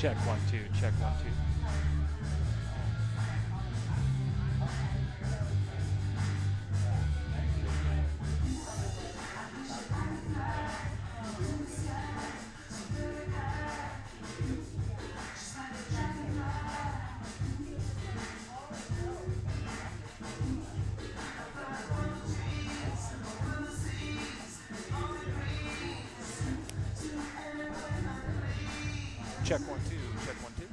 Check 1 2. Check 1 2. Check 1 2. Check 1 2.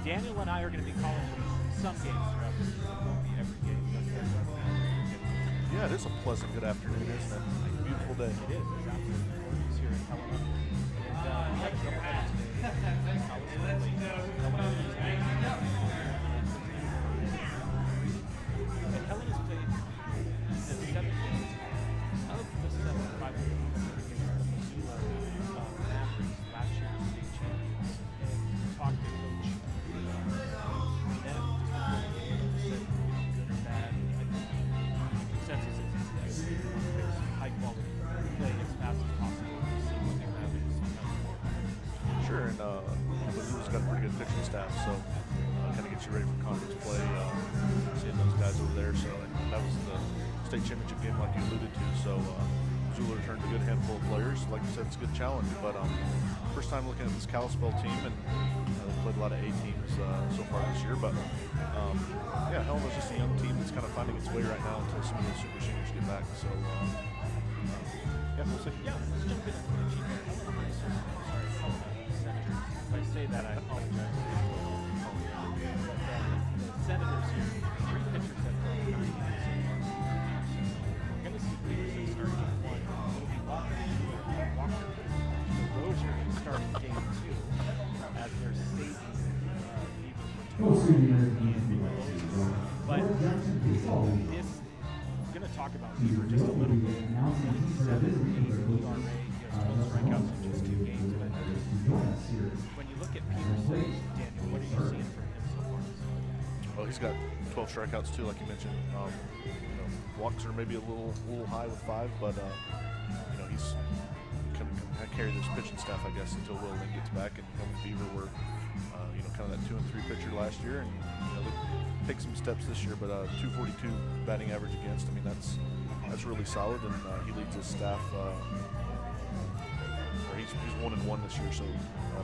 Daniel and I are going to be calling some games throughout the season. It won't be every game, but Yeah, it is a pleasant good afternoon, isn't it? Beautiful day. it is. It's absolutely gorgeous here in Helena. And we have a doubleheader today. Kalispell plays Helena Tuesday. And Helena's played the 7 games of the 7 rivalry against the Missoula Mavericks, last year's state champions, and talked to Coach them just before the game and said, good or bad. I think the consensus is it's good. They want to play some high quality play as fast as possible to see what they're having to see how it works. Sure, and Mizzou's got a pretty good pitching staff, so kind of gets you ready for conference play. Seeing those guys over there, so and that was the state championship game, like you alluded to. So Missoula returned a good handful of players. Like you said, it's a good challenge. But first time looking at this Kalispell team, and they've played a lot of A teams so far this year. But yeah, Helena's just a young team that's kind of finding its way right now until some of the super seniors get back. So yeah, we'll see. Yeah, let's jump into the chief. Sorry, Senators. If I say that, I apologize. The Senators here, 3 pitchers have thrown 9 innings so far. We're going to see Peterson start game 1. It'll be Walker. Rozier is starting game 2 as they're saving Beaver for 2. But this, I'm going to talk about Beaver just a little bit. 27 ERA, he has 12 strikeouts in just 2 games. But when you look at Peterson, Daniel, what are you seeing from him so far? Well, he's got 12 strikeouts too, like you mentioned. Walks are maybe a little high with 5, but he's kind of carry this pitching staff, I guess, until Will Lynn gets back. And him and Beaver were, kind of that 2 and 3 pitcher last year, and they take some steps this year. But 242 batting average against. I mean, that's really solid, and he leads his staff. He's 1-1 this year, so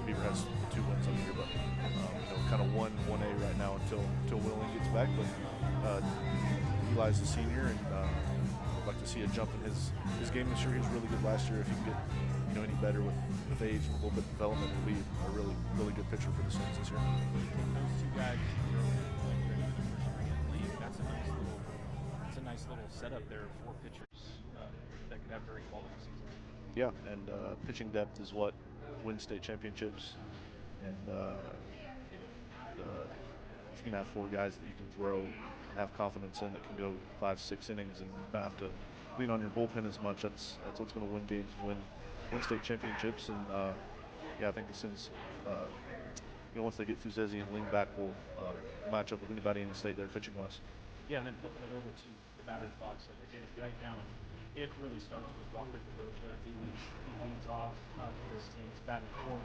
Beaver has 2 wins on the year, but kind of 1-A right now until Will Lynn gets back. But Eli's a senior, and I'd like to see a jump in his game this year. He was really good last year. If he can get any better with age and a little bit of development, he'll be a really good pitcher for the Saints this year. Those 2 guys, that's a nice little setup there. 4 pitchers that could have very quality seasons. Yeah, and pitching depth is what wins state championships. And if you can have 4 guys that you can throw and have confidence in that can go 5-6 innings and not have to lean on your bullpen as much, that's what's going to win games, win state championships. And I think as soon as once they get Fuzezi and Ling back, we'll match up with anybody in the state there pitching wise. Yeah, and then flipping it over to the batter's box that they did right now. It really starts with Walker. He leads off this team. He's batting .490.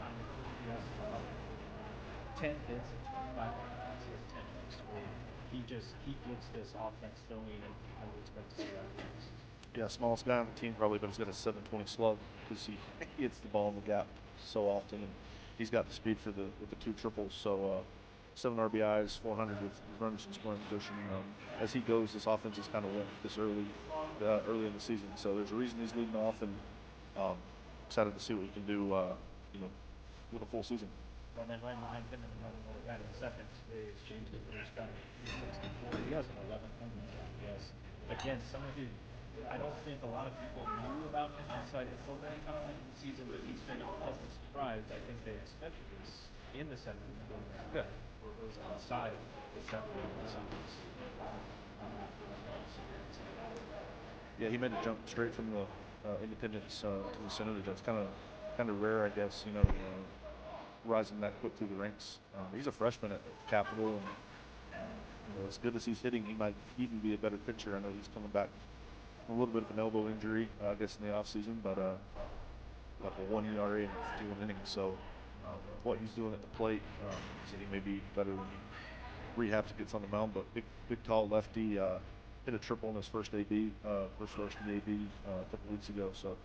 He has 10 hits and 25 runs. He has 10 innings to win. He gets this offense going, and I would expect to see that next. Yeah, smallest guy on the team probably, but he's got a 720 slug because he hits the ball in the gap so often, and he's got the speed for the 2 triples. So 7 RBIs, 400 with runners in scoring position. As he goes, this offense is kind of went this early in the season. So there's a reason he's leading off, and excited to see what he can do, with a full season. And then right behind him, another guy in second is James Who's got 364. He has an 1100 yes. Again, I don't think a lot of people knew about him outside the program season, but he's been a pleasant surprise. I think they expected this in the center. Yeah. Or it was outside the center. Yeah, he made a jump straight from the Independence to the Senator. That's kind of rare, I guess. Rising that quick through the ranks. He's a freshman at Capital, and as good as he's hitting, he might even be a better pitcher. I know he's coming back from a little bit of an elbow injury, I guess, in the off season, but like a 1 ERA in 51 innings. So what he's doing at the plate, he's hitting maybe better when he rehabs and gets on the mound. But big tall lefty, hit a triple in his first AB, first rush in the AB a couple weeks ago. So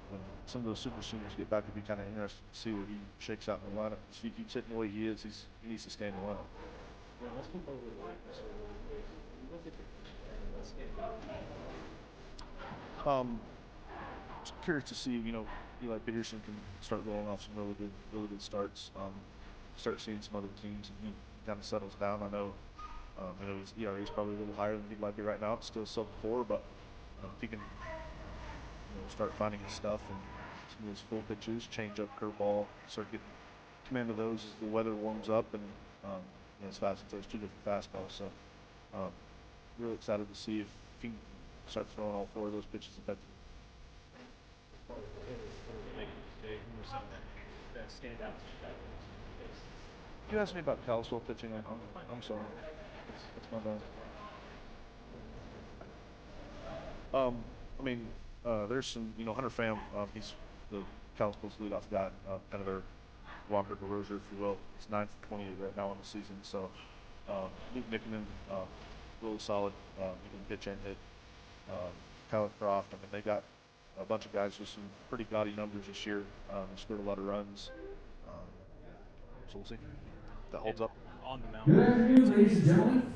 when some of those super seniors get back, it'd be kind of interesting to see where he shakes out in the lineup. If he keeps hitting the way he is, he needs to stay in the lineup. Yeah, let's move over to the Lakers. Look at let's get Just curious to see, Eli Peterson can start rolling off some really good starts. start seeing some other teams and he kind of settles down. I know his ERA is probably a little higher than he'd like to be right now. It's still sub 4, but if he can start finding his stuff and some of his full pitches, change up, curveball, start getting command of those as the weather warms up and as fast as those 2 different fastballs. So really excited to see if he can start throwing all 4 of those pitches effectively. You asked me about Kalispell pitching. I'm sorry. That's my bad. There's some, Hunter Pham, he's the Kalispell's leadoff guy, kind of their Walker DeRozier, if you will. He's 9 for 28 right now in the season. So, Luke Nickman, really solid. He can pitch and hit. Kyle Croft, they got a bunch of guys with some pretty gaudy numbers this year. They scored a lot of runs. So we'll see if that holds up. On the mound. Good afternoon, ladies and gentlemen.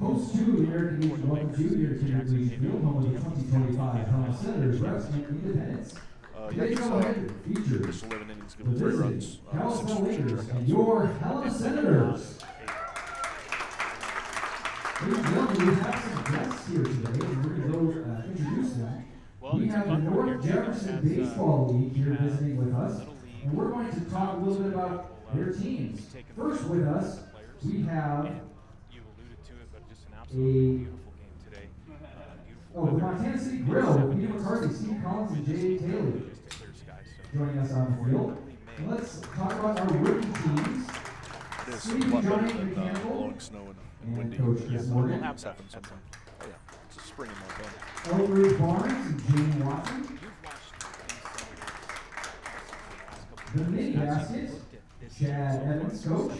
Post 2 of the American League Welcome Junior to your League Field, home of the 2025 Helena Senators representing Independence. Today's doubleheader features Just 11 innings, the give 3 visiting runs. Kalispell 6 Lakers strikeouts. and your Helena Senators. Ladies and gentlemen, we have some guests here today, and we're going to go introduce them. Well, We it's a have the fun one here, North too. Jefferson As, Baseball League here we have visiting with us, Little League, and we're going to talk a little bit about their teams. First with us, we have and you alluded to it, but just an absolutely beautiful game today. Beautiful the weather. Montana City Grill, Peter McCarthy, Steve Collins, and Jay Taylor Just a clear sky, so joining us on the field. And let's talk about our rookie teams. It is Steve a lot better joining than mechanical blowing snow and and windy. Coach Chris Morgan. we'll have This that. happens sometime. Oh yeah, it's a spring in Montana. Elbridge Barnes and Jane Watson. You've watched these Senators the last couple of The years. mini As you basket, looked at this Chad team so Evans, far, coach. 7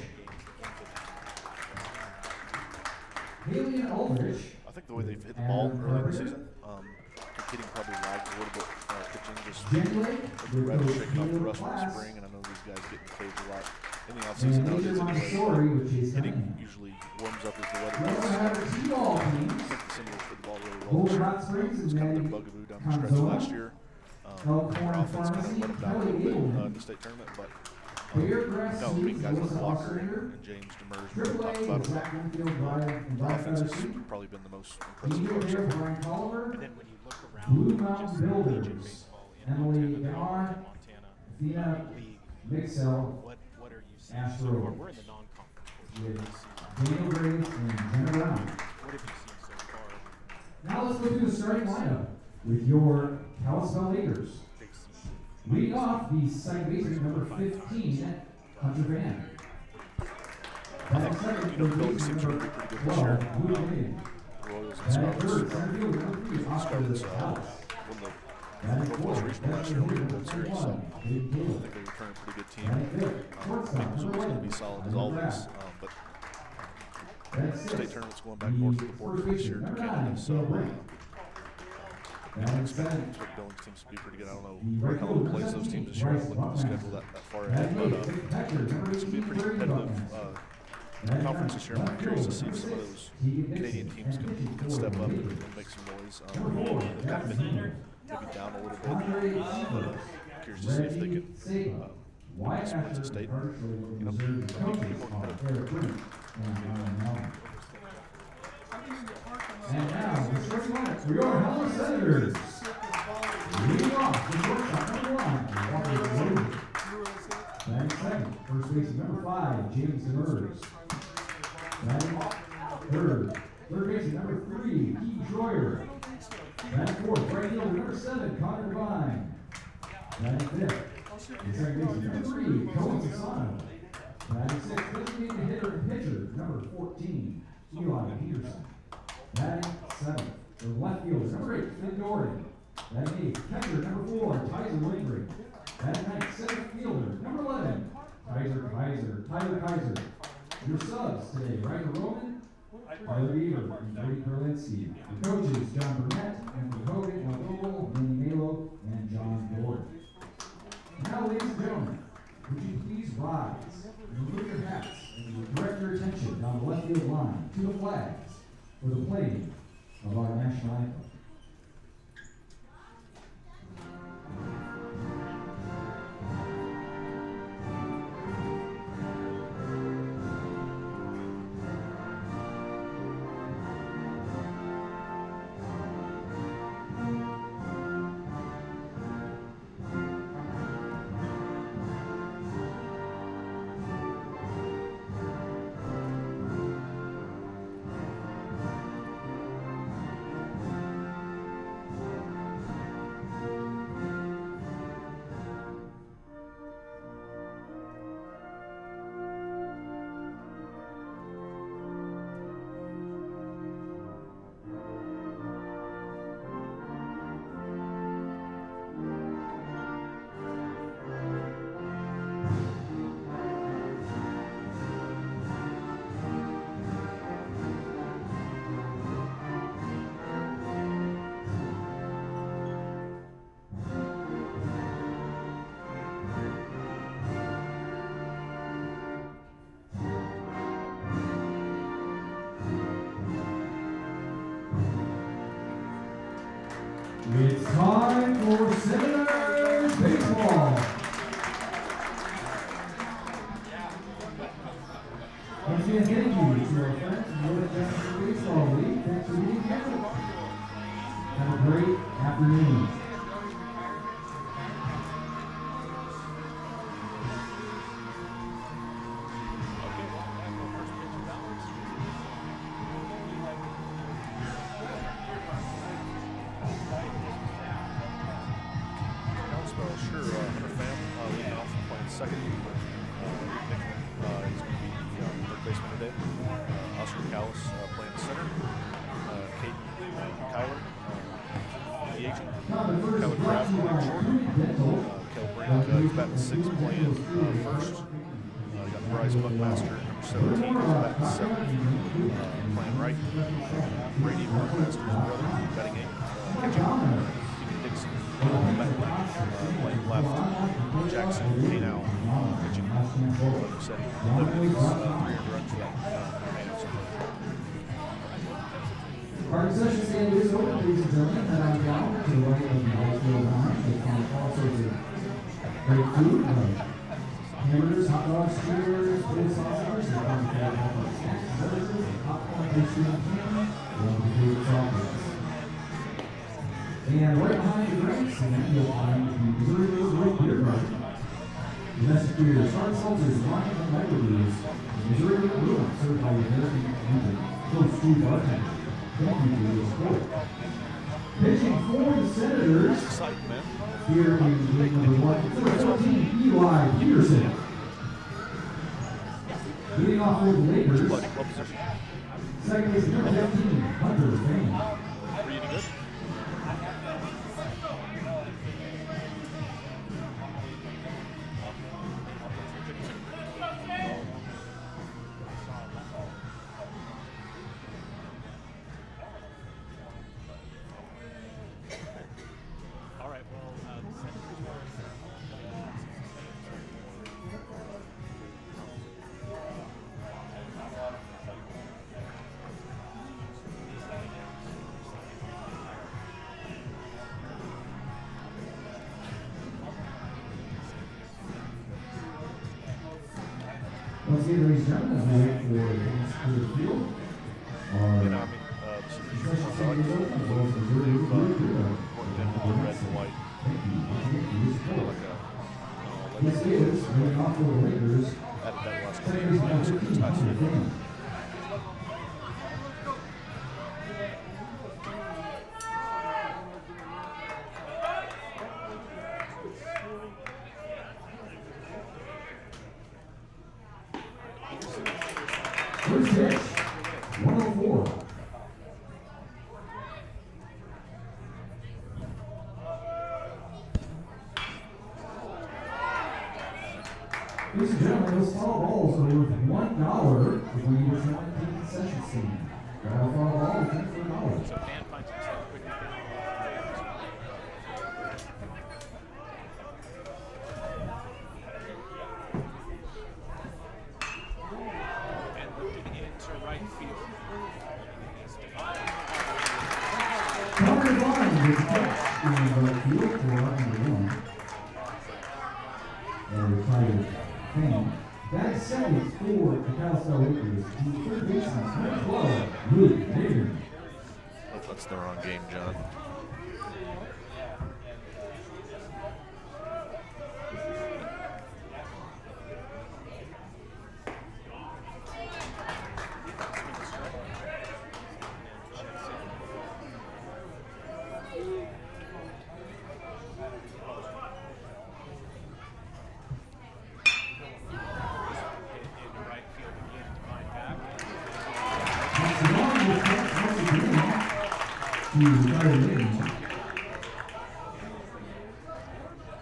games Haley and Aldrich. I think the way they've hit the ball early in the season, hitting probably lagged a little bit. Pitching just Jenley rather with shaking off the Coach rust from the Class. spring, and I know these guys get in the cage a lot in the And offseason Major nowadays Montessori anyway. with Chase Hitting Cunningham. usually warms up as the weather We also gets. have our T-ball I teams. think the Senators put the ball really well. Boulder this year. Hot Springs It was and kind of their Maddie bugaboo down the stretch Conzola. last year. Elkhorn Their offense kind of Pharmacy, let them down a Kelly little bit Abelman. in the state tournament, but Bear Grass no, big Suits, guys like Wilson Walker Ostrander. and James Demers. We Triple talked A about with them. Zach Winfield, Brian, and The Brian offense has Federson. probably been the most impressive Eagle part so Hair, far. Brian Tolliver. And then when you look around, Blue just Mountain collegiate Builders, baseball in Emily Montana, Garn, Montana Athena League, Mixel, what are you seeing Astro. so far? We're in the non-conference portion of with this season. Daniel Graves and Jenna Brown. What have you seen so far? Now let's go through the starting lineup with your Kalispell Lakers. Big season. Leading off, the second baseman, number 15, Hunter Van. Batting second, third Billy baseman, seems to number be pretty good this year. 12, Blue Dominion. Royals and Batting Scarlets. third, center field, number 3, Oscar Scarlets House. won the Batting Northwest fourth, Regional last year, Benjamin winning the Hill, World Series, so 31, Dave I Taylor. think they return a pretty good team. Batting fifth, shortstop, It's number going to 11, be solid as Hunter always, Brown. but Batting state sixth, tournament's going back north of the border first this year baseman, to number Canada, 9, so Phil Brink. I Batting expect seventh, Vic Billings seems to be pretty good. I don't know the right how fielder, it plays those teams this year. I haven't looked at the schedule that far ahead, batting but eighth, Vic Petcher, number it's going to be a 18, pretty Brady competitive Buckness. conference this year. I'm curious to see if some of those Canadian teams can step up and make some noise. They've kind of been maybe down a little bit, but curious to see if they can get some wins at state. You know, be more competitive. And now, the starting lineup for your Helena Senators. Leading off, the shortstop, number 1, Walker DeRozier. Batting second, first baseman, number 5, James Demers. Batting third baseman, number 3, Keith Troyer. Batting fourth, right fielder, number 7, Connor Devine. Batting fifth, the second baseman, number 3, Cohen Sassano. Batting sixth, designated hitter and pitcher, number 14, Eli Peterson. Batting seventh, the left fielder, number 8, Finn Doran. Batting eighth, catcher, number 4, Tyler Lindgren. Batting ninth, center fielder, number 11, Tyler Kaiser. Your subs today, Ryder Roman, Tyler Beaver, and Brady Berlinski. The coaches, John Burnett, Anthony Hogan, Mike Ogle, Manny Malo, and John Gordon. Now, ladies and gentlemen, would you please rise, remove your hats, and direct your attention down the left field line to the flags for the playing of our national anthem. second pick is going to be third baseman today. Oscar Callis playing center. Caden Kyler, the agent. Kyler Kraft playing short. Kel Brink, he's batting sixth, playing first. We got Bryce Buckmaster, number 17, who's batting seventh, playing right. Brady Buckmaster's brother, batting eighth. Catching. Keegan Dixon, batting left, playing left. Jackson Kanow, pitching. Like I said, 11 innings, 3 earned runs for that. Our concession stand is open, ladies and gentlemen, and I'm down to the right of the outfield line. They can all sorts of great food, hamburgers, hot dogs, skewers, little sausages, and all the snacks, beverages, popcorn, ice cream, candy, along with favorite chocolates. And right behind the drinks, and then you'll find the Missouri River Beer Garden. Domestic beers, hard seltzers, wine, and microbrews. Missouri River Brewing, served by the American Legion, Coach Steve Bartender. Thank you for your support. Pitching for the Senators. Exciting, man. Here in game number 1, 14, Eli Peterson. Leading off for the Lakers. Second is number 15, Hunter Payne. Reading good. Once again, ladies and gentlemen, as we wait for the field, our You know, I mean, this is concession stand is open, as well as the Missouri River Beer Garden. worked in with the red and white. Thank you for your support. Like This is leading off for the Lakers. added that last Second game. is number 15, Hunter Payne. First pitch, 104. Ladies and gentlemen, those foul balls are worth $1 when you return to the concession stand. Grab a foul ball, return for $1. So Dan finds himself quickly down. And looking into right field. Connor Vine is catch in the right field for out number 1. And retired Payne. That is second for the Kalispell Lakers. The third baseman, number 12, Luke Hager. That's the wrong game, John.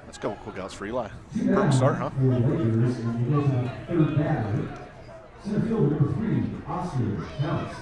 Let's go quick outs for Eli. Perfect start, huh? Third batter, center fielder number 3, Oscar Callis.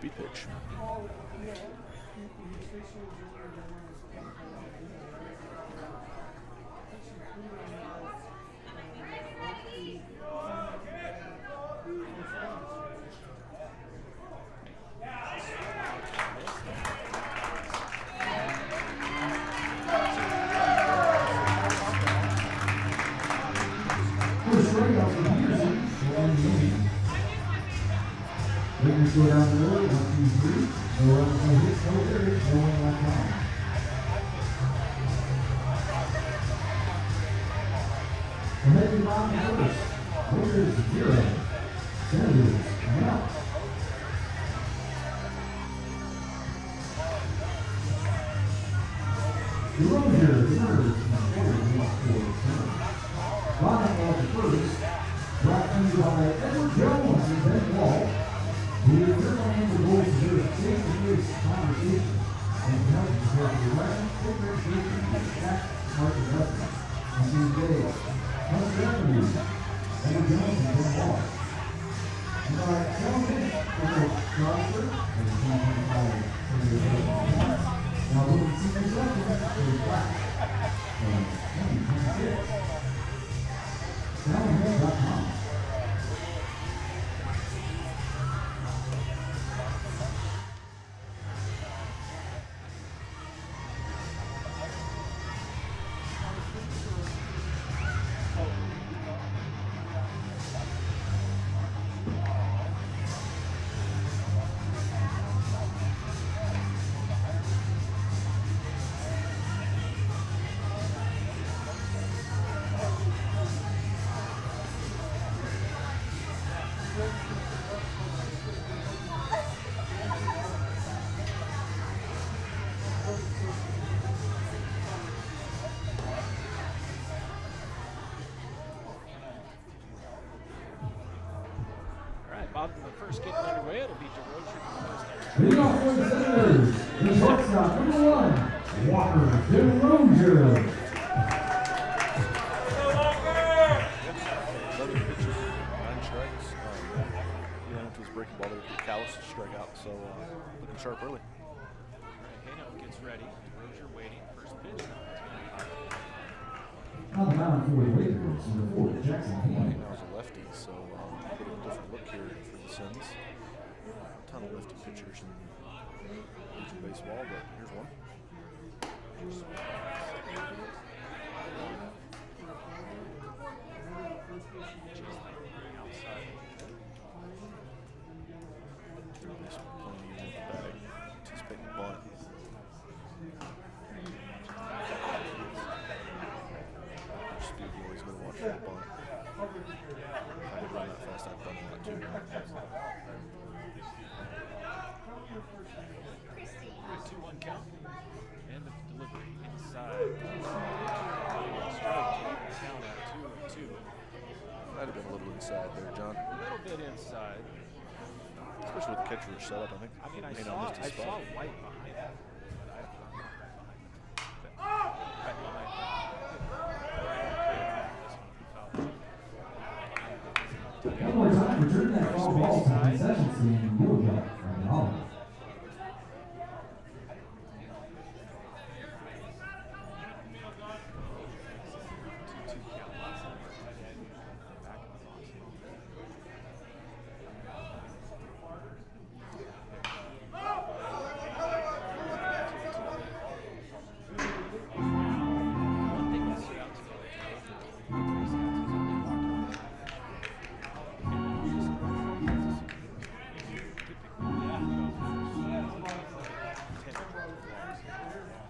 speed pitch. Making sure down the middle, 1, 2, 3. No runs, no hits, no errors, no one left on. Amazing Rock first. Warriors 0. Senators 1 out. The Rangers, the Nerds, and Warriors lost 4-7. Ron off the first. Brought to you by Edward Jones and Ben Wall. We are currently the goals to do face-to-face conversation and help you have the right differentiation with tax market reference. And today, Hunt Revenue, Edward Jones and Ben Wall. And our gentlemen, Roger, and the 2025 now we'll see you second for the class from 2026. SoundHead.com. Bottom of the first getting underway, it'll be DeRozier. Leading off for the Senators, the shortstop, number 1, Walker DeRozier. Another pitcher, 9 strikes. He went into his breaking ball there with Kalispell strikeout, so looking sharp early. All right, Helena gets ready. DeRozier waiting. First pitch. On the mound for the Lakers, number 4, Jackson Helena. Now is a lefty, so a bit of a different look here for the Sens. A ton of lefty pitchers in Major Baseball, but here's one. This one playing in the bag, anticipating the bunt. Speed, you always got to watch for the bunt. If I could run that fast, I'd bunt that too. 2-1 count. And the delivery inside. Strike. Count at 2-2. Might have been a little inside there, John. A little bit inside. Especially with the catcher's setup, I think. I mean, I may saw not miss his spot. white behind him. Right behind him. One more time, return that foul ball to the concession stand, you'll get an $1.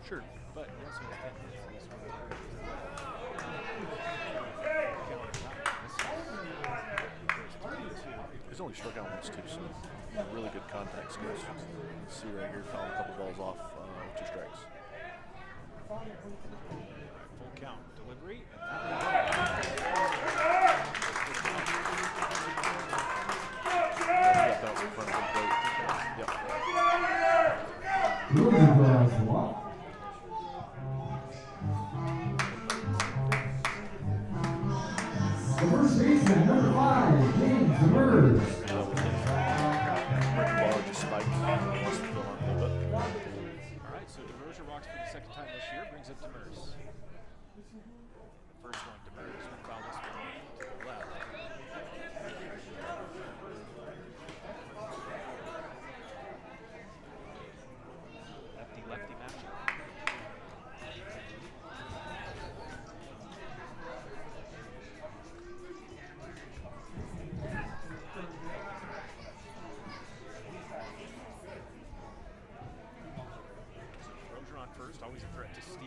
Sure. But he also has 10 hits in this one. He's only struck out once too, so really good contact skills. You can see right here, fouling a couple balls off with 2 strikes. Full count. Delivery. Got bounce in front of him plate. Yep. Williams draws the walk. The first baseman, number 5, James Demers. Breaking ball just spiked. Rozier walks for the second time this year, brings up Demers. First one, Demers will foul this one to the left. Lefty matchup. Rozier on first, always a threat to steal.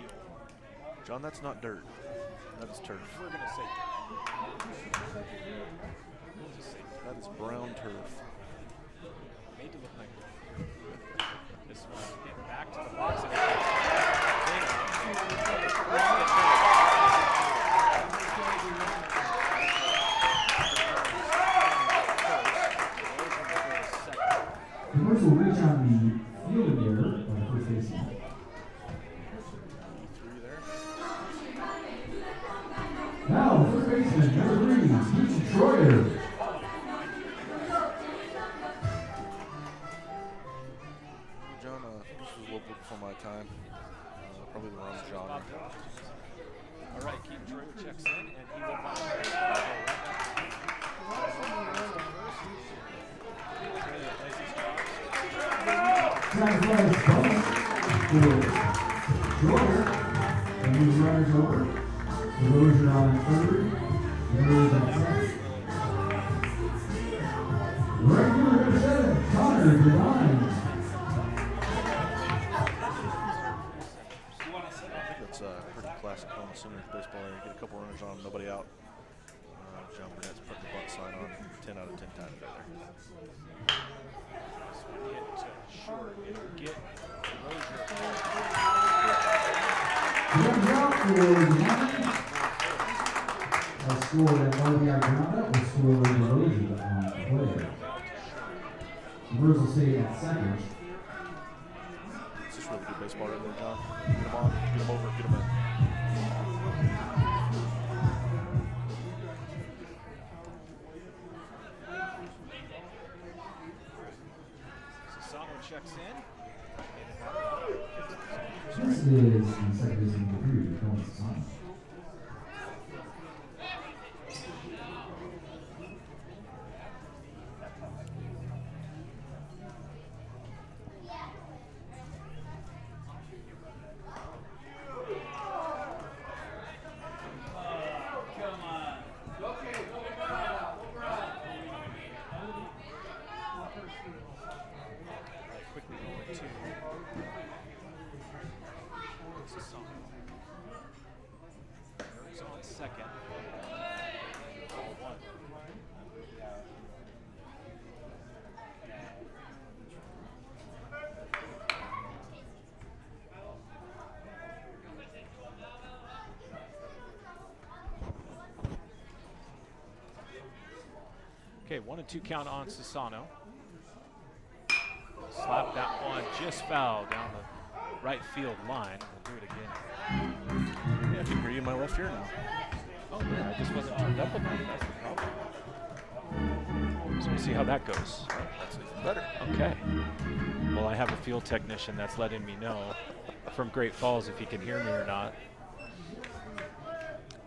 John, that's not dirt. That is turf. We're going to say That is brown turf. made to look like this one. Get back to the box and Demers will reach on the fielding error by the first baseman. Now, first baseman, number 3, Steve Troyer. John, this was a little bit before my time. Probably the wrong job. all right, Keaton Troyer checks in, and he will find Tries bonus for Troyer. And these runners over. Rozier on third. Demers on second. Right fielder number 7, Connor Devine. That's pretty classic on the Sooners baseball area. Get a couple runners on, nobody out. John Burnett's put the bunt sign on 10 out of 10 times right there. hit short. It'll get Rozier. Runs out for Devine. A score that RBI ground out will score Rozier on the play. Demers will stay at second. It's just really good baseball right there, John. Get him on, get him over, get him in. Sasano checks in. This is the second baseman number 3, Helena. Quickly over to Sasano. Demers on second. Ball one. Okay, 1-2 count on Sasano. Slap that one just foul down the right field line. We'll do it again. Yeah, I can hear you in my left ear now. Oh yeah, I just wasn't turned up enough. That's the problem. So we'll see how that goes. That's even better. Okay. Well, I have a field technician that's letting me know from Great Falls if he can hear me or not.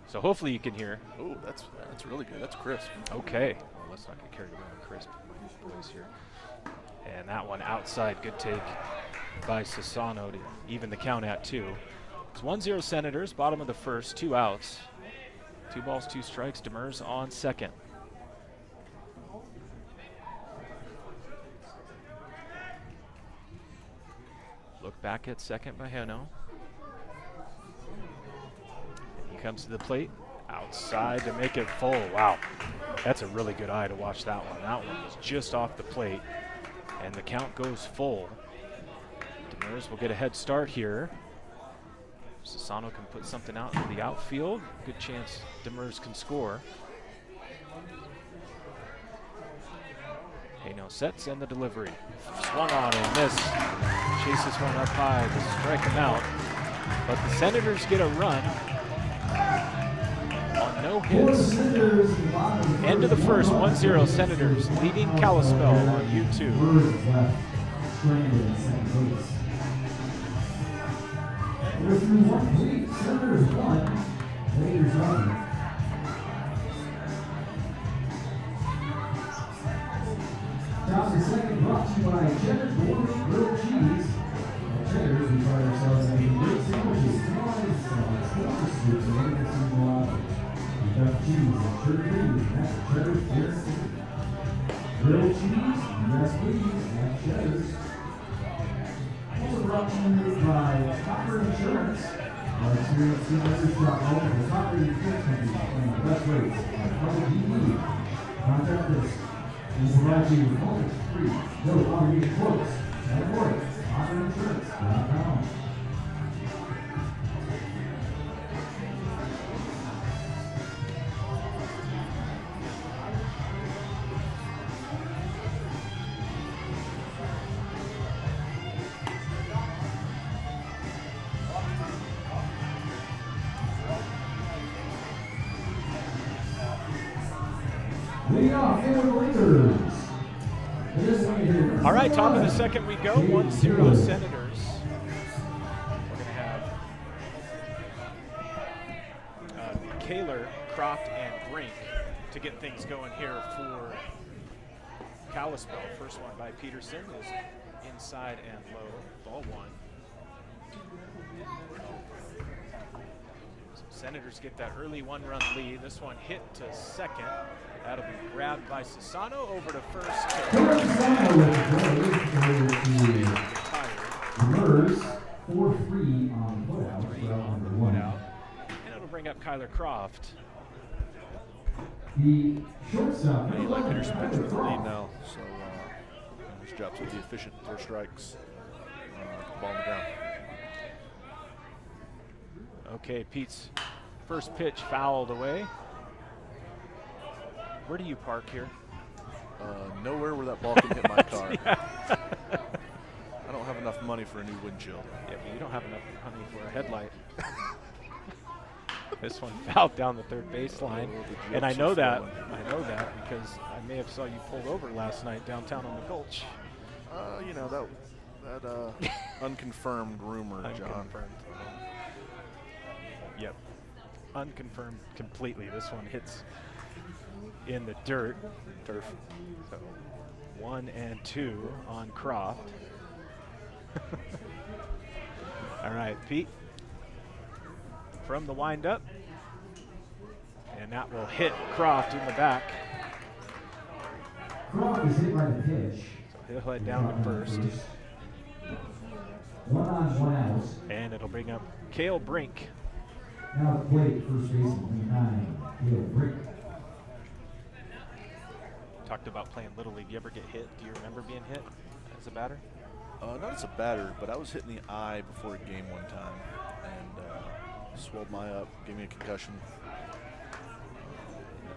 So hopefully you can hear. Oh, that's really good. That's crisp. Okay. Well, let's not get carried away on crisp, my boys here. And that one outside, good take by Sasano to even the count at 2. It's 1-0 Senators, bottom of the first, 2 outs. 2 balls, 2 strikes, Demers on second. Look back at second by Heno. And he comes to the plate, outside to make it full. Wow, that's a really good eye to watch that one. That one was just off the plate. And the count goes full. Demers will get a head start here. Sasano can put something out in the outfield. Good chance Demers can score. Heno sets and the delivery. Swung on and missed. Chases one up high to strike him out. But the Senators get a run on no hits. End of the first, 1-0 Senators leading Kalispell on YouTube. 4 through 1, please. Senators 1, Raiders 1. Top of the second brought to you by Cheddar's Gourmet Grilled Cheese. At Cheddar's, we pride ourselves on making great sandwiches, fries, salads, corner soups, and anything seasonal offers. We got cheese and sure please, and that's at Cheddar's guaranteed. Grilled cheese, yes please, at Cheddar's. Also brought to you by Copper Insurance. Our experienced team members shop multiple Copper Insurance companies paying the best rates on coverage you need. Contact us. We'll provide you with always free, no obligation quotes. And more, CopperInsurance.com. Leading off, Helena Lakers. All right, top of the second we go, 1-0 Senators. We're going to have Kaler, Croft, and Brink to get things going here for Kalispell. First one by Peterson is inside and low, ball one. So Senators get that early one-run lead. This one hit to second. That'll be grabbed by Sassano over to first. Murs 4-3 on putout. And it'll bring up Kyler Croft. The shortstop. Eli Peterson pitching with the lead now, so his job's will be efficient. 4 strikes, ball on the ground. Okay, Pete's first pitch fouled away. Where do you park here? Nowhere where that ball can hit my car. Yeah. I don't have enough money for a new windshield. Yeah, but you don't have enough money for a headlight. This one fouled down the third baseline, and I know that. I know that because I may have saw you pulled over last night downtown on the Gulch. You know that unconfirmed rumor, John. Unconfirmed. Yep, unconfirmed completely. This one hits in the dirt, turf. So 1 and 2 on Croft. All right, Pete from the windup, and that will hit Croft in the back. Croft is hit by the pitch. So he'll head down to first. 1 on, 1 out. And it'll bring up Cale Brink. Now the plate, first baseman, 9, Cale Brink. Talked about playing Little League. You ever get hit? Do you remember being hit as a batter? Not as a batter, but I was hit in the eye before a game one time, and swelled my up, gave me a concussion.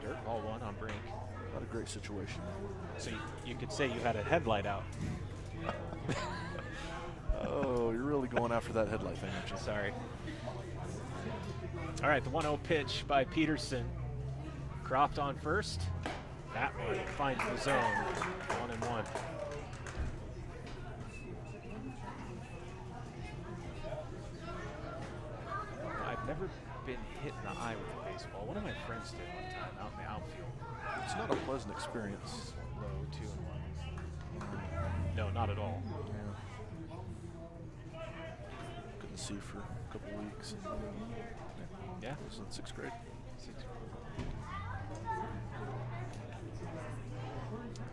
Dirt, ball one on Brink. Not a great situation. So you could say you had a headlight out. Oh, you're really going after that headlight thing, aren't you? Sorry. All right, the 1-0 pitch by Peterson. Croft on first. That one finds the zone. 1-1. I've never been hit in the eye with a baseball. One of my friends did one time out in the outfield. It's not a pleasant experience. Low 2-1. No, not at all. Yeah. Couldn't see for a couple weeks. Yeah. I was in 6th grade.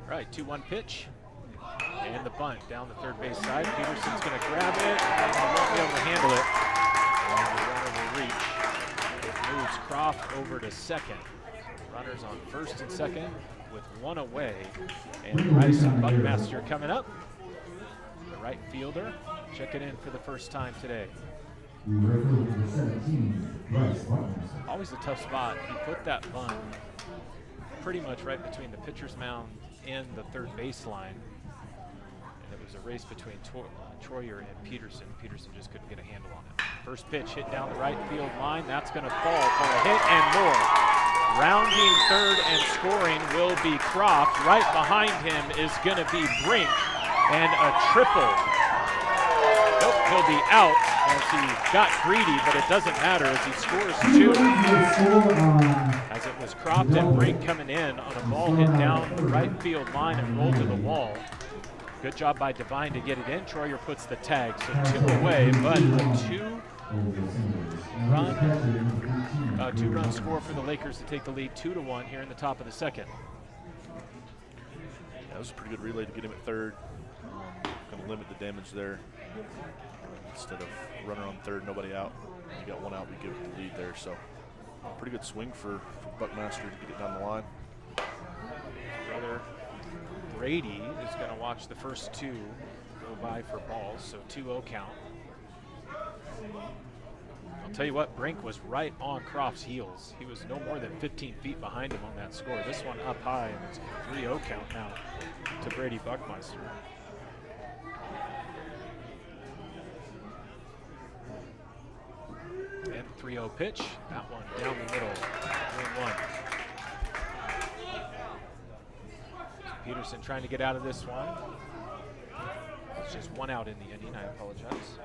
All right, 2-1 pitch. And the bunt down the third base side. Peterson's going to grab it. He won't be able to handle it. And the runner will reach. It moves Croft over to second. Runners on first and second with 1 away. And Bryson Buckmaster coming up. The right fielder checking in for the first time today. Always a tough spot. He put that bunt pretty much right between the pitcher's mound and the third baseline. And it was a race between Troyer and Peterson. Peterson just couldn't get a handle on it. First pitch hit down the right field line. That's going to fall for a hit and more. Rounding third and scoring will be Croft. Right behind him is going to be Brink. And a triple Nope, he'll be out as he got greedy, but it doesn't matter as he scores 2. As it was Croft and Brink coming in on a ball hit down the right field line and rolled to the wall. Good job by Devine to get it in. Troyer puts the tag, so 2 away, but a two-run score for the Lakers to take the lead 2-1 here in the top of the second. Yeah, that was a pretty good relay to get him at third. Going to limit the damage there. Instead of runner on third, nobody out. You got 1 out, we give the lead there. So pretty good swing for Buckmaster to get it down the line. Brother Brady is going to watch the first 2 go by for balls, so 2-0 count. I'll tell you what, Brink was right on Croft's heels. He was no more than 15 feet behind him on that score. This one up high, and it's a 3-0 count now to Brady Buckmeister. And 3-0 pitch, that one down the middle, 1-1. Peterson trying to get out of this one. It's just 1 out in the inning, I apologize.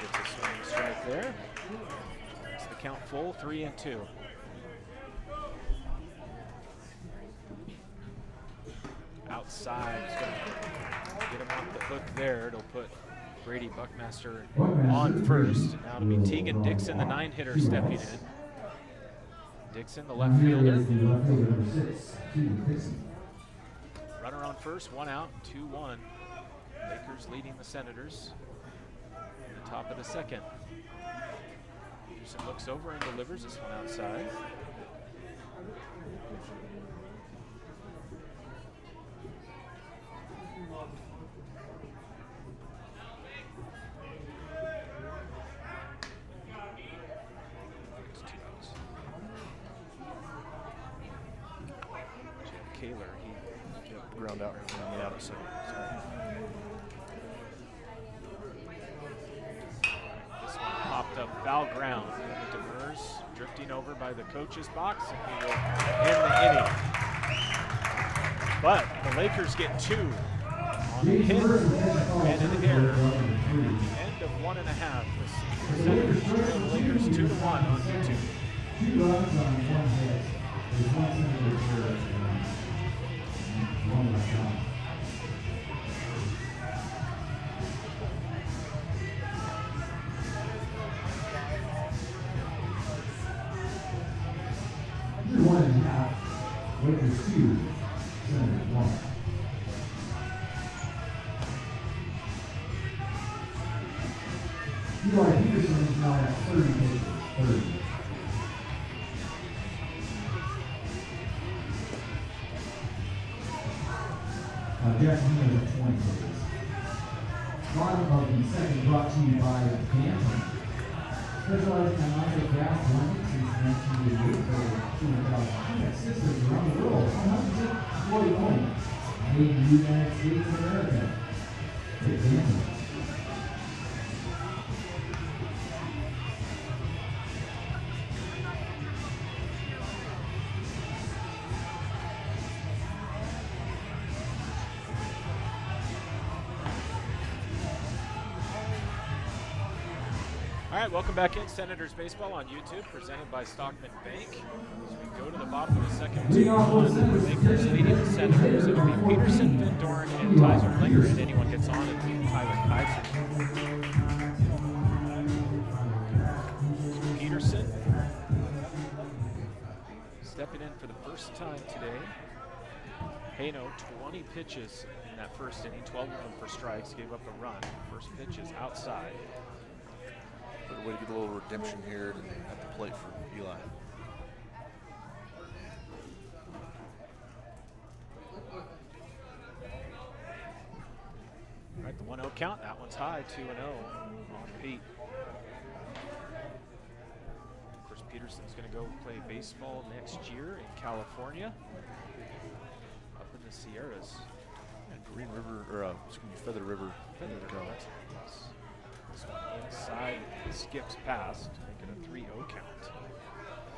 Gets a swing strike there. It's the count full, 3-2. Outside, it's going to get him off the hook there. It'll put Brady Buckmaster on first. And now it'll be Tegan Dixon, the 9-hitter, stepping in. Dixon, the left fielder. Runner on first, 1 out, 2-1. Lakers leading the Senators in the top of the second. Peterson looks over and delivers this one outside. Kaler, he Ground out on the out of second. This one popped up foul ground. Demers drifting over by the coach's box, and he will end the inning. But the Lakers get 2 on a hit and an error. End of 1.5. The Senators trail the Lakers 2-1 on YouTube. 2 runs on 1 hit. There's 1 Senator error. 1 left out. You're 1.5. Lakers 2. Senators 1. Eli Peterson is now at 30 pitches. 30. Jackson is at 20 pitches. Bottom of the second brought to you by Bantam. Specializing in natural gas blending since 1988 for 200,000 systems around the world. 100% employee owned. Made in the United States of America. It's Bantam. All right, welcome back in Senators Baseball on YouTube, presented by Stockman Bank. As we go to the bottom of the second, 2-1, the Lakers leading the Senators. It'll be Peterson, Van Doren, and Tyler Klinger, and anyone gets on, it'll be Tyler Kaiser. Peterson stepping in for the first time today. Hano, 20 pitches in that first inning, 12 of them for strikes, gave up a run. First pitch is outside. Good way to get a little redemption here at the plate for Eli. All right, the 1-0 count. That one's high, 2-0 on Pete. Of course, Peterson's going to go play baseball next year in California, up in the Sierras. And Green River, or excuse me, Feather River. Feather River. Yes. This one inside, skips past, making a 3-0 count.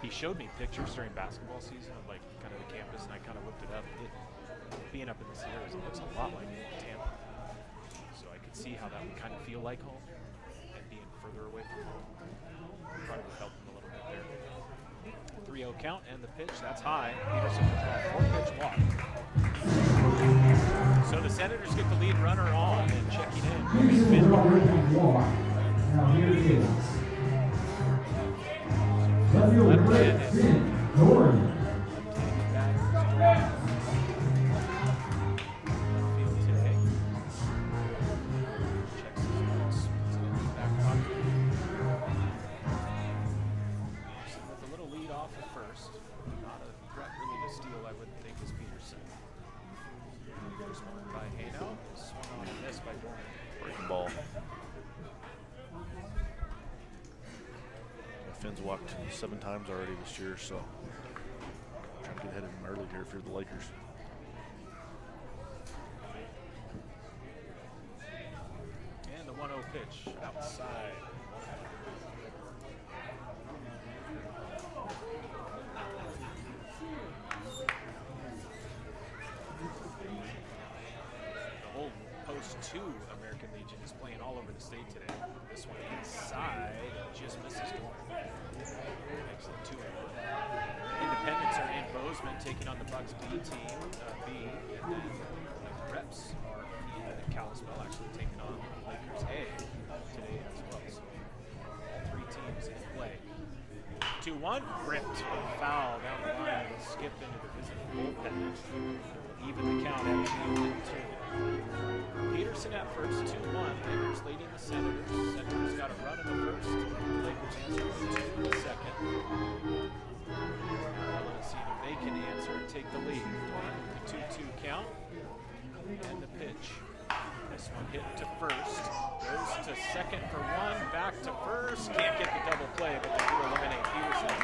He showed me pictures during basketball season of like kind of the campus, and I kind of looked it up. Being up in the Sierras, it looks a lot like Tampa. So I could can see how that would kind of feel like home, and being further away from home probably would help him a little bit there. 3-0 count and the pitch, that's high. Peterson will draw a 4-pitch walk. So the Senators get the lead runner on, and checking in. Now here it is. Left-handed Dorian. Field today. Checks his notes, puts it in his back pocket. Peterson with a little lead off at first. Not a threat really to steal, I wouldn't think, is Peterson. First one by Helena. Swung on and missed by Dorian. Breaking ball. Finn's walked 7 times already this year, so trying to get ahead of him early here if you're the Lakers. And the 1-0 pitch outside. The whole post 2 American Legion is playing all over the state today. This one inside, just misses Dorian. Makes it 2-0. Independents are in Bozeman taking on the Bucks B team, B, and then the Reps are in Kalispell actually taking on Lakers A today as well. So 3 teams in play. 2-1, ripped for a foul down the line. It'll skip into the visiting bullpen. Even the count at 2-2. Peterson at first, 2-1. Lakers leading the Senators. Senators got a run in the first. Lakers answer with 2 in the second. Helena seeing if they can answer and take the lead. The 2-2 count. And the pitch. This one hit to first. Goes to second for 1. Back to first. Can't get the double play, but they do eliminate Peterson.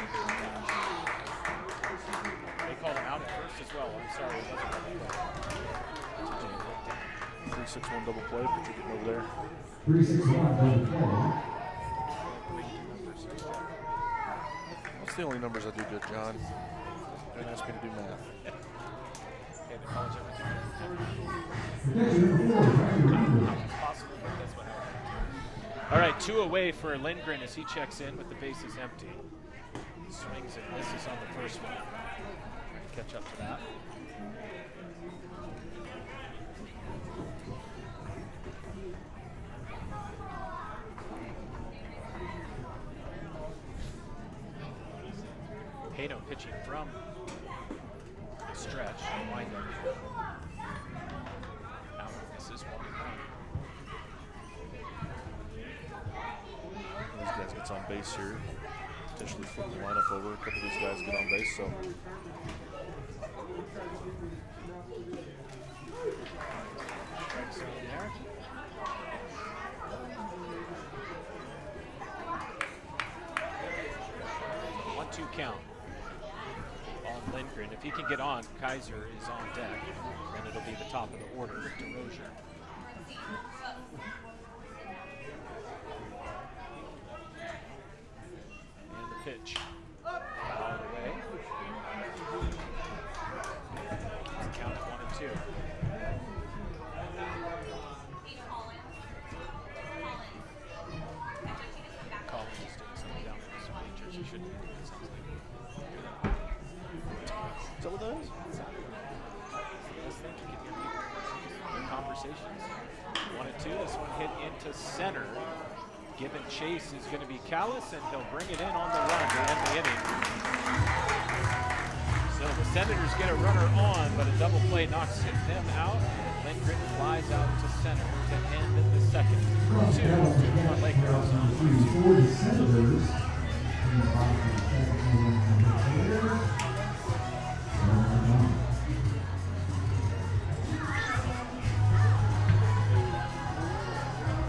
They called him out at first as well. I'm sorry, it wasn't double play. 3-6-1 double play, but you're getting over there. 3-6-1 double play. That's the only numbers I do good, John. Don't ask me to do math. Okay, the college everything. Protection number 4, Possible, but that's what happened. All right, 2 away for Lindgren as he checks in with the bases empty. Swings and misses on the first one. Catch up to that. Hato pitching from the stretch. Windup. Out misses 1-1. These guys gets on base here. Potentially flip the lineup over. A couple of these guys get on base, so. Strike zone there. 1-2 count on Lindgren. If he can get on, Kaiser is on deck, and it'll be the top of the order to Rozier. And the pitch. Fouled away. It's a count at 1-2. Collins is doing something down there with some majors. He shouldn't be doing something. Is that what that is? Best thing you can hear people. Good conversations. 1-2. This one hit into center. Given chase is going to be Callis, and he'll bring it in on the run to end the inning. So the Senators get a runner on, but a double play knocks them out. And Lindgren flies out to center to end the second. 2-1 Lakers. For the Senators.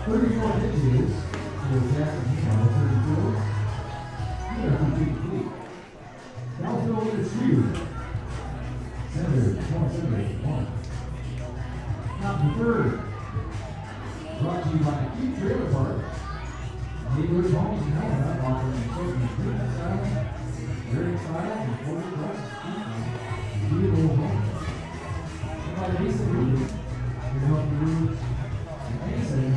34 pitches for Jackson Hino, 34. Here are complete. Outfield is you. Senators, 1. Now the third. Brought to you by Keep Trailer Park. Neighborhood homes in Helena, offering assortment of clean style, very style, and affordable prices. Beautiful homes. By Mason Roofing, we help you and Mason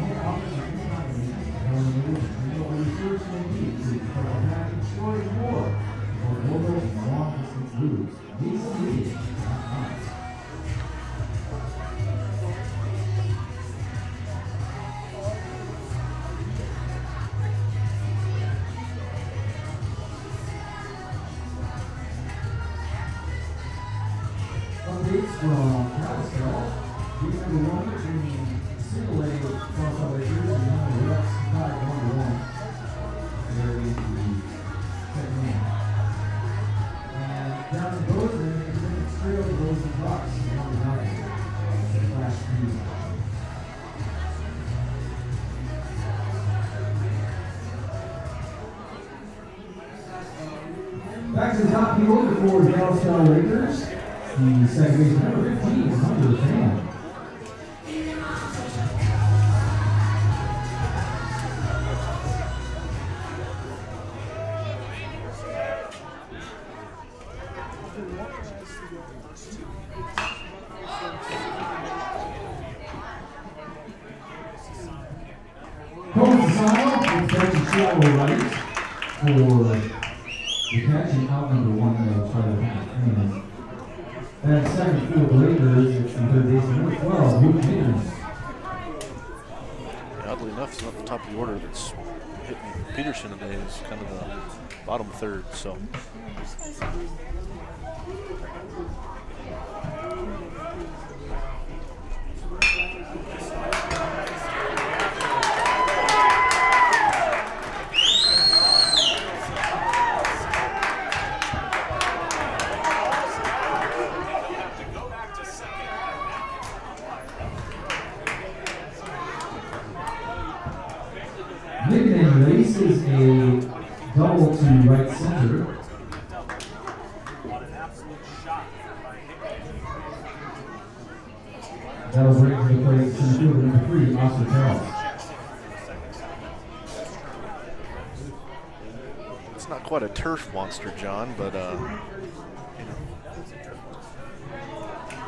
from Kalispell. He's number 1 in single A Kalispell Lakers, and number Rex tied 1-1. There is the second man. And down in Bozeman, it's straight over Bozeman Bucks, number 9. Last few. Back to the top of the order for the Kalispell Lakers. The second baseman, number 15, Hunter Fan. Cole's Asano is catching shallow right for the catching out number 1 of Helena. And second for the Lakers, it's the third baseman, number 12, Luke Peters. Oddly enough, it's not the top of the order that's hitting Peterson today. It's kind of the bottom third, so. Nickname race is a double to right center. That'll bring to the plate center fielder number 3, Oscar Charles. It's not quite a turf monster, John, but you know.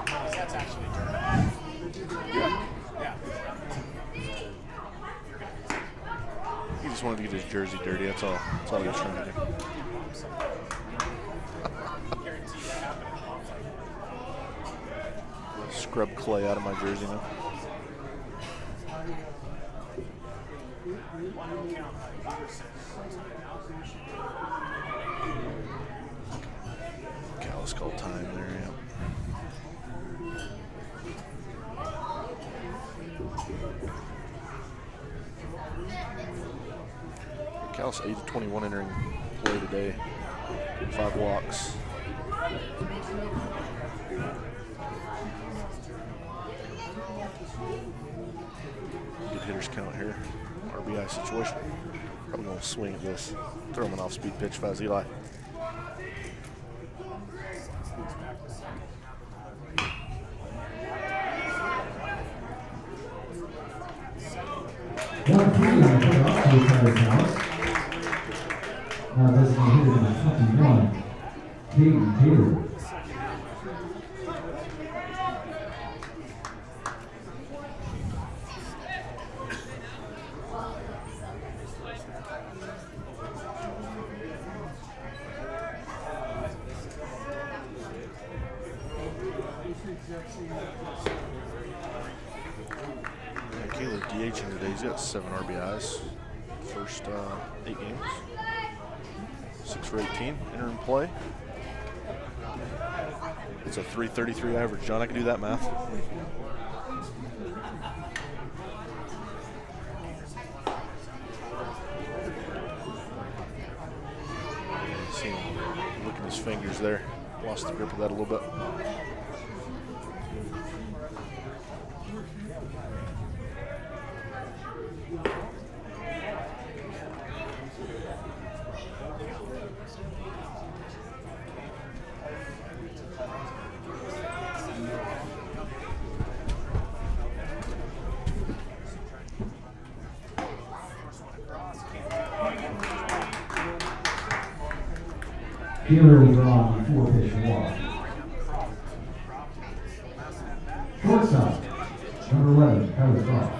That's actually dirt. He just wanted to get his jersey dirty. That's all he was trying to do. Scrub clay out of my jersey now. Kalispell time there, yeah. Kalispell 8 of 21 entering play today. 5 walks. Good hitters count here. RBI situation. Probably gonna swing at this. Throw him an off-speed pitch if I was Eli. One three on the front off to the House. Now designated hitter number 21, Caden Taylor. Keeler DHing today. He's got 7 RBIs. First 8 games. 6 for 18. Entering play. It's a .333 average. John, I can do that math. See him licking his fingers there. Lost the grip of that a little bit. Taylor will draw on the 4-pitch walk. Shortstop, number 11, Kalispell.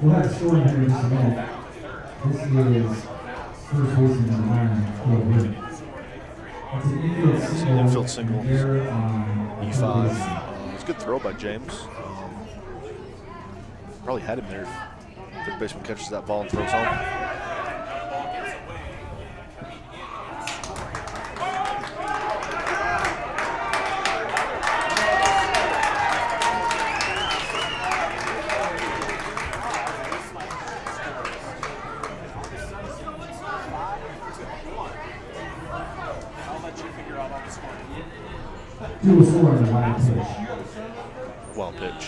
We'll have a story here in just a minute. This is first baseman number 9, Will Wood. It's an infield It's single. an infield single. There on E5. It's a good throw by James. Probably had him there. Third baseman catches that ball and throws home. 2-4 on the wild pitch. Wild pitch.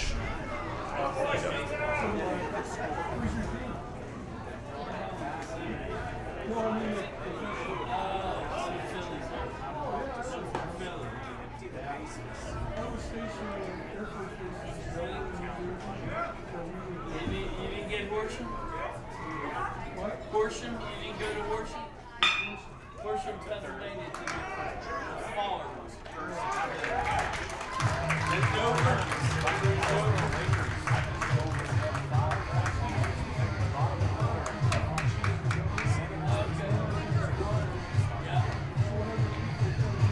You didn't get Horsham? What? Horsham? You didn't go to Horsham? Horsham, Pennsylvania. Smaller ones. That's Dover.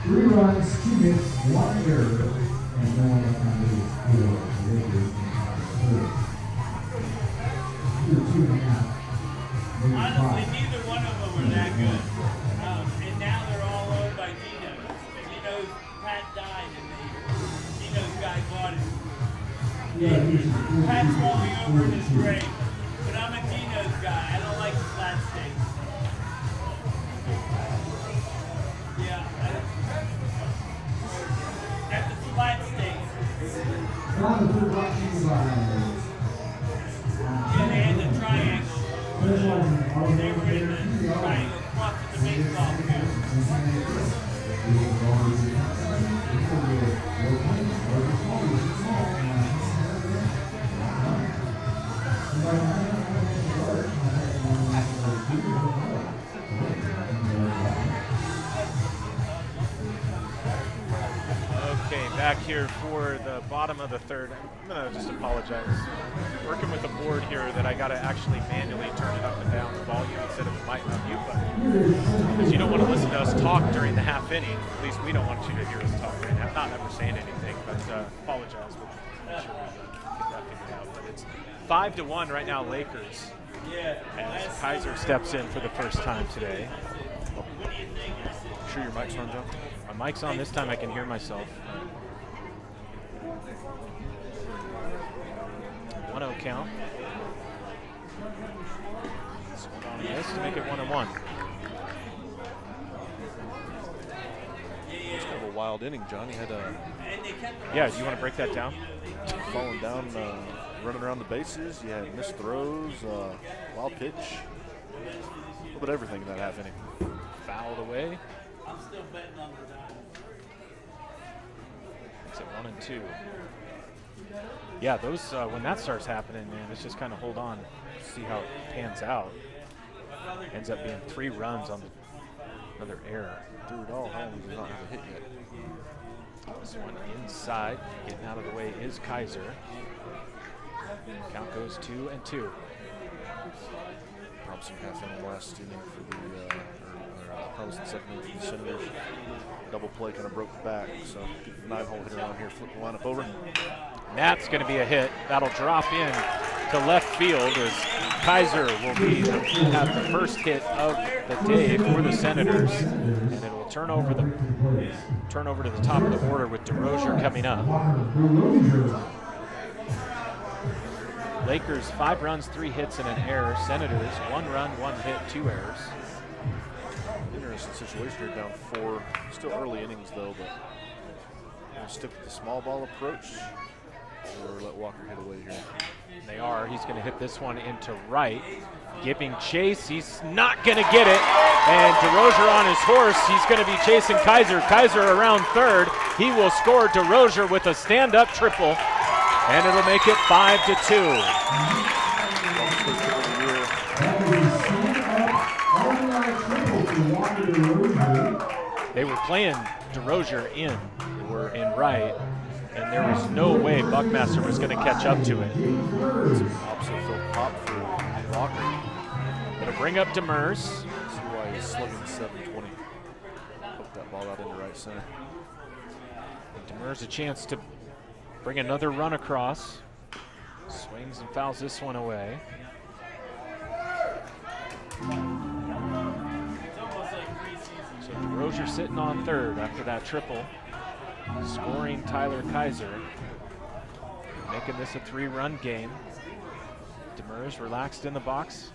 Three runs, 2 hits, 1 error, and no one left on base for the Lakers in the 2.5. Maybe Honestly, 5. neither one of them were that good. And now they're all owned by Dino. Dino's Pat died and Dino's guy bought it. Yeah, he's Pat's rolling over in his 42. grave. But I'm a Dino's guy. I don't like the flat states. Yeah. At the flat states. Now the third box by Yeah, they had the triangle. specializing They were in the triangle across the baseball field. Okay, back here for the bottom of the third. I'm going to just apologize. Working with a board here that I got to actually manually turn it up and down the volume instead of the mic on mute button. Because you don't want to listen to us talk during the half inning. At least we don't want you to hear us talk during half. Not ever saying anything, but apologize. We'll make sure we get that figured out. But it's 5-1 right now, Lakers. Yeah. As Kaiser steps in for the first time today. Sure your mic's on, John? My mic's on this time. I can hear myself. 1-0 count. Swung on this to make it 1-1. It's kind of a wild inning, John. He had Yeah, do you want to break that down? falling down, running around the bases. You had missed throws, wild pitch. A little bit of everything in that half inning. Fouled away. I'm still betting on the Dodgers. It's at 1-2. Yeah, those when that starts happening, man, it's just kind of hold on, see how it pans out. Ends up being 3 runs on another error. Threw it all home. He did not have a hit yet. This one inside, getting out of the way is Kaiser. Count goes 2-2. Thompson half inning last inning for the probably the second inning for the Senators. Double play kind of broke the back, so get the 9-hole hitter on here, flip the lineup over. And that's going to be a hit. That'll drop in to left field as Kaiser will have the first hit of the day for the Senators, and it will turn over to the top of the order with DeRozier coming up. Lakers 5 runs, 3 hits, and an error. Senators 1 run, 1 hit, 2 errors. Interesting situation here, down 4. Still early innings though, but we'll stick with the small ball approach or let Walker hit away here. They are. He's going to hit this one into right, giving chase. He's not going to get it. And DeRozier on his horse. He's going to be chasing Kaiser. Kaiser around third. He will score. DeRozier with a stand-up triple, and it'll make it 5-2. They were playing DeRozier in. They were in right. and there was no way Buckmaster was going to catch up to it. Opposite field pop for Walker. It'll bring up Demers. See why he's slugging 720. Hook that ball out into right center. Demers a chance to bring another run across. Swings and fouls this one away. So DeRozier sitting on third after that triple. Scoring Tyler Kaiser. Making this a 3-run game. Demers relaxed in the box.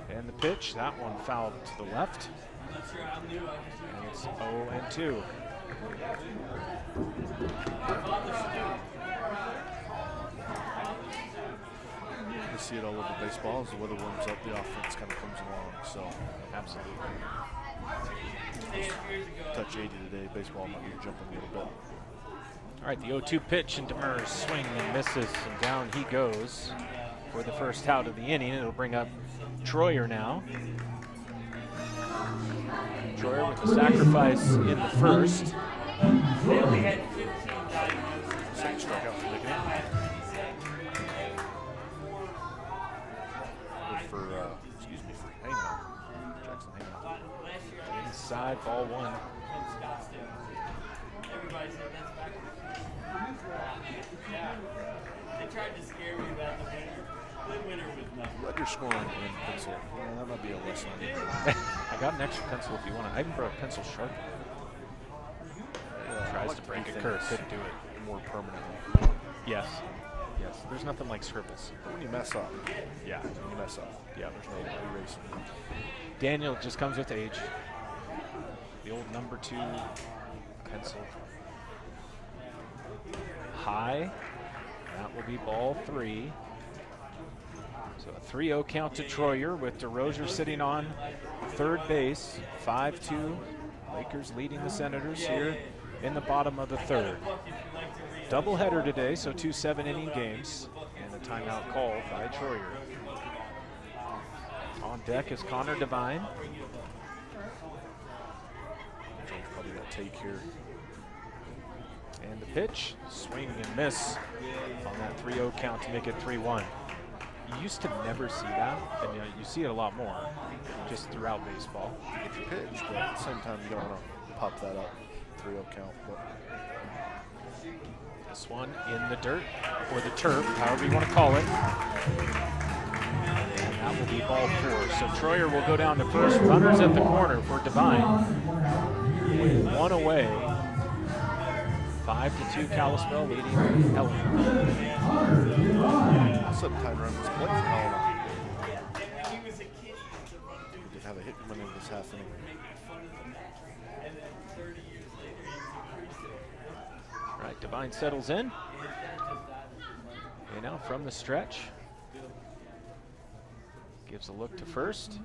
And the pitch, that one fouled to the left. And it's 0-2. You see it all over baseball. As the weather warms up, the offense kind of comes along. So, Absolutely. touch 80 today. Baseball might be jumping a little bit. All right, the 0-2 pitch, and Demers swing and misses, and down he goes for the first out of the inning. It'll bring up Troyer now. Troyer with a sacrifice in the first. They only had 15 diagnosis. Second strikeout for Nickname. Good for, for Helena. Jackson Helena. Last year, Inside, ball one. in Scottsdale, everybody said that's backwards. Yeah. They tried to scare me about the winner. The winner was nothing. Let your scoring in pencil. Yeah, that might be a lesson. I got an extra pencil if you want it. I even brought a pencil sharp. Tries to break a curve, couldn't do it. More permanently. Yes. Yes. There's nothing like scribbles. But when you mess up, Yeah. when you mess up, Yeah. there's no erasing. Daniel just comes with age. The old number 2 pencil. High. That will be ball 3. So a 3-0 count to Troyer with DeRozier sitting on third base. 5-2. Lakers leading the Senators here in the bottom of the third. Doubleheader today, so 2 7-inning games, and a timeout called by Troyer. On deck is Connor Devine. Jones probably got take here. And the pitch, swing and miss on that 3-0 count to make it 3-1. You used to never see that, and you see it a lot more just throughout baseball. Get your pitch, but at the same time, you don't want to pop that up. 3-0 count. But This one in the dirt, or the turf, however you want to call it. And that will be ball 4. So Troyer will go down to first. Runners at the corner for Devine. With 1 away. 5-2 Kalispell leading Helena. also time run was played for Helena. He was a kid. He did have a hit coming in this half inning. And then 30 years later, he increased it. All right, Devine settles in. And now from the stretch. Gives a look to first.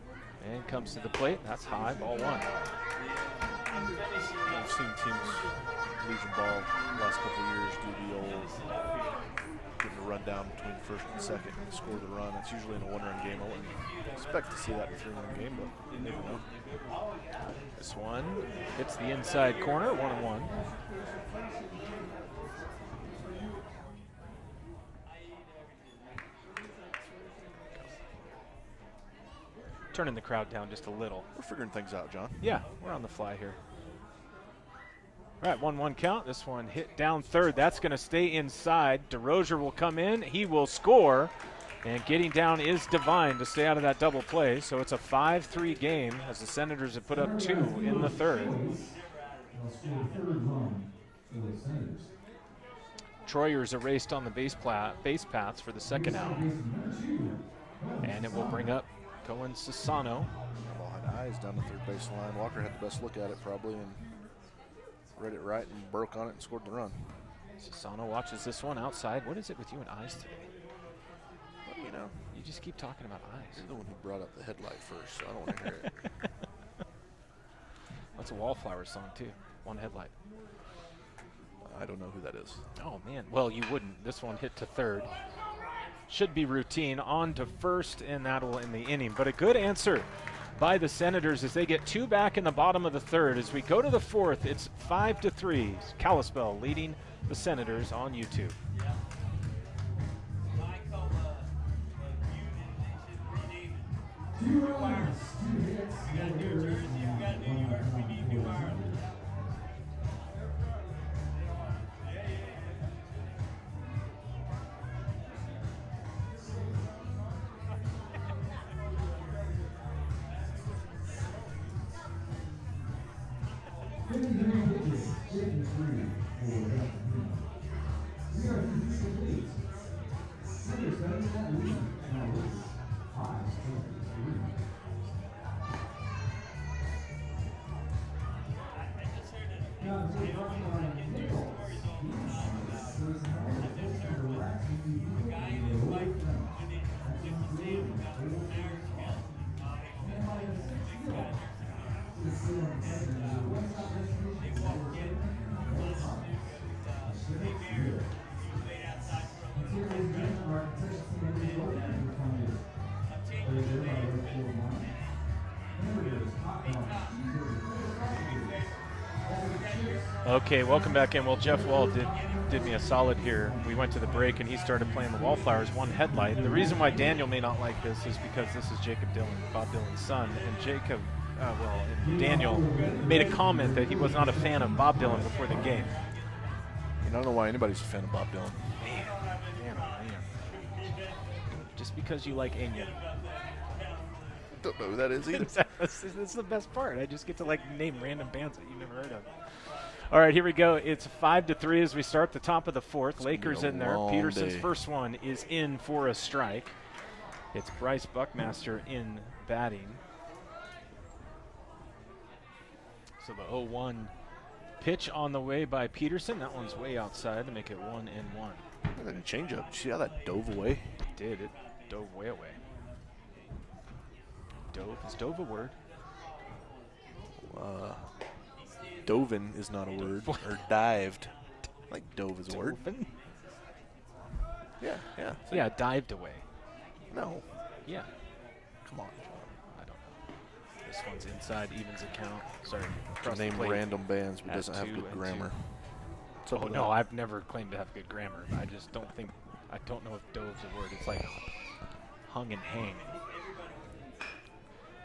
And comes to the plate. That's high, ball 1. I've seen teams losing ball the last couple of years due to the old getting a run down between first and second and score the run. That's usually in a 1-run game. I wouldn't expect to see that in a 3-run game, but you never know. This one hits the inside corner, 1-1. Turning the crowd down just a little. We're figuring things out, John. Yeah, we're on the fly here. All right, 1-1 count. This one hit down third. That's going to stay inside. DeRozier will come in. He will score. And getting down is Devine to stay out of that double play. So it's a 5-3 game as the Senators have put up 2 in the third. Troyer's erased on the base paths for the second out. And it will bring up Cohen Sassano. Ball had eyes down the third base line. Walker had the best look at it probably and read it right and broke on it and scored the run. Sassano watches this one outside. What is it with you and eyes today? But, you know, You just keep talking about eyes. you're the one who brought up the headlight first, so I don't want to hear it. That's a Wallflower song too. One headlight. I don't know who that is. Oh man, well you wouldn't. This one hit to third. Should be routine. On to first, and that'll end the inning. But a good answer by the Senators as they get 2 back in the bottom of the third. As we go to the fourth, it's 5-3. Kalispell leading the Senators on YouTube. Two runs, 2 hits, no errors, and 1 run. Okay, welcome back in. Well, Jeff Wall did me a solid here. We went to the break and he started playing the Wallflowers, one headlight. The reason why Daniel may not like this is because this is Jacob Dillon, Bob Dylan's son, and Jacob, and Daniel made a comment that he was not a fan of Bob Dylan before the game. I don't know why anybody's a fan of Bob Dylan. Man. Just because you like Enya. Don't know who that is either. That's the best part. I just get to name random bands that you've never heard of. All right, here we go. It's 5-3 as we start the top of the fourth. Lakers in there. Peterson's first one is in for a strike. It's Bryce Buckmaster in batting. So the 0-1 pitch on the way by Peterson. That one's way outside to make it 1-1. Look at the changeup. See how that dove away? It did. It dove way away. Dove. Is dove a word? Dovin is not a word. Or dived. Like dove is a word. Yeah. Yeah, dived away. No. Yeah. Come on. I don't know. This one's inside evens account. Sorry. Name random bands but At doesn't have 2 good and grammar. 2. Oh, no, I've never claimed to have good grammar. I just don't think, I don't know if dove's a word. It's like hung and hang.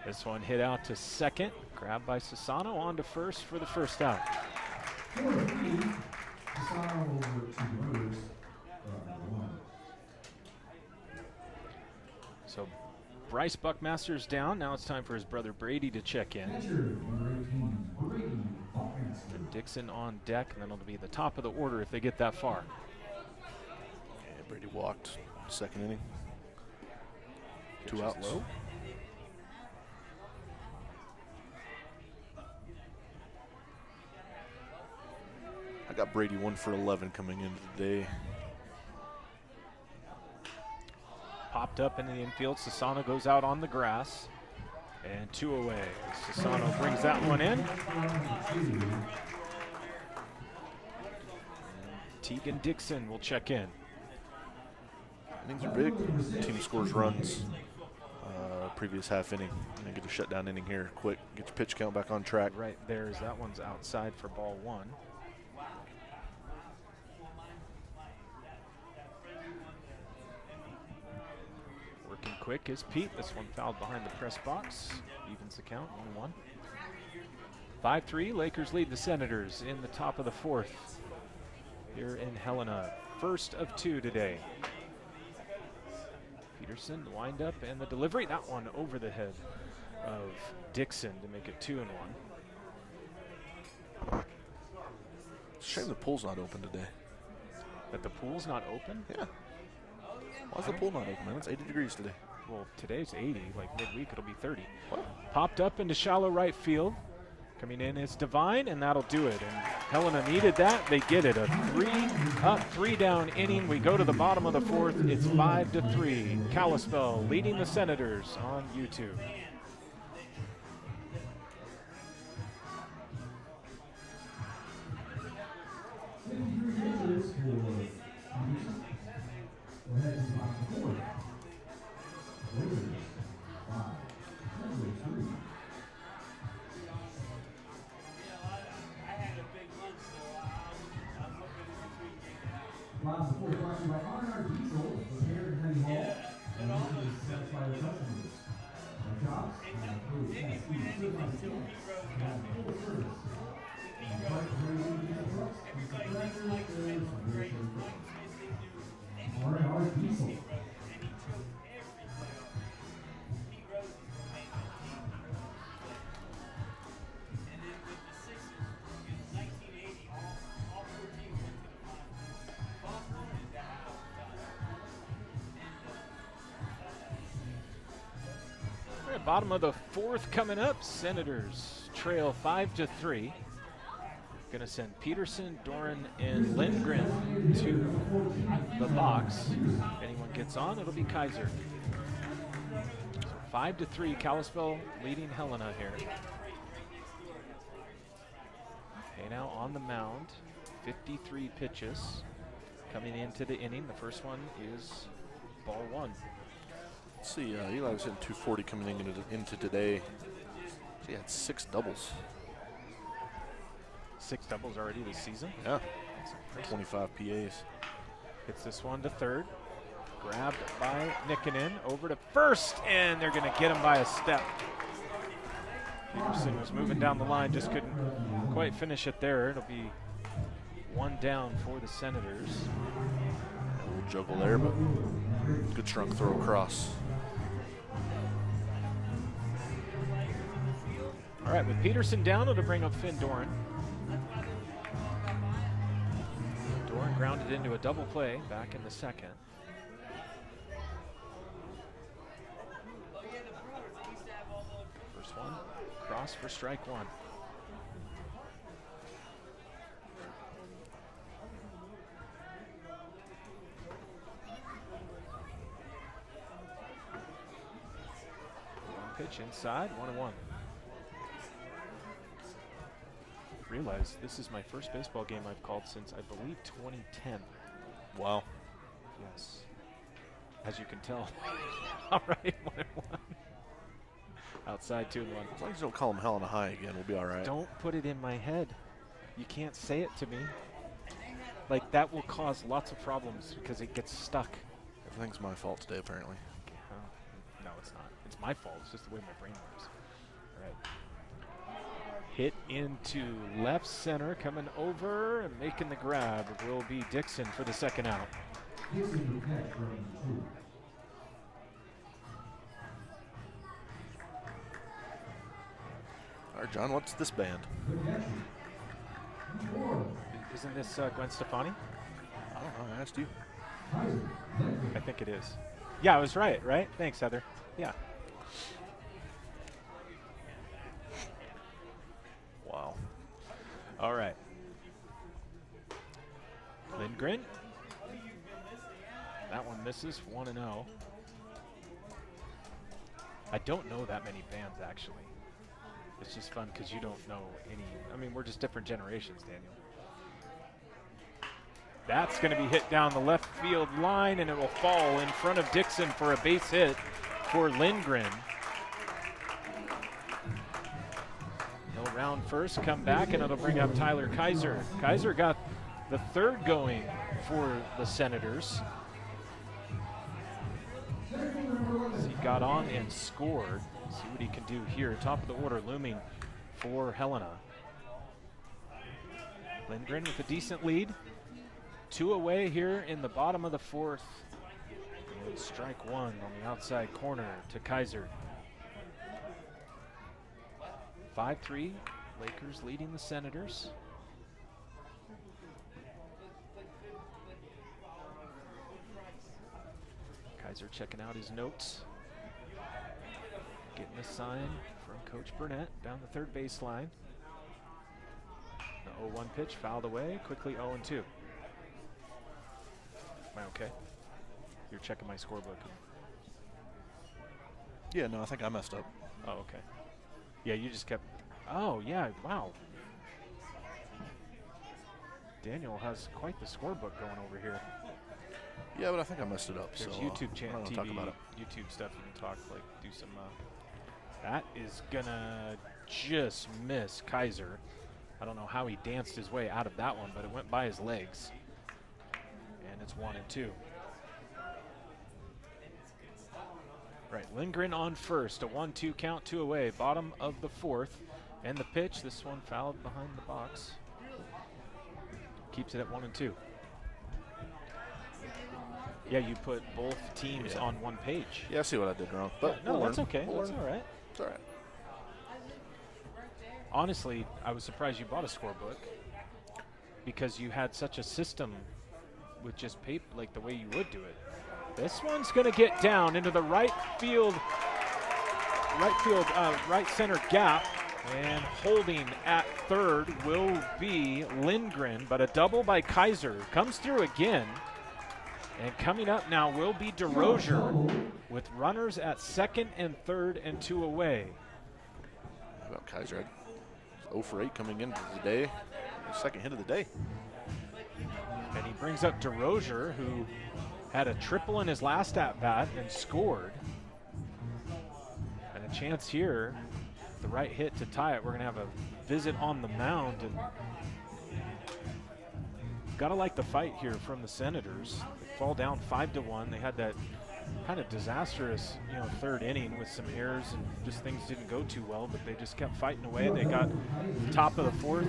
This one hit out to second. Grabbed by Sassano, on to first for the first out. So Bryce Buckmaster's down. Now it's time for his brother Brady to check in. And Dixon on deck, and then it'll be the top of the order if they get that far. Yeah, Brady walked second inning. Pitch 2 is outs. low. I got Brady 1 for 11 coming into the day. Popped up into the infield. Sassano goes out on the grass. And 2 away. Sassano brings that one in. Tegan Dixon will check in. Innings are big. Team scores runs. Previous half inning. And then get a shutdown inning here quick. Get your pitch count back on track. Right there, that one's outside for ball 1. Working quick is Pete. This one fouled behind the press box. Evens the count, 1-1. 5-3, Lakers lead the Senators in the top of the fourth here in Helena. First of 2 today. Peterson, the windup and the delivery. That one over the head of Dixon to make it 2-1. Shame the pool's not open today. That the pool's not open? Yeah. Why's the pool not open, man? It's 80 degrees today. Well, today's 80. Like midweek, it'll be 30. What? Popped up into shallow right field. Coming in is Devine, and that'll do it. And Helena needed that. They get it. A 3-up, 3-down inning. We go to the bottom of the fourth. It's 5-3. Kalispell leading the Senators on YouTube. is brought to you by R&R Diesel, Repair and Heavy Haul, and also to satisfy the customers. Our jobs, approved fast food certified mechanics, provide full service. And part ready diesel trucks, diesel tractors, trailers, and wheelchair equipment. R&R Diesel. All right, bottom of the fourth coming up. Senators trail 5-3. Going to send Peterson, Doran, and Lindgren to the box. If anyone gets on, it'll be Kaiser. So 5-3, Kalispell leading Helena here. Okay, now on the mound, 53 pitches coming into the inning. The first one is ball one. Let's see, Eli was hitting 240 coming into today. He had 6 doubles. 6 doubles already this season. Yeah, That's impressive. 25 PAs. Hits this one to third. Grabbed by Nikkinen over to first, and they're going to get him by a step. Peterson was moving down the line, just couldn't quite finish it there. It'll be one down for the Senators. A little juggle there, but good strong throw across. All right, with Peterson down, it'll bring up Finn Doran. Doran grounded into a double play back in the second. First one, cross for strike one. One pitch inside, 1-1. Realize this is my first baseball game I've called since I believe 2010. Wow. Yes. As you can tell. All right, 1-1. Outside 2-1. As long as you don't call him Helena High again, we'll be all right. Don't put it in my head. You can't say it to me. Like, that will cause lots of problems because it gets stuck. Everything's my fault today, apparently. No, it's not. It's my fault. It's just the way my brain works. All right. Hit into left center, coming over and making the grab will be Dixon for the second out. All right, John, what's this band? Isn't this Gwen Stefani? I don't know, I asked you. I think it is. Yeah, I was right? Thanks, Heather. Yeah. Wow. All right. Lindgren. That one misses, 1-0. I don't know that many bands, actually. It's just fun because you don't know any. I mean, we're just different generations, Daniel. That's going to be hit down the left field line, and it will fall in front of Dixon for a base hit for Lindgren. He'll round first, come back, and it'll bring up Tyler Kaiser. Kaiser got the third going for the Senators. He got on and scored. See what he can do here. Top of the order looming for Helena. Lindgren with a decent lead. 2 away here in the bottom of the fourth. And strike one on the outside corner to Kaiser. 5-3, Lakers leading the Senators. Kaiser checking out his notes. Getting a sign from Coach Burnett down the third baseline. The 0-1 pitch fouled away, quickly 0-2. Am I okay? You're checking my scorebook. Yeah, no, I think I messed up. Oh, okay. Yeah, you just kept. Oh, yeah, wow. Daniel has quite the scorebook going over here. Yeah, but I think I messed it up. There's so YouTube I channel, don't TV, talk about it. YouTube stuff you can talk, like do some. That is gonna just miss Kaiser. I don't know how he danced his way out of that one, but it went by his legs. And it's it's 1-2. Right, Lindgren on first, a 1-2 count, 2 away, bottom of the fourth. And the pitch, this one fouled behind the box. Keeps it at 1-2. Yeah, you put both teams on one page. Yeah, I see what I did wrong. But No, we'll that's learn. okay. We'll That's learn. all right. It's all right. Honestly, I was surprised you bought a scorebook because you had such a system with just paper, like the way you would do it. This one's going to get down into the right center gap, and holding at third will be Lindgren, but a double by Kaiser comes through again. And coming up now will be DeRozier with runners at second and third and 2 away. How about Kaiser? 0 for 8 coming into the day. Second hit of the day. And he brings up DeRozier, who had a triple in his last at-bat and scored. And a chance here, the right hit to tie it. We're going to have a visit on the mound. And gotta like the fight here from the Senators. They fall down 5-1. They had that kind of disastrous, third inning with some errors and just things didn't go too well, but they just kept fighting away. They got top of the fourth,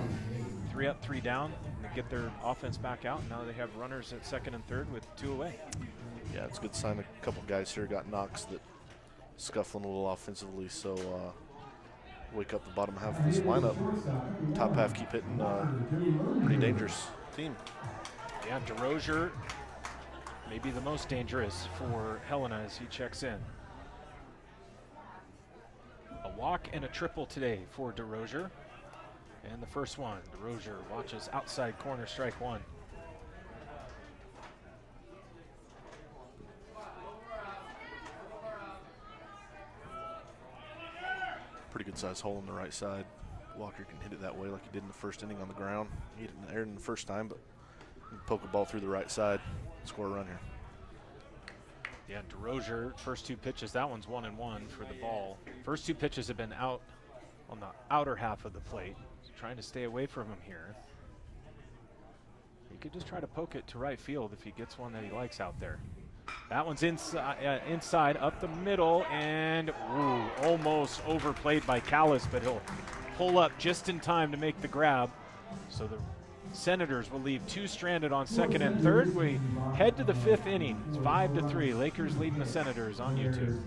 3 up, 3 down. They get their offense back out. Now they have runners at second and third with 2 away. Yeah, it's a good sign. A couple guys here got knocks that scuffling a little offensively, so wake up the bottom half of this lineup. Top half keep hitting pretty dangerous team. Yeah, DeRozier maybe the most dangerous for Helena as he checks in. A walk and a triple today for DeRozier. And the first one, DeRozier watches outside corner, strike 1. Pretty good sized hole on the right side. Walker can hit it that way like he did in the first inning on the ground. He hit it in the air in the first time, but he can poke a ball through the right side, score a run here. Yeah, DeRozier, first 2 pitches, that one's 1-1 for the ball. First 2 pitches have been out on the outer half of the plate. He's trying to stay away from him here. He could just try to poke it to right field if he gets one that he likes out there. That one's inside, up the middle, and almost overplayed by Callis, but he'll pull up just in time to make the grab. So the Senators will leave 2 stranded on second and third. We head to the 5th inning. It's 5-3. Lakers leading the Senators on YouTube.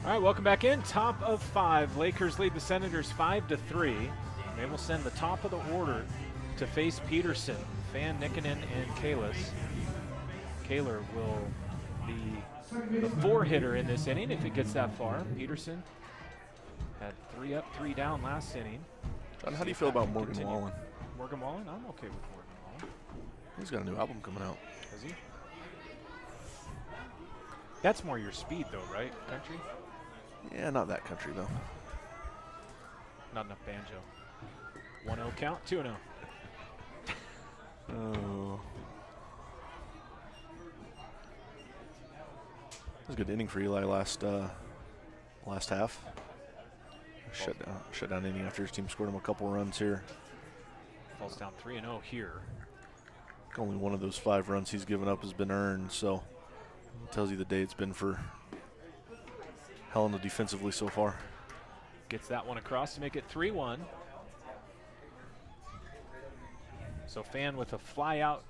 All right, welcome back in. Top of 5. Lakers lead the Senators 5-3. They will send the top of the order to face Peterson, Fan, Nikkonen, and Kalis. Kaler will be the 4-hitter in this inning if it gets that far. Peterson had 3 up, 3 down last inning. John, how do you feel about Morgan Wallen? Morgan Wallen? I'm okay with Morgan Wallen. He's got a new album coming out. Has he? That's more your speed, though, right? Country? Yeah, not that country, though. Not enough banjo. 1-0 count, 2-0. Oh. It was a good inning for Eli last half. Shut down inning after his team scored him a couple runs here. Falls down 3-0 here. Only one of those 5 runs he's given up has been earned, so it tells you the day it's been for Helena defensively so far. Gets that one across to make it 3-1. So Fan with a fly out.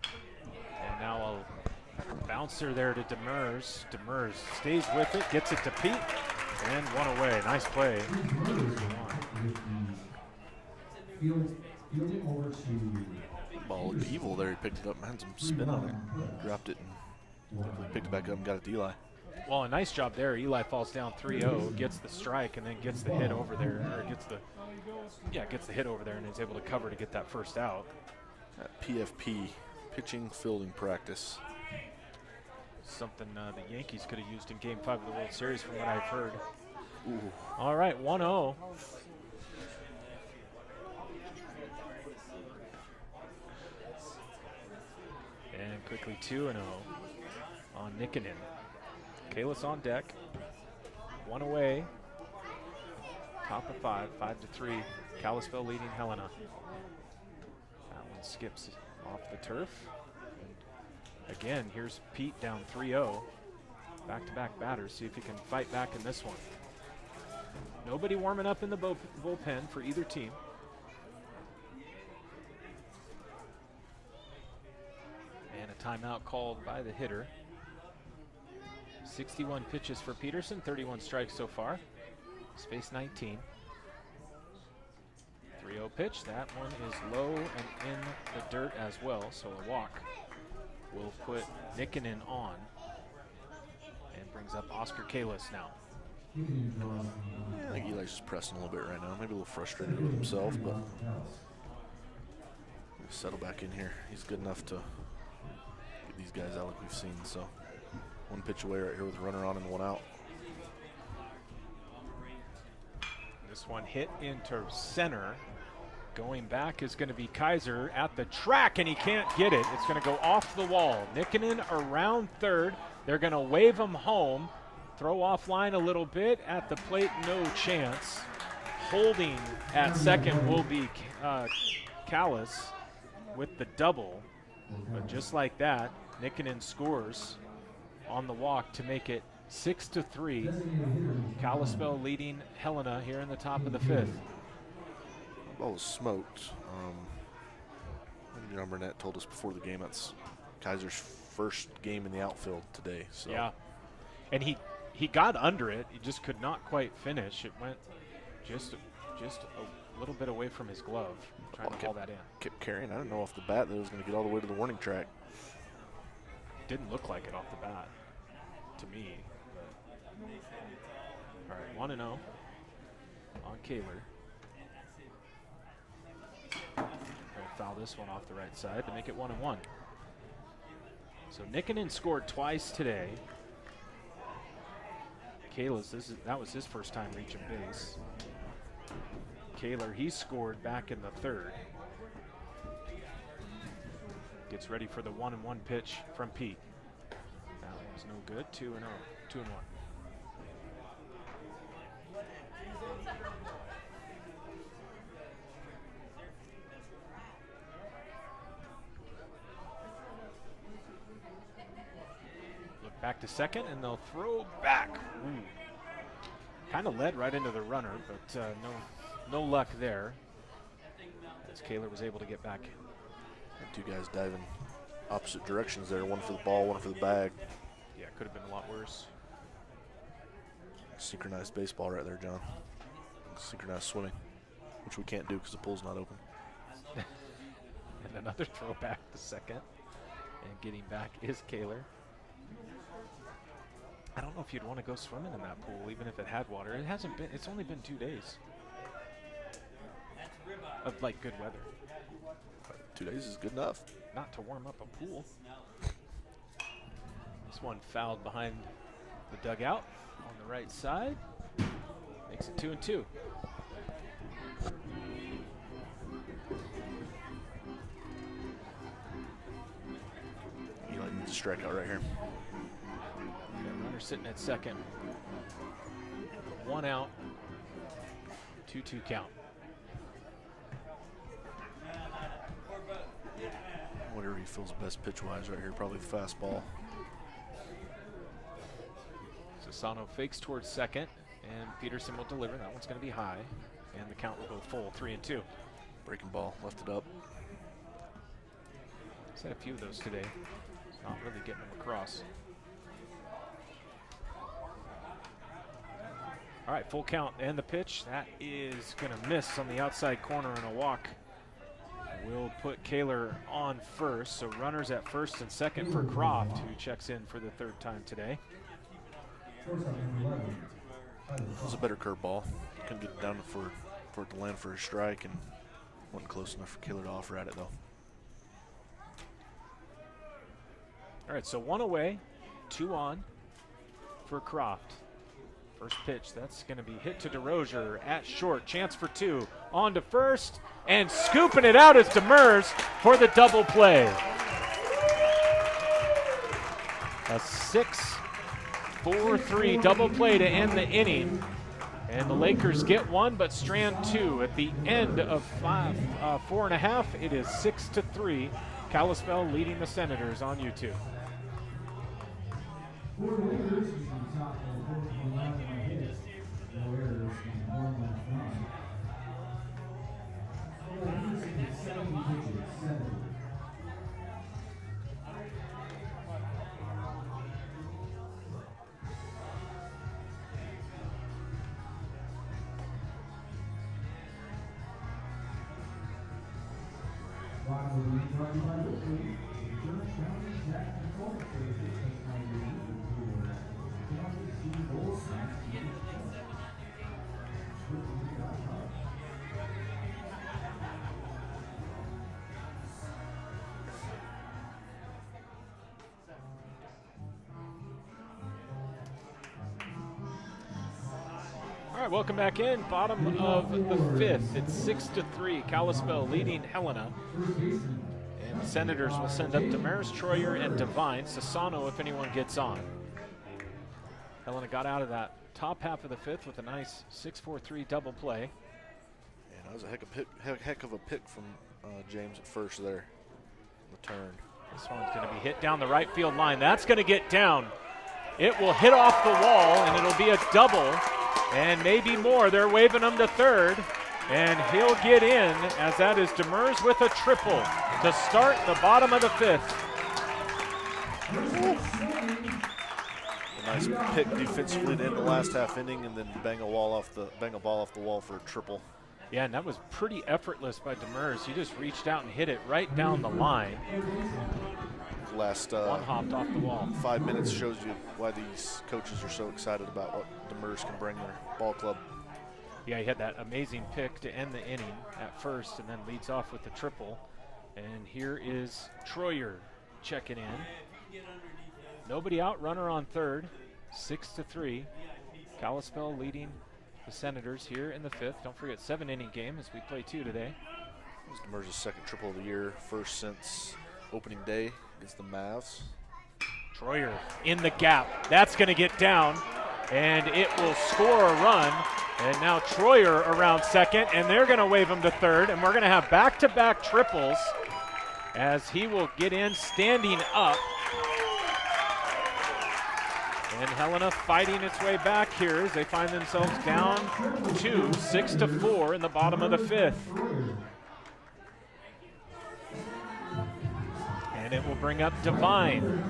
And now a bouncer there to Demers. Demers stays with it, gets it to Pete, and one away. Nice play. Ball looked evil there. He picked it up and had some spin on it. Dropped it and picked it back up and got it to Eli. Well, a nice job there. Eli falls down 3-0, gets the strike, and then gets the hit over there, or gets the hit over there, and is able to cover to get that first out. At PFP, pitching fielding practice. Something the Yankees could have used in Game 5 of the World Series, from what I've heard. Ooh. All right, 1-0. And quickly 2-0 on Nikkinen. Kalis on deck. 1 away. Top of 5, 5-3. Kalispell leading Helena. That one skips off the turf. And again, here's Pete down 3-0. Back-to-back batters. See if he can fight back in this one. Nobody warming up in the bullpen for either team. And a timeout called by the hitter. 61 pitches for Peterson, 31 strikes so far. Space 19. 3-0 pitch. That one is low and in the dirt as well, so a walk will put Nikkinen on. And brings up Oscar Kalis now. I think Eli's just pressing a little bit right now. Maybe a little frustrated with himself, but he'll settle back in here. He's good enough to get these guys out like we've seen. So 1 pitch away right here with a runner on and 1 out. This one hit into center. Going back is going to be Kaiser at the track, and he can't get it. It's going to go off the wall. Nikkinen around third. They're going to wave him home. Throw offline a little bit. At the plate, no chance. Holding at second will be Kalis with the double. But just like that, Nikkinen scores on the walk to make it 6-3. Kalispell leading Helena here in the top of the 5th. The ball was smoked. John Burnett told us before the game that's Kaiser's first game in the outfield today. So. Yeah, and he got under it. He just could not quite finish. It went just a little bit away from his glove, trying to haul that in. Kept carrying. I didn't know off the bat that it was going to get all the way to the warning track. Didn't look like it off the bat to me. All right, 1-0 on Kaler. Gonna foul this one off the right side to make it 1-1. So Nikkinen scored twice today. Kalis, that was his first time reaching base. Kaler, he scored back in the 3rd. Gets ready for the 1-1 pitch from Pete. That was no good. 2-0, 2-1. Look back to second, and they'll throw back. Kind of led right into the runner, but no luck there. As Kaler was able to get back. Two guys diving opposite directions there. One for the ball, one for the bag. Yeah, could have been a lot worse. Synchronized baseball right there, John. Synchronized swimming, which we can't do because the pool's not open. And another throw back to second. And getting back is Kaler. I don't know if you'd want to go swimming in that pool, even if it had water. It hasn't been. It's only been 2 days of like good weather. 2 days is good enough. Not to warm up a pool. This one fouled behind the dugout on the right side. Makes it 2-2. Eli needs a strikeout right here. Yeah, sitting at second. 1 out, 2-2 count. Whatever he feels best pitch-wise right here, probably the fastball. Sassano fakes towards second, and Peterson will deliver. That one's going to be high, and the count will go full, 3-2. Breaking ball, left it up. He's had a few of those today. He's not really getting them across. All right, full count, and the pitch. That is going to miss on the outside corner, and a walk will put Kaler on first. So runners at first and second for Croft, who checks in for the 3rd time today. It was a better curveball. Couldn't get it down for it to land for a strike, and wasn't close enough for Kaler to offer at it, though. All right, so 1 away, 2 on for Croft. First pitch, that's going to be hit to DeRozier at short. Chance for 2. On to first, and scooping it out is Demers for the double play. A 6-4-3 double play to end the inning. And the Lakers get 1, but strand 2. At the end of 4.5, it is 6-3. Kalispell leading the Senators on YouTube. For the Lakers, he's on top of 4.11 hits, no errors, and 1 left run. For the Lakers, it's 70 pitches, 70. Rock will be brought to you by Whitley, Insurance County, Tax and Phone Services, Technology. All right, welcome back in. Bottom of the 5th. It's 6-3. Kalispell leading Helena. And the Senators will send up Demers, Troyer, and Devine. Sassano if anyone gets on. Helena got out of that top half of the 5th with a nice 6-4-3 double play. Yeah, that was a heck of a pick from James at first there. The turn. This one's going to be hit down the right field line. That's going to get down. It will hit off the wall, and it'll be a double, and maybe more. They're waving him to third, and he'll get in, as that is Demers with a triple to start the bottom of the 5th. A nice pick defensively to end the last half inning, and then bang a ball off the wall for a triple. Yeah, and that was pretty effortless by Demers. He just reached out and hit it right down the line. Last one hopped off the wall. 5 minutes shows you why these coaches are so excited about what Demers can bring their ball club. Yeah, he had that amazing pick to end the inning at first, and then leads off with the triple. And here is Troyer checking in. Nobody out, runner on third, 6-3. Kalispell leading the Senators here in the 5th. Don't forget, 7-inning game as we play 2 today. This is Demers' second triple of the year, first since opening day against the Mavs. Troyer in the gap. That's going to get down, and it will score a run. And now Troyer around second, and they're going to wave him to third, and we're going to have back-to-back triples as he will get in standing up. And Helena fighting its way back here as they find themselves down 2, 6-4 in the bottom of the 5th. And it will bring up Devine.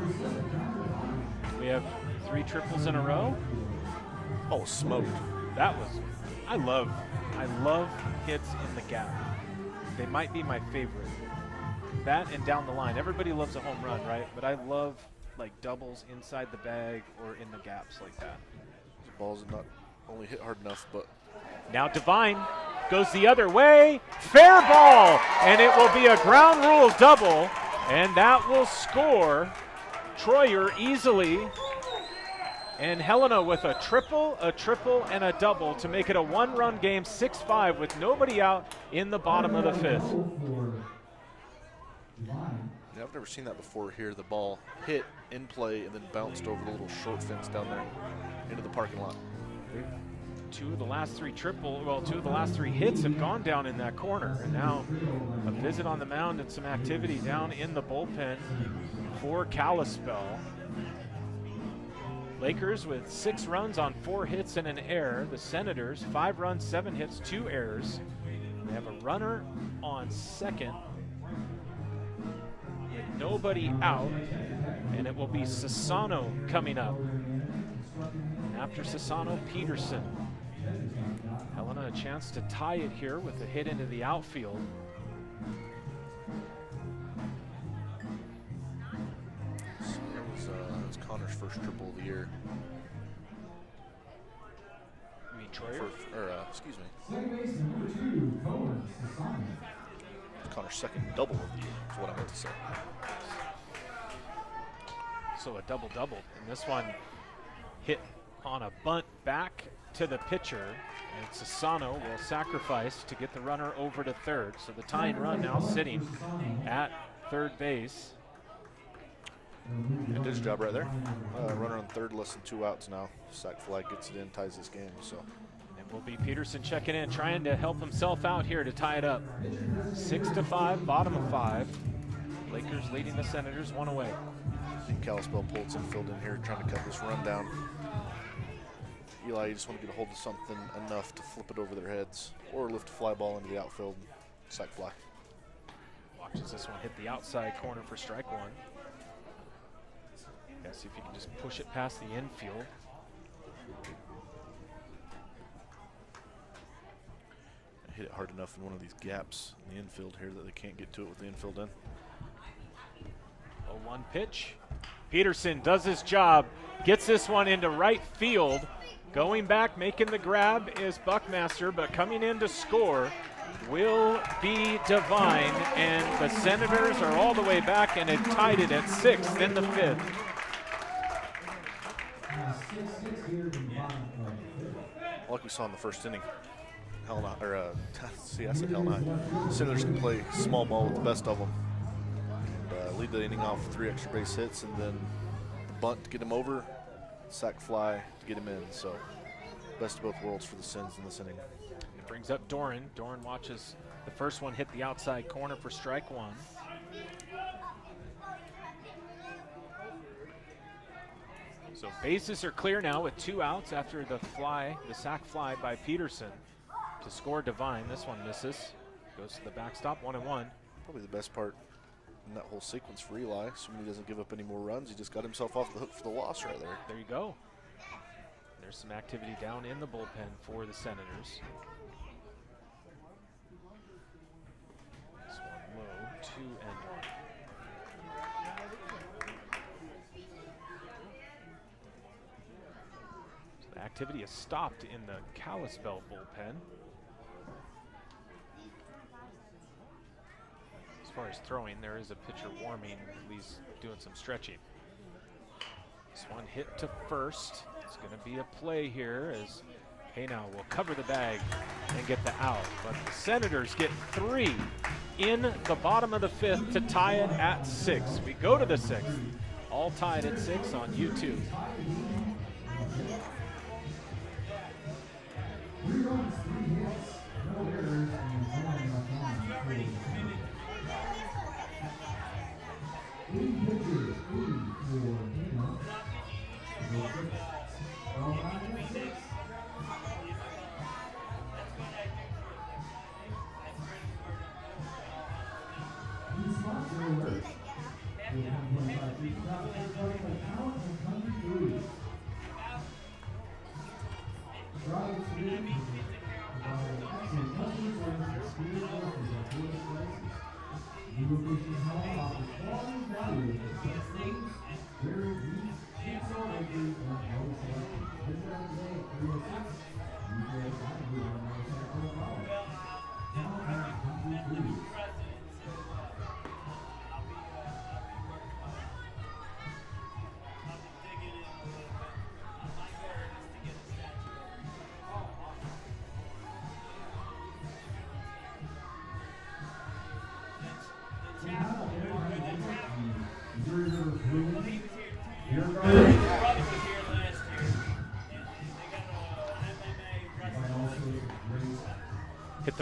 We have 3 triples in a row. Oh, smoked. That was, I love hits in the gap. They might be my favorite. That and down the line. Everybody loves a home run, right? But I love like doubles inside the bag or in the gaps like that. The balls are not only hit hard enough, but now Devine goes the other way. Fair ball, and it will be a ground rule double, and that will score Troyer easily. And Helena with a triple, and a double to make it a 1-run game, 6-5, with nobody out in the bottom of the 5th. yeah, I've never seen that before here. The ball hit in play and then bounced over the little short fence down there into the parking lot. Two of the last three hits have gone down in that corner, and now a visit on the mound and some activity down in the bullpen for Kalispell. Lakers with 6 runs on 4 hits and an error. The Senators 5 runs, 7 hits, 2 errors. They have a runner on second with nobody out, and it will be Sassano coming up. After Sassano, Peterson. Helena a chance to tie it here with a hit into the outfield. So that was Connor's first triple of the year. You mean Troyer? Excuse me. Second baseman number 2, Cohen, Sassano. It's Connor's second double of the year, is what I meant to say. So a double-double. And this one hit on a bunt back to the pitcher. And Sassano will sacrifice to get the runner over to third. So the tying run now sitting at third base. It did his job right there. Runner on third, less than 2 outs now. Sac fly gets it in, ties this game. So It will be Peterson checking in, trying to help himself out here to tie it up. 6-5, bottom of 5. Lakers leading the Senators 1 away. I think Kalispell pulled some field in here, trying to cut this run down. Eli, you just want to get a hold of something enough to flip it over their heads or lift a fly ball into the outfield, sac fly. Watches this one hit the outside corner for strike 1. Yeah, see if you can just push it past the infield. I hit it hard enough in one of these gaps in the infield here that they can't get to it with the infield in. 0-1 pitch. Peterson does his job, gets this one into right field. Going back, making the grab is Buckmaster, but coming in to score will be Devine, and the Senators are all the way back and have tied it at 6th in the 5th. Like we saw in the first inning, Helena, see, I said Helena. Senators can play small ball with the best of them. And, lead the inning off with 3 extra base hits, and then the bunt to get him over, sac fly to get him in. So, best of both worlds for the Sens in this inning. It brings up Doran. Doran watches the first one hit the outside corner for strike 1. So bases are clear now with 2 outs after the sac fly by Peterson to score Devine. This one misses. Goes to the backstop, 1-1. Probably the best part in that whole sequence for Eli, assuming he doesn't give up any more runs. He just got himself off the hook for the loss right there. There you go. There's some activity down in the bullpen for the Senators. This one low, 2-1. So the activity is stopped in the Kalispell bullpen. As far as throwing, there is a pitcher warming. He's doing some stretching. This one hit to first. It's going to be a play here as Helena will cover the bag and get the out. But the Senators get 3 in the bottom of the 5th to tie it at 6. We go to the 6th. All tied at 6 on YouTube.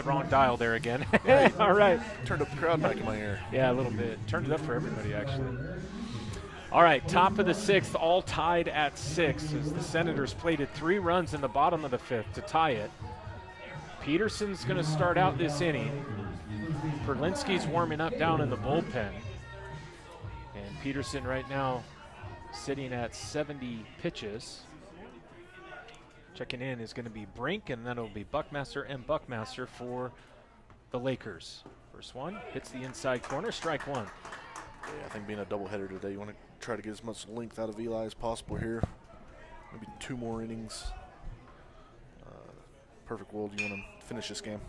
the wrong dial there again. All right. Turned up the crowd back in my ear. Yeah, a little bit. Turned it up for everybody, actually. All right, top of the 6th, all tied at 6 as the Senators plated 3 runs in the bottom of the 5th to tie it. Peterson's going to start out this inning. Perlinski's warming up down in the bullpen. And Peterson right now sitting at 70 pitches. Checking in is going to be Brink, and then it'll be Buckmaster and Buckmaster for the Lakers. First one hits the inside corner, strike 1. Yeah, I think being a doubleheader today, you want to try to get as much length out of Eli as possible here. Maybe 2 more innings. Perfect world, you want to finish this game.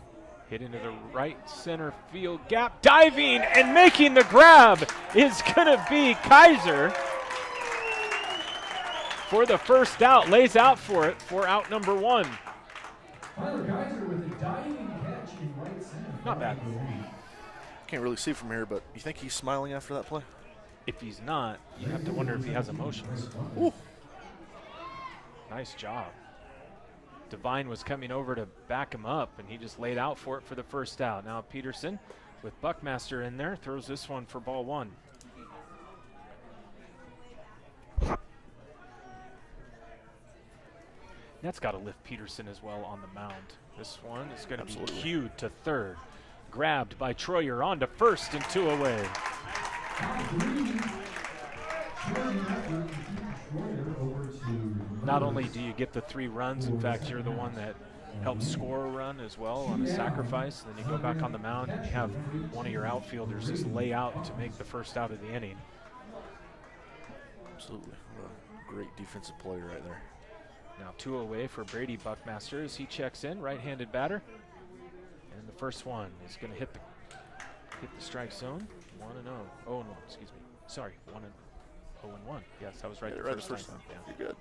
Hit into the right center field gap, diving and making the grab is going to be Kaiser for the first out. Lays out for it for out number 1. Tyler Kaiser with a diving catch in right center. Not bad. Can't really see from here, but you think he's smiling after that play? If he's not, you have to wonder if he has emotions. Ooh. Nice job. Devine was coming over to back him up, and he just laid out for it for the first out. Now Peterson with Buckmaster in there throws this one for ball 1. That's got to lift Peterson as well on the mound. This one is going to be cued to third. Grabbed by Troyer on to first and 2 away. Not only do you get the 3 runs, in fact, you're the one that helps score a run as well on a sacrifice. Then you go back on the mound and you have one of your outfielders just lay out to make the first out of the inning. Absolutely. What a great defensive play right there. Now 2 away for Brady Buckmaster as he checks in, right-handed batter. And the first one is going to hit the strike zone. 1-0. Oh, no, excuse me. Sorry, 1-0-1. Yes, I was right, Yeah, the first time. Yeah. You're good.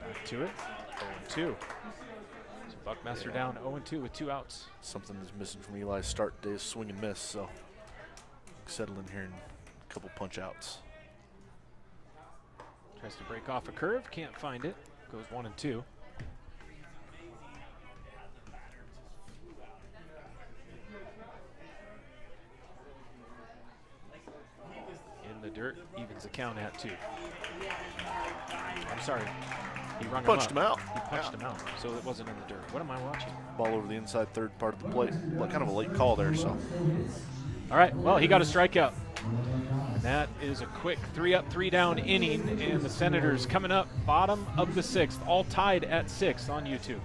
Back to it. 0-2. So Buckmaster down 0-2 with 2 outs. Something is missing from Eli's start day is swing and miss, so settle in here and a couple punch outs. Tries to break off a curve, can't find it. Goes 1-2. In the dirt, evens the count at 2. I'm sorry, he rung Punched him him up. out. He punched him out, so it wasn't in the dirt. What am I watching? Ball over the inside third part of the plate. Like, kind of a late call there, so. All right, well, he got a strikeout. And that is a quick 3-up, 3-down inning, and the Senators coming up bottom of the 6th, all tied at 6 on YouTube.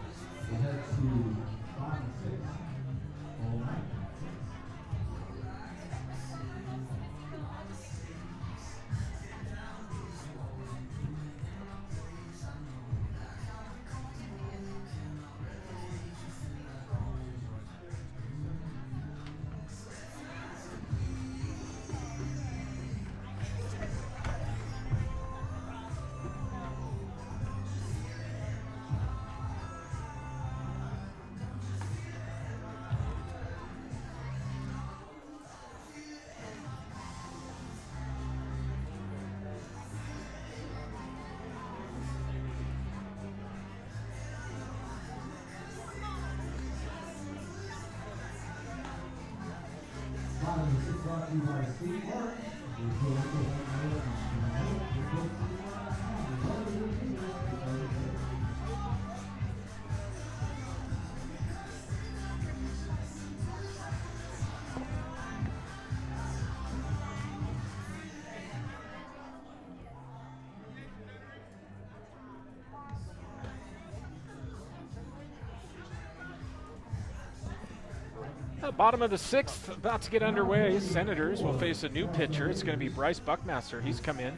Bottom of the 6th, about to get underway. Senators will face a new pitcher. It's going to be Bryce Buckmaster. He's come in.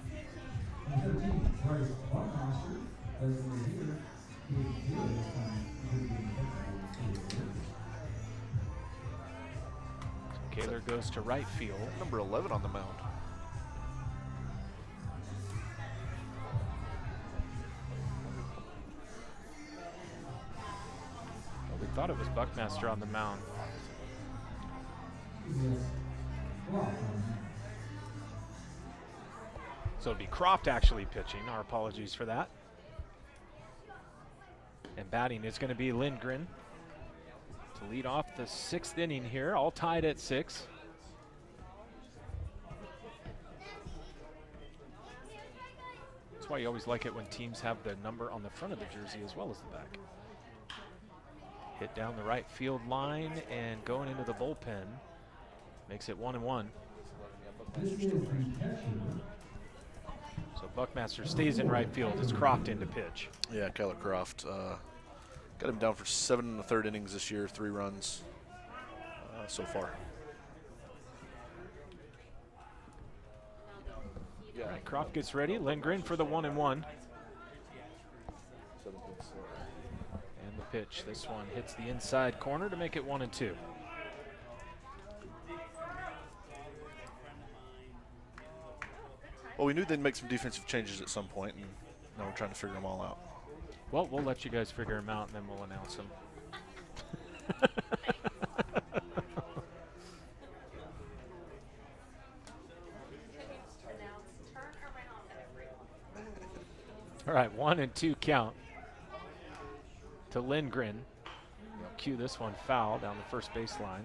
Kaler goes to right field. Number 11 on the mound. Well, we thought it was Buckmaster on the mound. So it'd be Croft actually pitching. Our apologies for that. And batting is going to be Lindgren to lead off the 6th inning here, all tied at 6. That's why you always like it when teams have the number on the front of the jersey as well as the back. Hit down the right field line and going into the bullpen. Makes it 1-1. So Buckmaster stays in right field. It's Croft in to pitch. Yeah, Kyler Croft. Got him down for 7 1/3 innings this year, 3 runs so far. All right, Croft gets ready. Lindgren for the 1-1. And the pitch. This one hits the inside corner to make it 1-2. Well, we knew they'd make some defensive changes at some point, and now we're trying to figure them all out. Well, we'll let you guys figure them out, and then we'll announce them. All right, 1-2 count to Lindgren. He'll cue this one foul down the first baseline.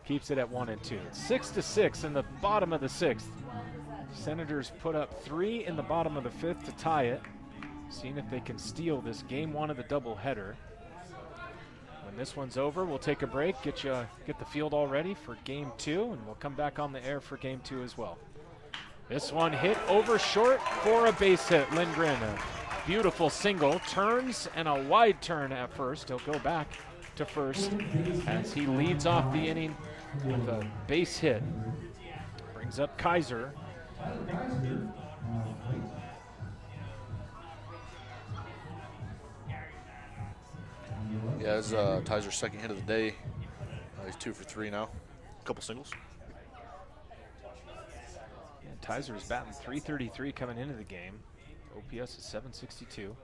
Keeps it at 1-2. It's 6-6 in the bottom of the 6th. Senators put up 3 in the bottom of the 5th to tie it. Seeing if they can steal this game 1 of the doubleheader. When this one's over, we'll take a break, get the field all ready for game 2, and we'll come back on the air for game 2 as well. This one hit over short for a base hit. Lindgren, a beautiful single, turns and a wide turn at first. He'll go back to first as he leads off the inning with a base hit. Brings up Kaiser. Yeah, it's Tyser's second hit of the day. He's 2 for 3 now. A couple singles. And Tyser is batting .333 coming into the game. OPS is .762.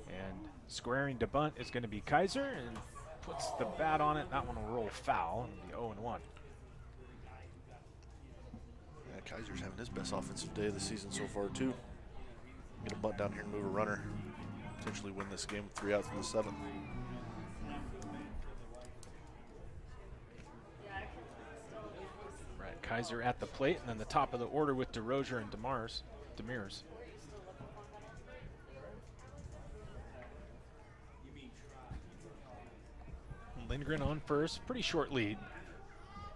And squaring to bunt is going to be Kaiser, and puts the bat on it. That one will roll foul and be 0-1. Yeah, Kaiser's having his best offensive day of the season so far, too. Get a bunt down here and move a runner. Potentially win this game with 3 outs in the 7th. Right, Kaiser at the plate, and then the top of the order with DeRozier and Demers. Lindgren on first, pretty short lead.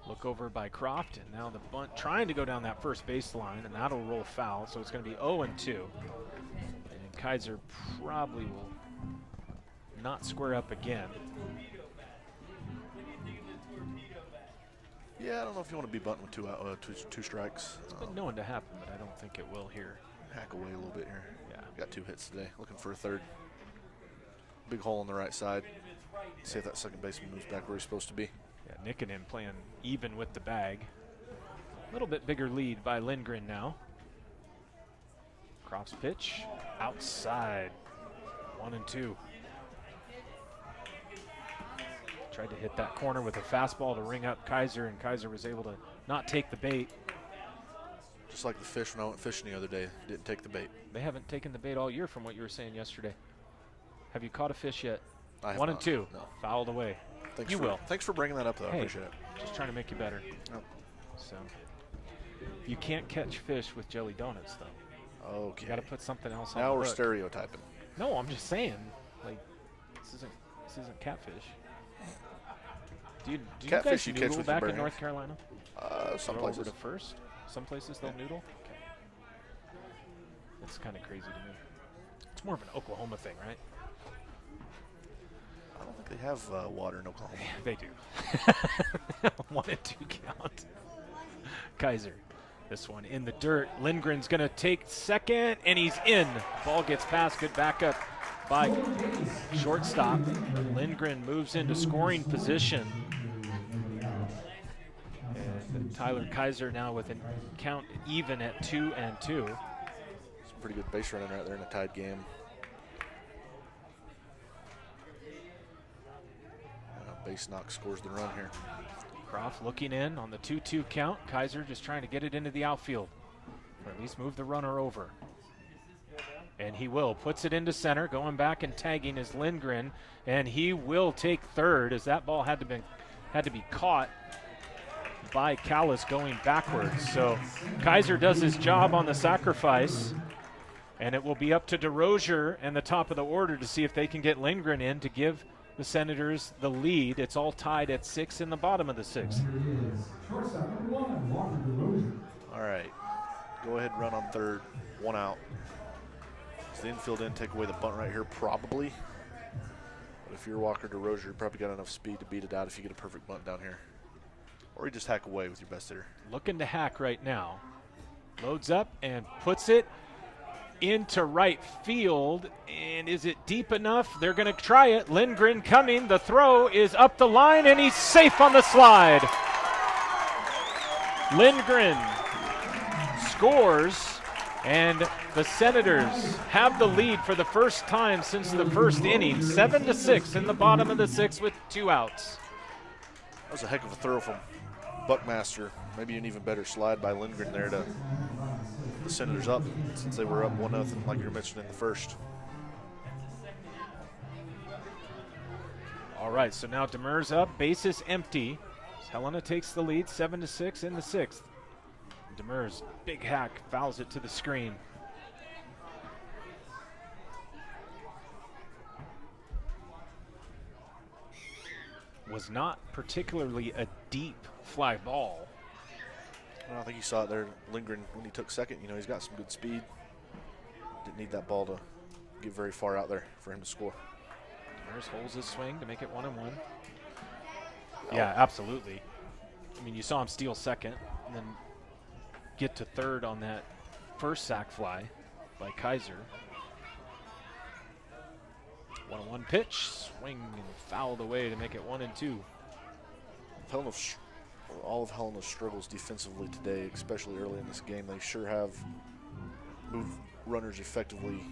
Look over by Croft, and now the bunt trying to go down that first baseline, and that'll roll foul, so it's going to be 0-2. And Kaiser probably will not square up again. Yeah, I don't know if you want to be bunting with two strikes. It's been known to happen, but I don't think it will here. Hack away a little bit here. Yeah. Got 2 hits today, looking for a 3rd. Big hole on the right side. See if that second baseman moves back where he's supposed to be. Yeah, Nick and him playing even with the bag. A little bit bigger lead by Lindgren now. Croft's pitch outside. 1-2. Tried to hit that corner with a fastball to ring up Kaiser, and Kaiser was able to not take the bait. Just like the fish when I went fishing the other day, didn't take the bait. They haven't taken the bait all year from what you were saying yesterday. Have you caught a fish yet? I have 1-2. No. Fouled away. Thanks You will. Thanks for bringing that up, though. Hey, I appreciate it. Just trying to make you better. Yep. So you can't catch fish with jelly donuts, though. Okay. You got to put something else on. Now the we're hook. stereotyping. No, I'm just saying. Like, this isn't catfish. Do you Catfish guys you catch noodle with your back bare in North hands. Carolina? Some Go places. over to first. Some places they'll noodle. Okay. It's kind of crazy to me. It's more of an Oklahoma thing, right? I don't think they have water in Oklahoma. They do. 1-2 count. Kaiser. This one in the dirt. Lindgren's going to take second, and he's in. Ball gets past. Good backup by shortstop. Lindgren moves into scoring position. And Tyler Kaiser now with a count even at 2-2. Some pretty good base running right there in a tied game. Base knock scores the run here. Croft looking in on the 2-2 count. Kaiser just trying to get it into the outfield, or at least move the runner over. And he will. Puts it into center. Going back and tagging is Lindgren. And he will take third as that ball had to be caught by Callis going backwards. So Kaiser does his job on the sacrifice. And it will be up to DeRozier and the top of the order to see if they can get Lindgren in to give the Senators the lead. It's all tied at 6 in the bottom of the 6th. All right. Go ahead and run on third. 1 out. Does the infield end take away the bunt right here? Probably. But if you're Walker DeRozier, you probably got enough speed to beat it out if you get a perfect bunt down here. Or you just hack away with your best hitter. Looking to hack right now. Loads up and puts it into right field. And is it deep enough? They're going to try it. Lindgren coming. The throw is up the line, and he's safe on the slide. Lindgren scores, and the Senators have the lead for the first time since the first inning. 7-6 in the bottom of the 6th with 2 outs. That was a heck of a throw from Buckmaster. Maybe an even better slide by Lindgren there to the Senators up, since they were up 1-0 like you mentioned in the first. All right, so now Demers up, bases empty. Helena takes the lead, 7-6 in the 6th. Demers, big hack, fouls it to the screen. Was not particularly a deep fly ball. Well, I think you saw it there. Lindgren, when he took second, you know, he's got some good speed. Didn't need that ball to get very far out there for him to score. Demers holds his swing to make it 1-1. Yeah, absolutely. I mean, you saw him steal second and then get to third on that first sac fly by Kaiser. 1-1 pitch, swing and fouled away to make it 1-2. All of Helena's struggles defensively today, especially early in this game. They sure have moved runners effectively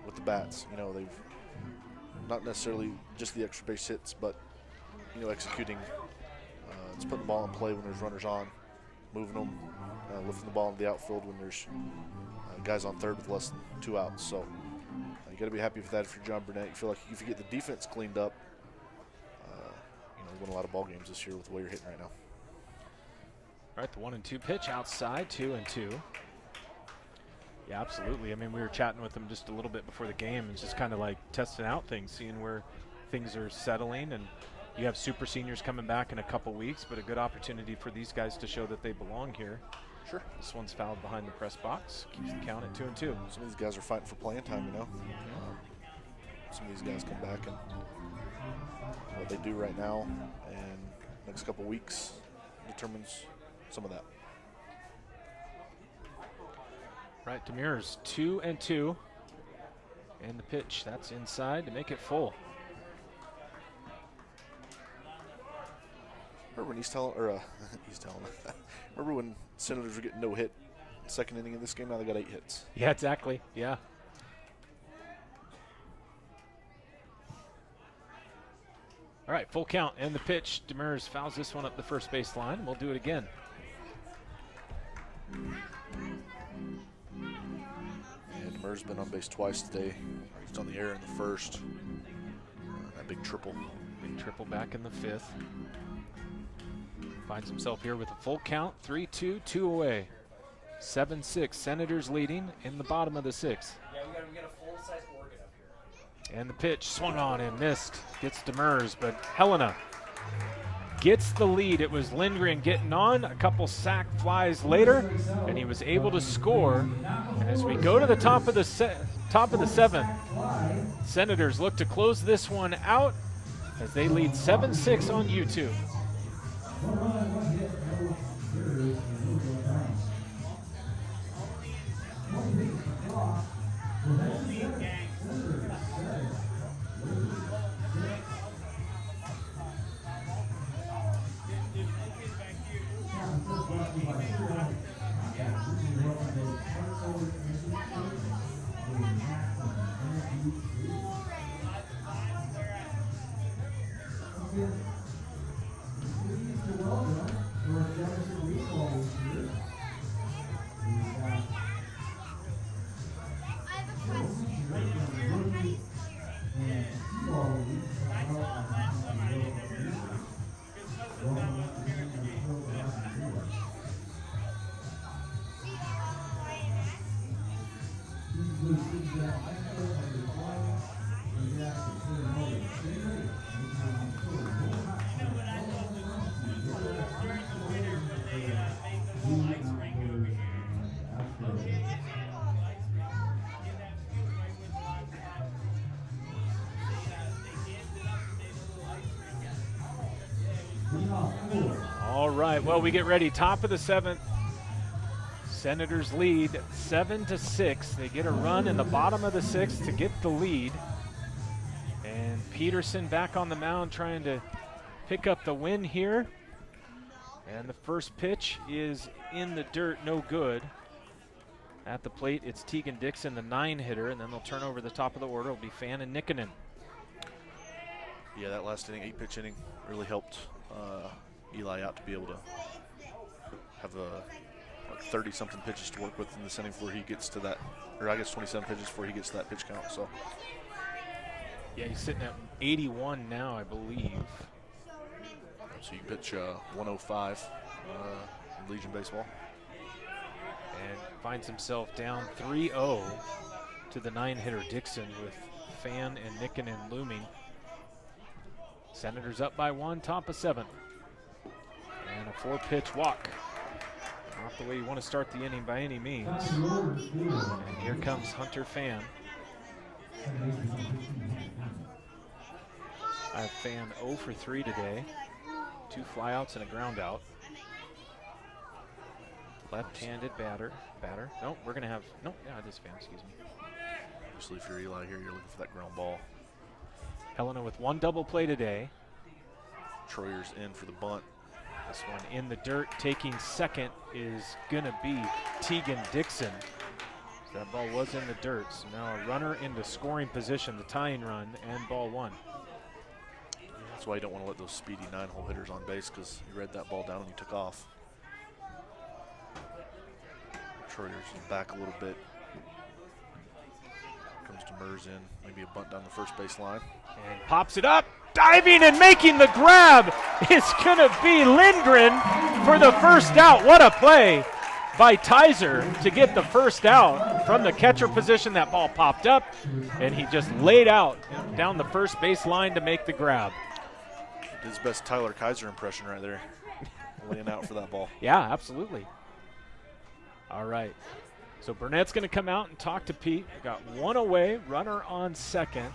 with the bats. You know, they've not necessarily just the extra base hits, but, you know, executing. It's putting the ball in play when there's runners on, moving them, lifting the ball into the outfield when there's guys on third with less than 2 outs. So you got to be happy with that if you're John Burnett. You feel like if you get the defense cleaned up, you know, you win a lot of ball games this year with the way you're hitting right now. All right, the 1-2 pitch outside, 2-2. Yeah, absolutely. I mean, we were chatting with them just a little bit before the game and just kind of like testing out things, seeing where things are settling. And you have super seniors coming back in a couple weeks, but a good opportunity for these guys to show that they belong here. Sure. This one's fouled behind the press box. Keeps the count at 2-2. Some of these guys are fighting for playing time, you know. Some of these guys come back and what they do right now and next couple weeks determines some of that. Right, Demers 2-2. And the pitch, that's inside to make it full. Remember when East Helena, remember when Senators were getting no hit second inning in this game? Now they got 8 hits. Yeah, exactly. Yeah. All right, full count and the pitch. Demers fouls this one up the first base line. We'll do it again. And Demers been on base twice today. He's on the air in the first. That big triple. Big triple back in the 5th. Finds himself here with a full count. 3-2, 2 away. 7-6. Senators leading in the bottom of the 6th. Yeah, we got to get a full-size organ up here. And the pitch swung on and missed. Gets Demers, but Helena gets the lead. It was Lindgren getting on a couple sac flies later, and he was able to score. And as we go to the top of the 7th, Senators look to close this one out as they lead 7-6 on YouTube. All right, well, we get ready. Top of the 7th. Senators lead 7-6. They get a run in the bottom of the 6th to get the lead. And Peterson back on the mound trying to pick up the win here. And the first pitch is in the dirt, no good. At the plate, it's Tegan Dixon, the 9-hitter, and then they'll turn over the top of the order. It'll be Fan and Nikkonen. Yeah, that last inning, 8-pitch inning, really helped Eli out to be able to have like 30-something pitches to work with in this inning before he gets to that, or I guess 27 pitches before he gets to that pitch count. So. Yeah, he's sitting at 81 now, I believe. So you pitch 105 in Legion Baseball. And finds himself down 3-0 to the 9-hitter Dixon with Fan and Nikkonen looming. Senators up by 1, top of 7th. And a 4-pitch walk. Not the way you want to start the inning by any means. And here comes Hunter Fan. I have Fan 0 for 3 today. 2 flyouts and a ground out. Left-handed batter. No, we're going to have, no, yeah, it is Fan, excuse me. Obviously, if you're Eli here, you're looking for that ground ball. Helena with 1 double play today. Troyer's in for the bunt. This one in the dirt, taking second is going to be Tegan Dixon. So that ball was in the dirt. So now a runner into scoring position, the tying run, and ball 1. That's why you don't want to let those speedy 9-hole hitters on base, because you read that ball down and you took off. Troyer's back a little bit. Comes Demers in, maybe a bunt down the first base line. And pops it up, diving and making the grab. It's going to be Lindgren for the first out. What a play by Tizer to get the first out from the catcher position. That ball popped up, and he just laid out down the first base line to make the grab. His best Tyler Kaiser impression right there, laying out for that ball. Yeah, absolutely. All right. So Burnett's going to come out and talk to Pete. We got 1 away, runner on second.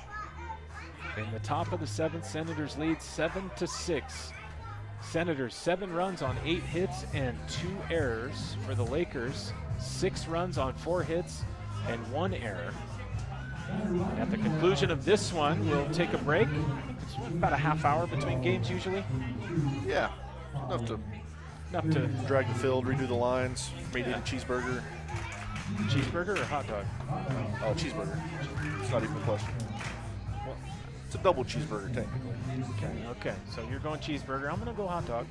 In the top of the 7th, Senators lead 7-6. Senators 7 runs on 8 hits and 2 errors. For the Lakers, 6 runs on 4 hits and 1 error. At the conclusion of this one, we'll take a break. It's about a half hour between games usually. Yeah, enough to drag the field, redo the lines, for me to eat a cheeseburger. Cheeseburger or hot dog? Oh, cheeseburger. It's not even a question. Well, it's a double cheeseburger technically. Okay. So you're going cheeseburger. I'm going to go hot dog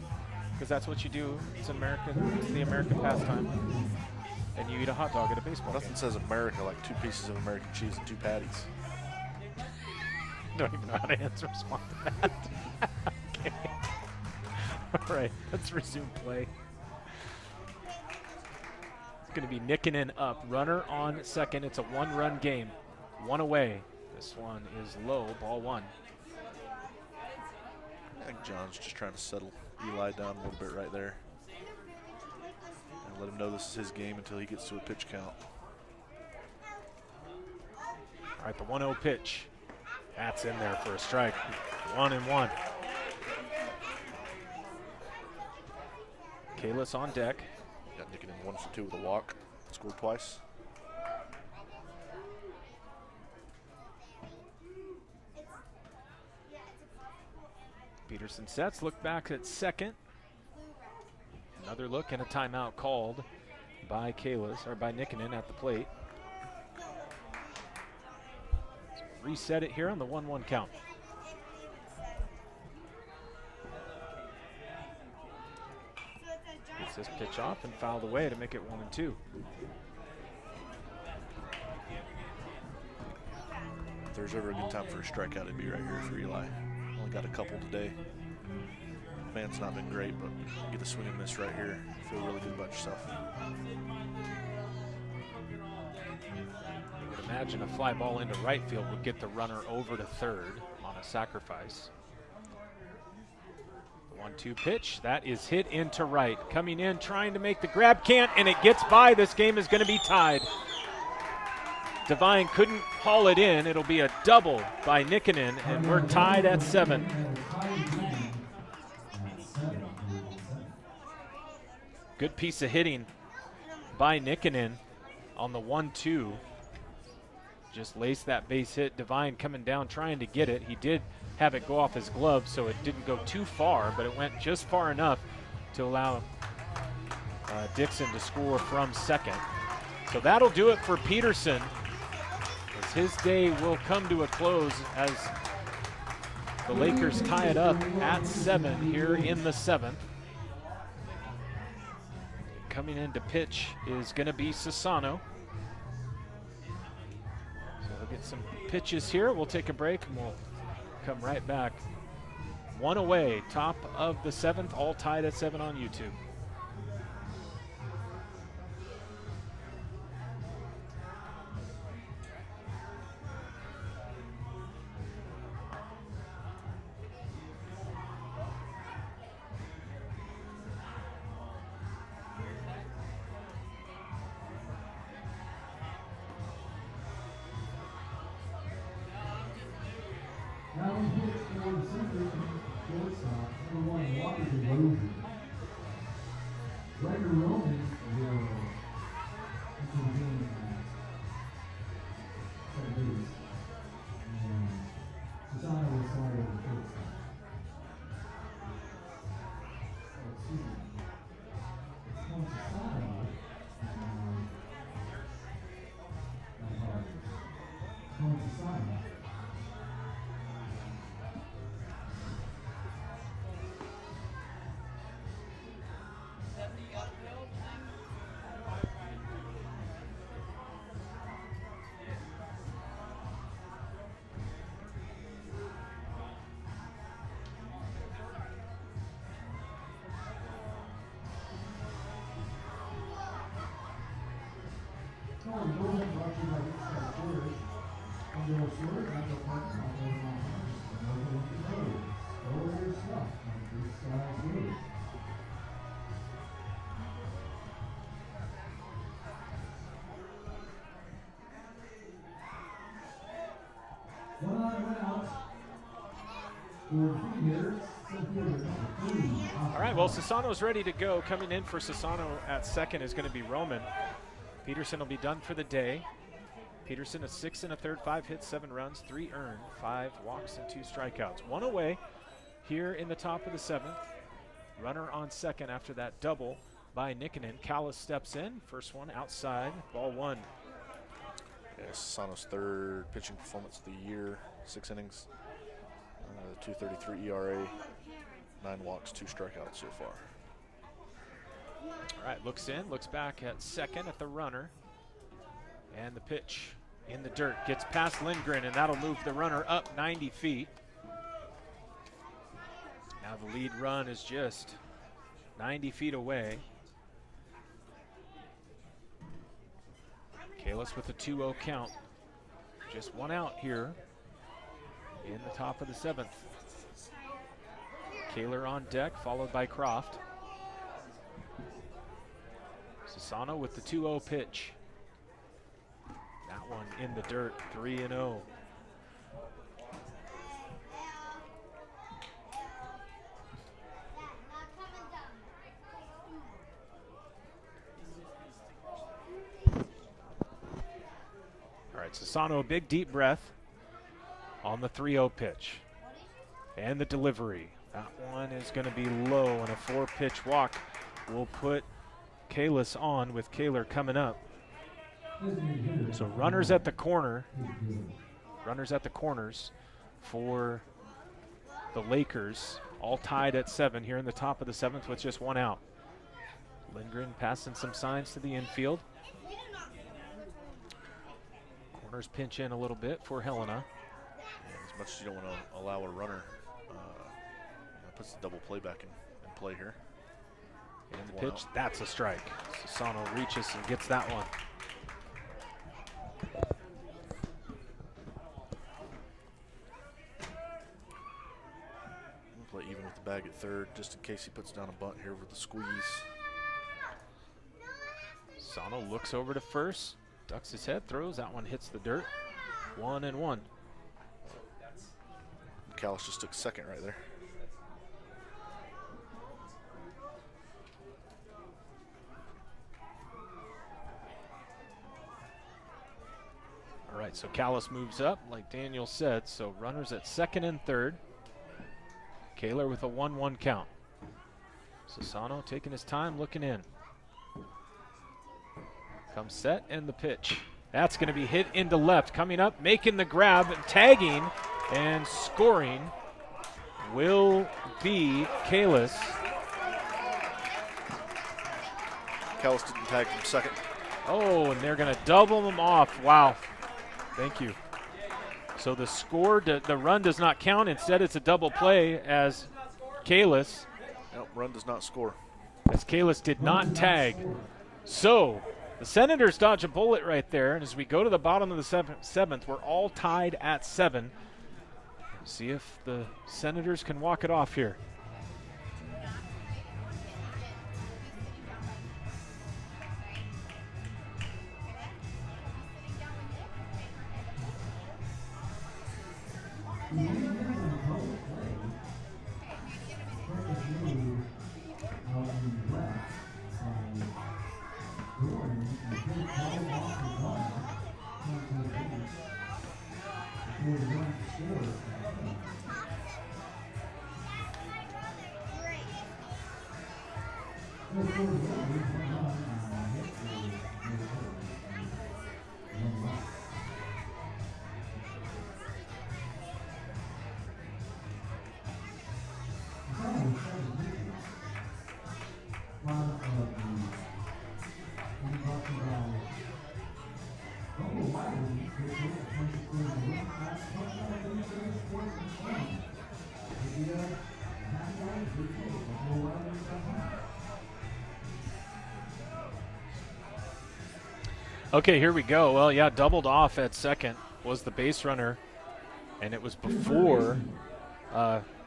because that's what you do. It's American. It's the American pastime. And you eat a hot dog at a baseball Nothing game. says America like 2 pieces of American cheese and 2 patties. Don't even know how to respond to that. Okay. All right, let's resume play. It's going to be Nikkonen up. Runner on second. It's a 1-run game. 1 away. This one is low, ball 1. I think John's just trying to settle Eli down a little bit right there. And let him know this is his game until he gets to a pitch count. All right, the 1-0 pitch. That's in there for a strike. 1-1. Kalis on deck. Got Nikkonen 1 for 2 with a walk. Scored twice. Peterson sets, look back at second. Another look and a timeout called by Kalis, or by Nikkonen at the plate. Reset it here on the 1-1 count. Gets this pitch off and fouled away to make it 1-2. If there's ever a good time for a strikeout, it'd be right here for Eli. Only got a couple today. Man's not been great, but get a swing and miss right here. Feel really good about yourself. You would imagine a fly ball into right field would get the runner over to third on a sacrifice. 1-2 pitch, that is hit into right. Coming in, trying to make the grab, can't, and it gets by. This game is going to be tied. Devine couldn't haul it in. It'll be a double by Nikkonen, and we're tied at 7. Good piece of hitting by Nikkinen on the 1-2. Just laced that base hit. Devine coming down trying to get it. He did have it go off his glove, so it didn't go too far, but it went just far enough to allow Dixon to score from second. So that'll do it for Peterson, as his day will come to a close as the Lakers tie it up at 7 here in the 7th. Coming in to pitch is going to be Sassano. So we'll get some pitches here. We'll take a break and we'll come right back. One away, top of the 7th, all tied at 7 on YouTube. Now he hits for the center shortstop, number 1, Walker Roman. Ryder Roman will enter the game at second base. And Susano will slide over the shortstop. Oh, excuse me. It's Juan Susano. My apologies. Juan Susano. All right, well, Sassano's ready to go. Coming in for Sassano at second is going to be Roman. Peterson will be done for the day. Peterson a 6 1/3, 5 hits, 7 runs, 3 earned, 5 walks, and 2 strikeouts. One away here in the top of the 7th. Runner on second after that double by Nikkinen. Callis steps in. First one outside, ball 1. Yeah, Sassano's 3rd pitching performance of the year, 6 innings, 2.33 ERA, 9 walks, 2 strikeouts so far. All right, looks in, looks back at second at the runner. And the pitch in the dirt gets past Lindgren, and that'll move the runner up 90 feet. Now the lead run is just 90 feet away. Kalis with a 2-0 count. Just 1 out here in the top of the 7th. Kaler on deck, followed by Croft. Sassano with the 2-0 pitch. That one in the dirt, 3-0. All right, Sassano, a big deep breath on the 3-0 pitch. And the delivery. That one is going to be low, and a 4-pitch walk will put Kalis on with Kaler coming up. So runners at the corner, runners at the corners for the Lakers, all tied at 7 here in the top of the 7th with just 1 out. Lindgren passing some signs to the infield. Corners pinch in a little bit for Helena. Yeah, as much as you don't want to allow a runner, puts the double play back in play here. And the pitch, that's a strike. Sassano reaches and gets that one. Play even with the bag at 3rd, just in case he puts down a bunt here with the squeeze. Sassano looks over to first, ducks his head, throws. That one hits the dirt. 1-1. Callis just took second right there. All right, so Callis moves up, like Daniel said. So runners at second and third. Kaler with a 1-1 count. Sassano taking his time, looking in. Comes set, and the pitch. That's going to be hit into left. Coming up, making the grab, tagging, and scoring will be Kalis. Callis didn't tag from second. Oh, and they're going to double them off. Wow. Thank you. So the score, the run does not count. Instead, it's a double play as Kalis. Nope, run does not score. As Kalis did not tag. So the Senators dodge a bullet right there. And as we go to the bottom of the seventh, we're all tied at 7. See if the Senators can walk it off here. Okay, here we go. Well, yeah, doubled off at second was the base runner, and it was before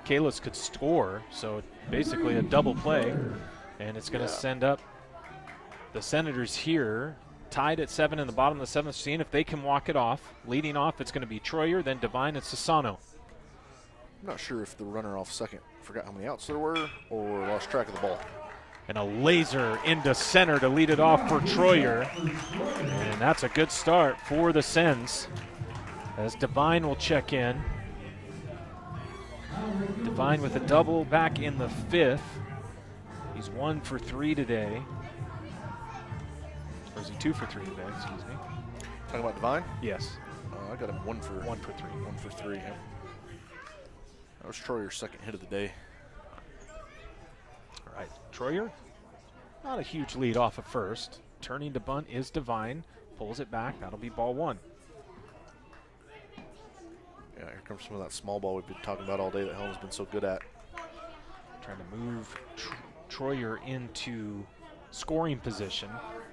Kalis could score, so basically a double play, and it's going to send up the Senators here, tied at 7 in the bottom of the 7th, seeing if they can walk it off. Leading off, it's going to be Troyer, then Devine and Sassano. I'm not sure if the runner off second forgot how many outs there were or lost track of the ball. And a laser into center to lead it off for Troyer. And that's a good start for the Sens, as Devine will check in. Devine with a double back in the 5th. He's 1 for 3 today. Or is he 2 for 3 today? Excuse me. Talking about Devine? Yes. I got him 1 for 3. 1 for 3. 1 for 3. Yeah. That was Troyer's second hit of the day. All right, Troyer, not a huge lead off at first. Turning to bunt is Devine. Pulls it back. That'll be ball 1. Yeah, here comes some of that small ball we've been talking about all day that Helena's been so good at. Trying to move Troyer into scoring position.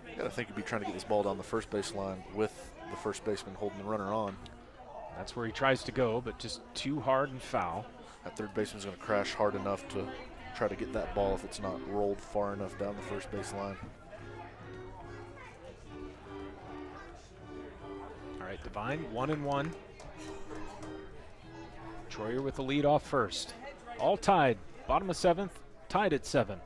You gotta think he'd be trying to get this ball down the first base line with the first baseman holding the runner on. That's where he tries to go, but just too hard and foul. That third baseman's gonna crash hard enough to try to get that ball if it's not rolled far enough down the first base line. All right, Devine, 1-1. Troyer with the lead off first. All tied. Bottom of 7th, tied at 7.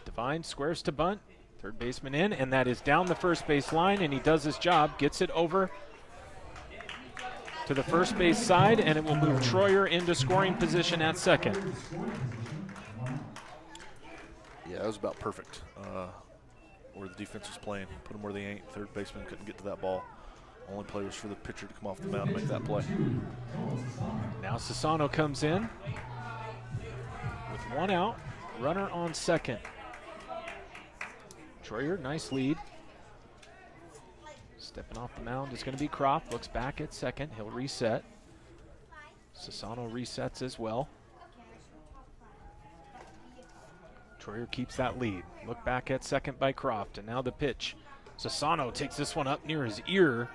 Devine squares to bunt. Third baseman in, and that is down the first base line, and he does his job. Gets it over to the first base side, and it will move Troyer into scoring position at second. Yeah, that was about perfect where the defense was playing. Put them where they ain't. Third baseman couldn't get to that ball. Only play was for the pitcher to come off the mound to make that play. Now Sassano comes in with 1 out. Runner on second. Troyer, nice lead. Stepping off the mound is going to be Croft. Looks back at second. He'll reset. Sassano resets as well. Troyer keeps that lead. Look back at second by Croft. And now the pitch. Sassano takes this one up near his ear,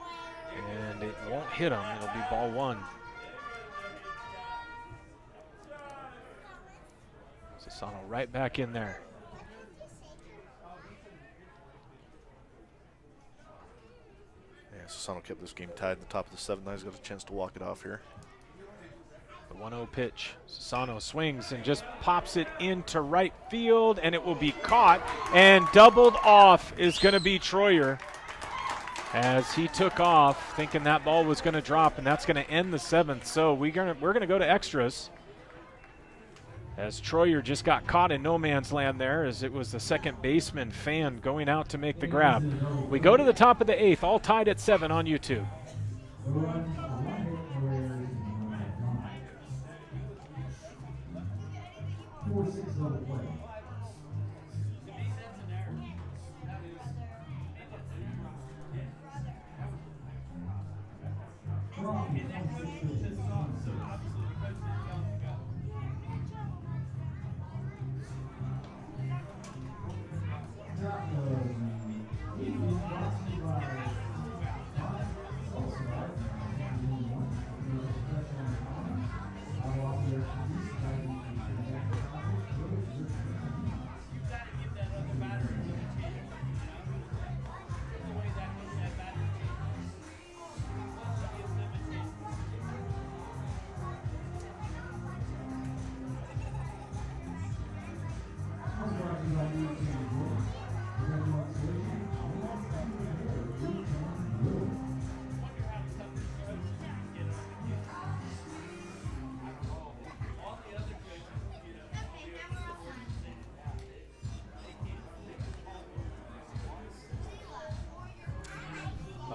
and it won't hit him. It'll be ball 1. Sassano right back in there. Yeah, Sassano kept this game tied in the top of the 7th. Now he's got a chance to walk it off here. The 1-0 pitch. Sassano swings and just pops it into right field, and it will be caught. And doubled off is going to be Troyer. as he took off thinking that ball was going to drop, and that's going to end the 7th. So we're going to go to extras, as Troyer just got caught in no man's land there, as it was the second baseman, Fan, going out to make the grab. We go to the top of the 8th, all tied at 7 on YouTube. 4-6 level play.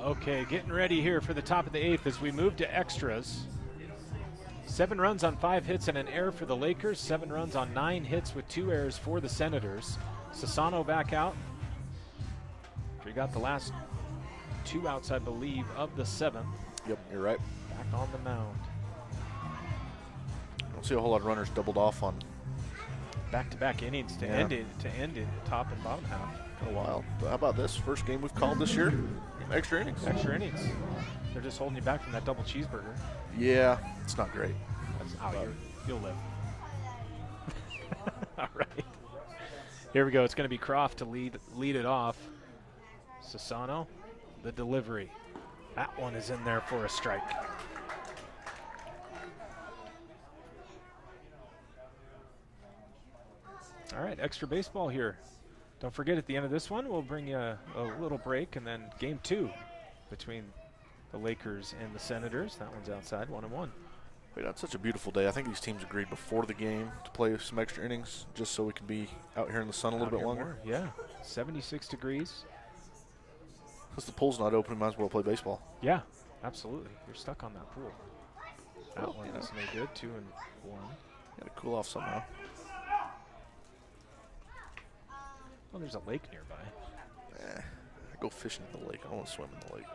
Okay, getting ready here for the top of the 8th as we move to extras. 7 runs on 5 hits and an error for the Lakers. 7 runs on 9 hits with 2 errors for the Senators. Sassano back out. We got the last 2 outs, I believe, of the 7th. Yep, you're right. Back on the mound. I don't see a whole lot of runners doubled off on. Back-to-back innings to end it, top and bottom half. Kind of wild. But how about this? First game we've called this year? Extra innings. Extra innings. They're just holding you back from that double cheeseburger. Yeah, it's not great. You'll live. All right. Here we go. It's going to be Croft to lead it off. Sassano, the delivery. That one is in there for a strike. All right, extra baseball here. Don't forget, at the end of this one, we'll bring you a little break, and then game 2 between the Lakers and the Senators. That one's outside, 1-1. Wait, that's such a beautiful day. I think these teams agreed before the game to play some extra innings just so we can be out here in the sun a little bit longer. Yeah, 76 degrees. Because the pool's not open, we might as well play baseball. Yeah, absolutely. You're stuck on that pool. That Well, one you know. is no good, 2-1. Got to cool off somehow. Well, there's a lake nearby. I go fishing in the lake. I don't want to swim in the lake.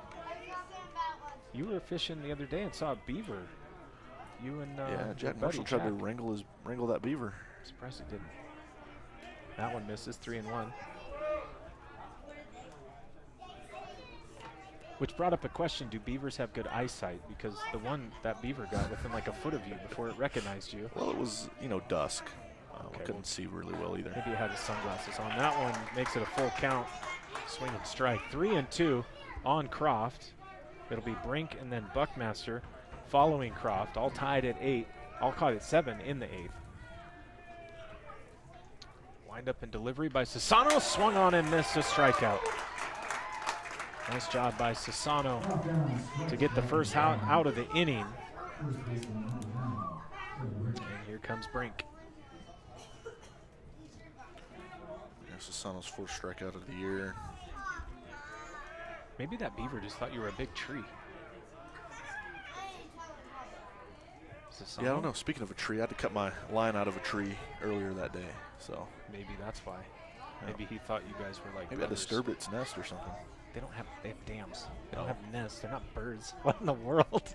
You were fishing the other day and saw a beaver. You and Yeah, your Jack buddy Marshall tried to Jack. wrangle that beaver. Surprised it didn't. That one misses, 3-1. Which brought up a question: do beavers have good eyesight? Because the one that beaver got within like a foot of you before it recognized you. Well, it was dusk. Okay, I couldn't see really well either. Maybe it had his sunglasses on. That one makes it a full count. Swing and strike. 3-2 on Croft. It'll be Brink and then Buckmaster following Croft, all tied at 8. All caught at 7 in the 8th. Wind up in delivery by Sassano. Swung on and missed a strikeout. Nice job by Sassano to get the first out of the inning. And here comes Brink. Sassano's first strikeout of the year. Maybe that beaver just thought you were a big tree. Sassano? Yeah, I don't know. Speaking of a tree, I had to cut my line out of a tree earlier that day. So Maybe that's why. Maybe he thought you guys were like maybe I brothers. disturbed its nest or something. They have dams. They don't have nests. They're not birds. What in the world?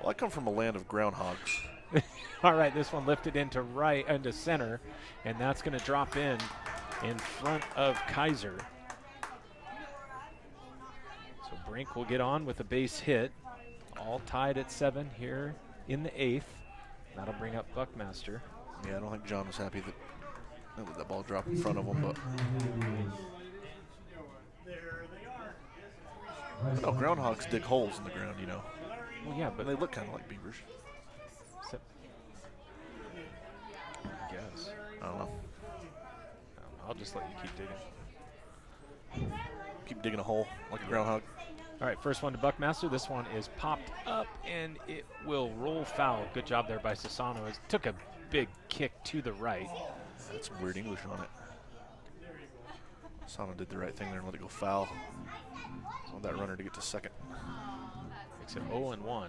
Well, I come from a land of groundhogs. All right, this one lifted into center, and that's going to drop in front of Kaiser. So Brink will get on with a base hit. All tied at 7 here in the 8th. That'll bring up Buckmaster. Yeah, I don't think John was happy that ball dropped in front of him, but groundhogs dig holes in the ground, Well, yeah, but but they look kind of like beavers. I guess. I don't know. I'll just let you keep digging. Keep digging a hole like a groundhog. All right, first one to Buckmaster. This one is popped up, and it will roll foul. Good job there by Sassano. It took a big kick to the right. That's some weird English on it. Sana did the right thing there and let it go foul. So want that runner to get to second. Makes it 0-1.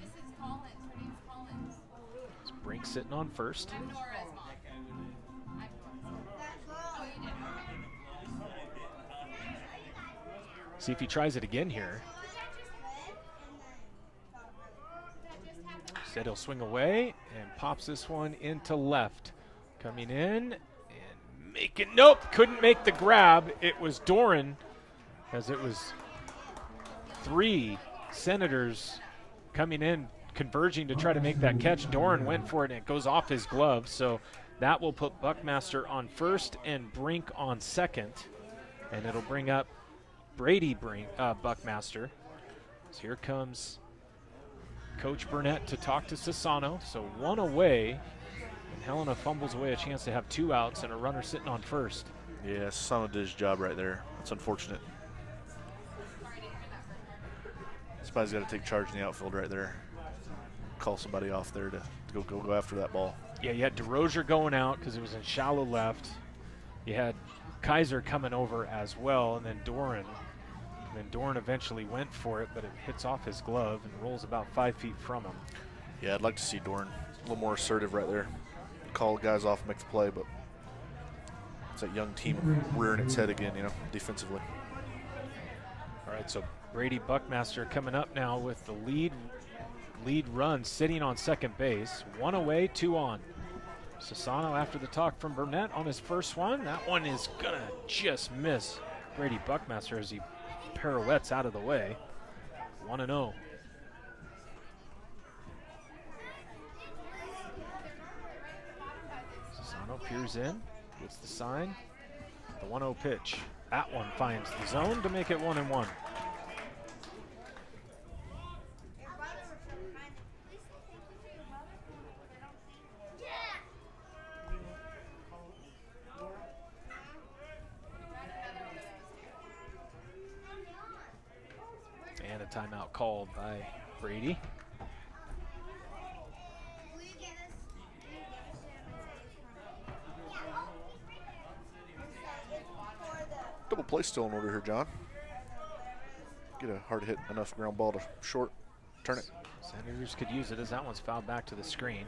It's Brink sitting on first. See if he tries it again here. Said he'll swing away and pops this one into left. Coming in and making, nope, couldn't make the grab. It was Doran, as it was 3 Senators coming in, converging to try to make that catch. Doran went for it and it goes off his glove. So that will put Buckmaster on first and Brink on second. And it'll bring up Brady Buckmaster. So here comes Coach Burnett to talk to Sassano. So 1 away, and Helena fumbles away a chance to have 2 outs and a runner sitting on first. Yeah, Sassano did his job right there. That's unfortunate. Somebody's got to take charge in the outfield right there. Call somebody off there to go after that ball. Yeah, you had DeRozier going out because it was in shallow left. You had Kaiser coming over as well, and then Doran. And then Doran eventually went for it, but it hits off his glove and rolls about 5 feet from him. Yeah, I'd like to see Doran a little more assertive right there. Call guys off and make the play, but it's that young team rearing its head again, you know, defensively. All right, so Brady Buckmaster coming up now with the lead run sitting on second base. 1 away, 2 on. Sassano after the talk from Burnett on his first one. That one is gonna just miss Brady Buckmaster as he pirouettes out of the way. 1-0. Sassano peers in, gets the sign. The 1-0 pitch. That one finds the zone to make it 1-1. And a timeout called by Brady. Double play still in order here, John. Get a hard hit enough ground ball to short, turn it. Senators could use it as that one's fouled back to the screen.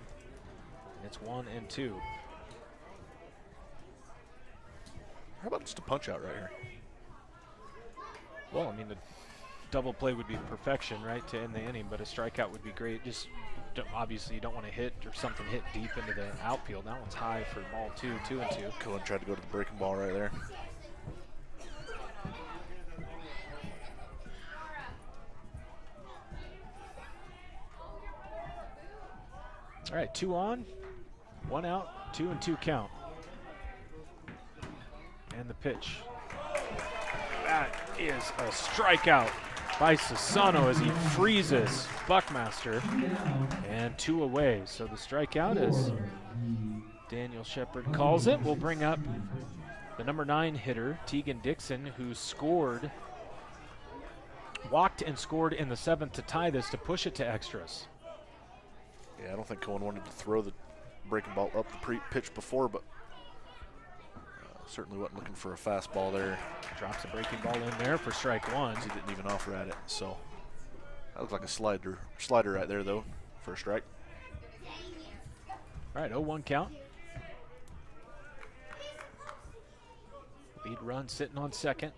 It's 1-2. How about just a punch out right here? Well, I mean, the double play would be perfection, right, to end the inning, but a strikeout would be great. Just obviously you don't want to hit or something hit deep into the outfield. That one's high for ball 2, 2-2. Cohen tried to go to the breaking ball right there. All right, 2 on, 1 out, 2-2 count. And the pitch. That is a strikeout by Sassano as he freezes Buckmaster. And 2 away. So the strikeout, as Daniel Shepard calls it, will bring up the number 9 hitter, Tegan Dixon, who walked and scored in the 7th to tie this, to push it to extras. Yeah, I don't think Cohen wanted to throw the breaking ball up the pitch before, but certainly wasn't looking for a fastball there. Drops a breaking ball in there for strike 1. He didn't even offer at it, so that looked like a slider right there, though, for a strike. All right, 0-1 count. Lead run sitting on second.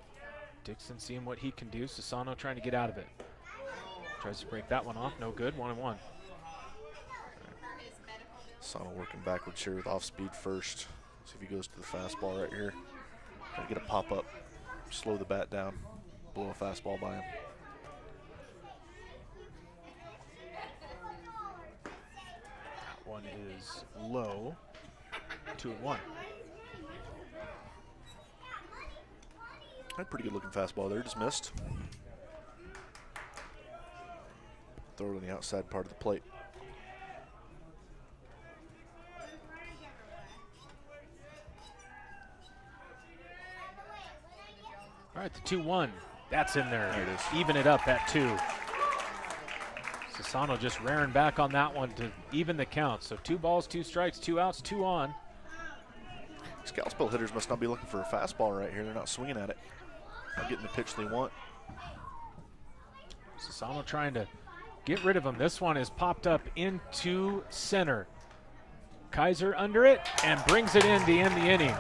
Dixon seeing what he can do. Sassano trying to get out of it. Tries to break that one off. No good. 1-1. Sassano working backwards here with off speed first. See if he goes to the fastball right here. Try to get a pop up, slow the bat down, blow a fastball by him. That one is low. 2-1. Had a pretty good looking fastball there, just missed. Throw it on the outside part of the plate. All right, the 2-1. That's in there. There it is. Even it up at 2. Sassano just rearing back on that one to even the count. So 2 balls, 2 strikes, 2 outs, 2 on. These Kalispell hitters must not be looking for a fastball right here. They're not swinging at it. Not getting the pitch they want. Sassano trying to get rid of him. This one is popped up into center. Kaiser under it and brings it in to end the inning.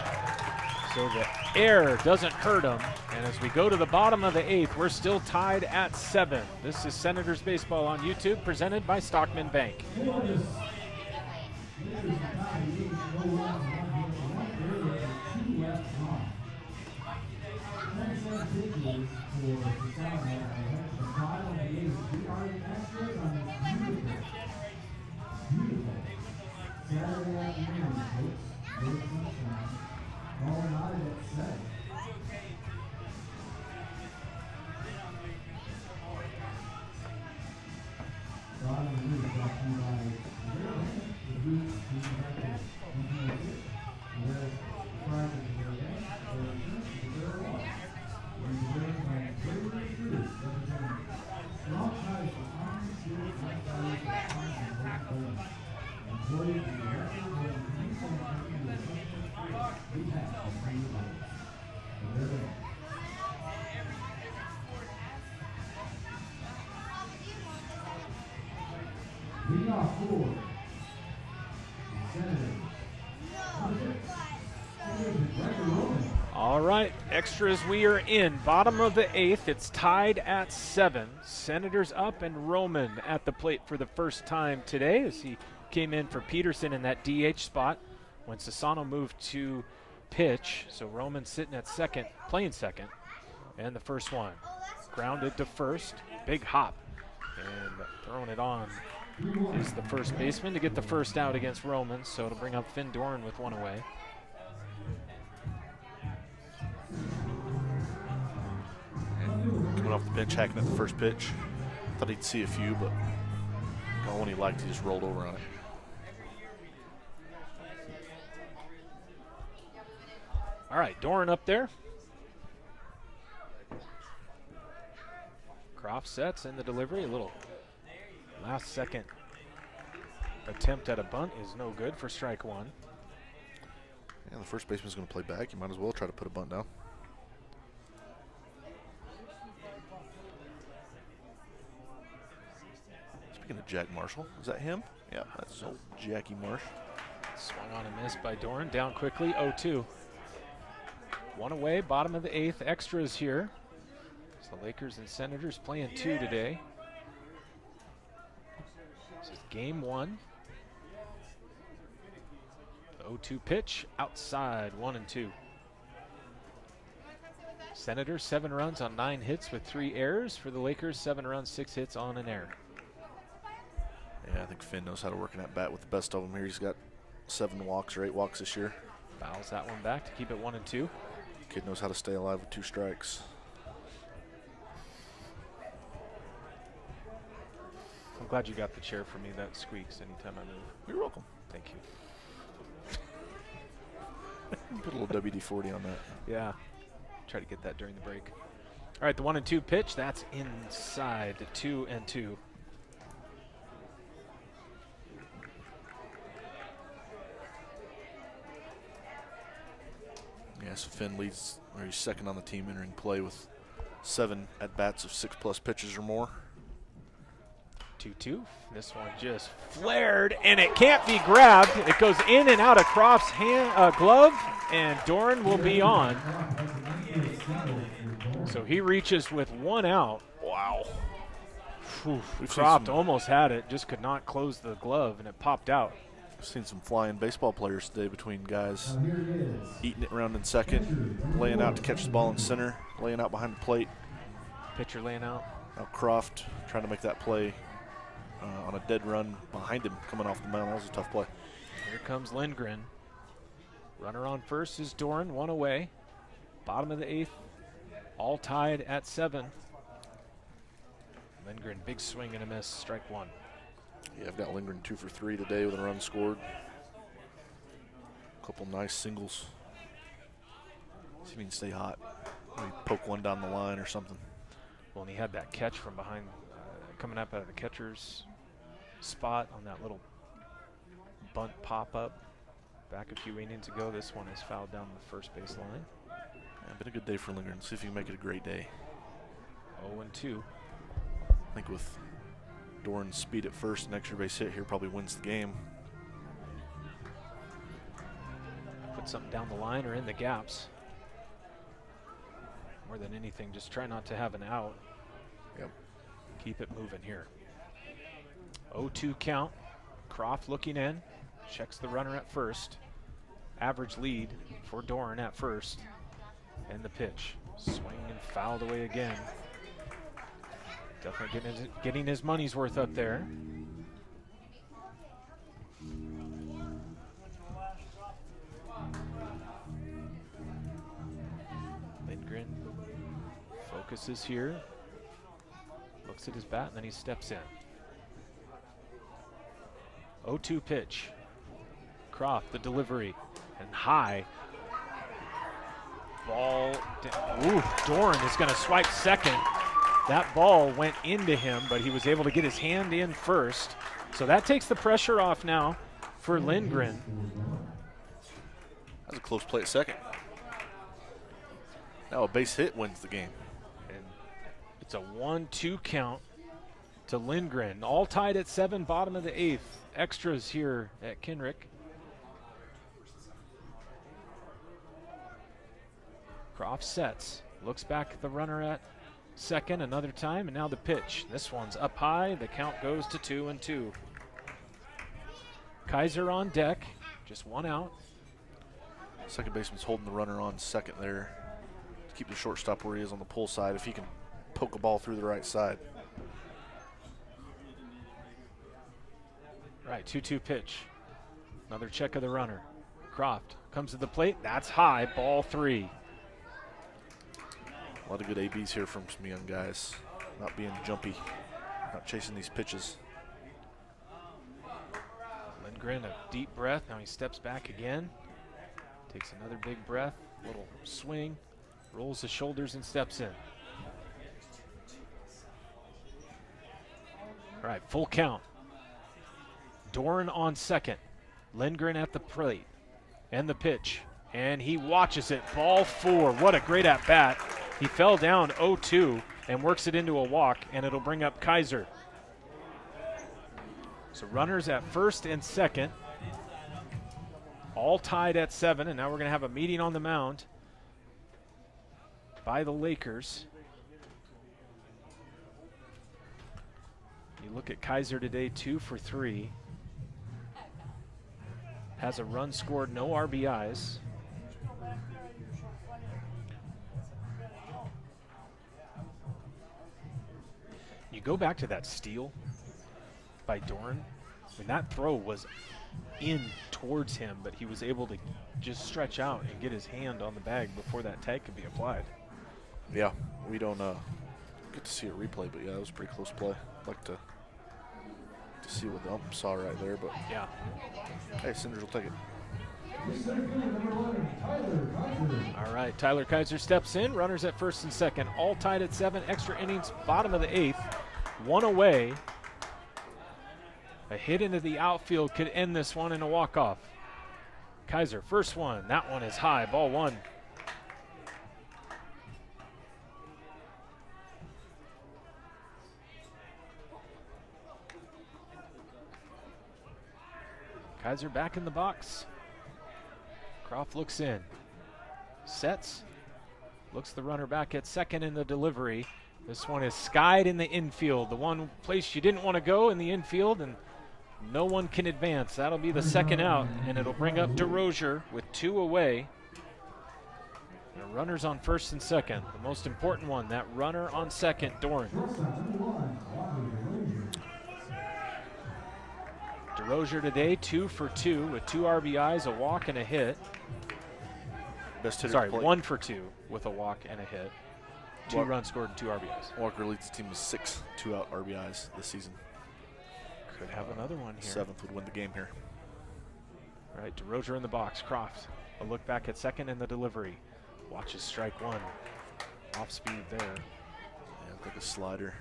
So the air doesn't hurt him. And as we go to the bottom of the 8th, we're still tied at 7. This is Senators Baseball on YouTube, presented by Stockman Bank. All right, extras, we are in. Bottom of the 8th, it's tied at 7. Senators up and Roman at the plate for the first time today as he came in for Peterson in that DH spot when Sassano moved to pitch. So Roman sitting at second, playing second. And the first one, grounded to first, big hop. And throwing it on is the first baseman to get the first out against Roman. So it'll bring up Finn Doran with 1 away. Coming off the bench, hacking at the first pitch. Thought he'd see a few, but the one he liked, he just rolled over on it. All right, Doran up there. Croft sets in the delivery. A little last second attempt at a bunt is no good for strike 1. Yeah, the first baseman's going to play back. You might as well try to put a bunt down. Speaking of Jack Marshall, is that him? Yeah, that's old Jackie Marsh. Swung on and missed by Doran. Down quickly, 0-2. 1 away, bottom of the 8th. Extras here. So the Lakers and Senators playing 2 today. This is game 1. The 0-2 pitch outside, 1-2. Senators 7 runs on 9 hits with 3 errors. For the Lakers, 7 runs, 6 hits on an error. Yeah, I think Finn knows how to work in that bat with the best of them here. He's got 7 walks or 8 walks this year. Fouls that one back to keep it 1-2. Kid knows how to stay alive with 2 strikes. I'm glad you got the chair for me. That squeaks anytime I move. You're welcome. Thank you. Put a little WD-40 on that. Yeah. Try to get that during the break. All right, the 1-2 pitch. That's inside, 2-2. Yeah, so Finn leads, or he's second on the team entering play with 7 at-bats of 6+ pitches or more. 2-2. This one just flared, and it can't be grabbed. It goes in and out of Croft's glove, and Doran will be on. So he reaches with 1 out. Wow. Croft almost had it, just could not close the glove, and it popped out. I've seen some flying baseball players today between guys eating it around in second, laying out to catch the ball in center, laying out behind the plate. Pitcher laying out. Now Croft trying to make that play on a dead run behind him coming off the mound. That was a tough play. Here comes Lindgren. Runner on first is Doran, 1 away. Bottom of the 8th, all tied at 7. Lindgren, big swing and a miss, strike 1. Yeah, I've got Lindgren 2 for 3 today with a run scored. A couple nice singles. See if he can stay hot. Maybe poke one down the line or something. Well, and he had that catch from behind, coming up out of the catcher's spot on that little bunt pop-up back a few innings ago. This one is fouled down the first base line. Yeah, been a good day for Lindgren. See if he can make it a great day. 0-2. I think with Doran's speed at first, an extra base hit here probably wins the game. Put something down the line or in the gaps. More than anything, just try not to have an out. Yep. Keep it moving here. 0-2 count. Croft looking in. Checks the runner at first. Average lead for Doran at first. And the pitch. Swing and fouled away again. Definitely getting his money's worth up there. Lindgren focuses here. Looks at his bat and then he steps in. 0-2 pitch. Croft, the delivery, and high. Ball, ooh, Doran is going to swipe second. That ball went into him, but he was able to get his hand in first. So that takes the pressure off now for Lindgren. That was a close play at second. Now a base hit wins the game. And it's a 1-2 count to Lindgren. All tied at 7, bottom of the 8th. Extras here at Kenrick. Croft sets, looks back at the runner at second another time, and now the pitch. This one's up high. The count goes to 2-2. Kaiser on deck, just one out. Second baseman's holding the runner on second there to keep the shortstop where he is on the pull side if he can poke a ball through the right side. Right, 2-2 pitch. Another check of the runner. Croft comes to the plate. That's high, ball 3. A lot of good ABs here from some young guys. Not being jumpy, not chasing these pitches. Lindgren, a deep breath. Now he steps back again. Takes another big breath, little swing, rolls the shoulders and steps in. All right, full count. Doran on second. Lindgren at the plate. And the pitch. And he watches it. Ball 4. What a great at-bat. He fell down 0-2 and works it into a walk, and it'll bring up Kaiser. So runners at first and second. All tied at 7, and now we're going to have a meeting on the mound by the Lakers. You look at Kaiser today, 2 for 3. Has a run scored, no RBIs. You go back to that steal by Doran. I mean, that throw was in towards him, but he was able to just stretch out and get his hand on the bag before that tag could be applied. Yeah, we don't get to see a replay, but yeah, that was a pretty close play. I'd like to see what the ump saw right there, but yeah. Hey, Cinders will take it. All right, Tyler Kaiser steps in. Runners at first and second, all tied at 7. Extra innings, bottom of the 8th. 1 away. A hit into the outfield could end this one in a walk-off. Kaiser, first one. That one is high, ball 1. Kaiser back in the box. Croft looks in. Sets. Looks the runner back at second in the delivery. This one is skied in the infield. The one place you didn't want to go in the infield, and no one can advance. That'll be the second out, and it'll bring up DeRozier with 2 away. And runners on first and second. The most important one, that runner on second, Doran. DeRozier today, 2 for 2 with 2 RBIs, a walk, and a hit. Best hitter. Sorry, 1 for 2 with a walk and a hit. 2 runs scored and 2 RBIs. Walker leads the team with 6 2-out RBIs this season. Could have another one here. 7th would win the game here. All right, DeRozier in the box. Croft, a look back at second in the delivery. Watches strike 1. Off speed there. And Looked like a slider.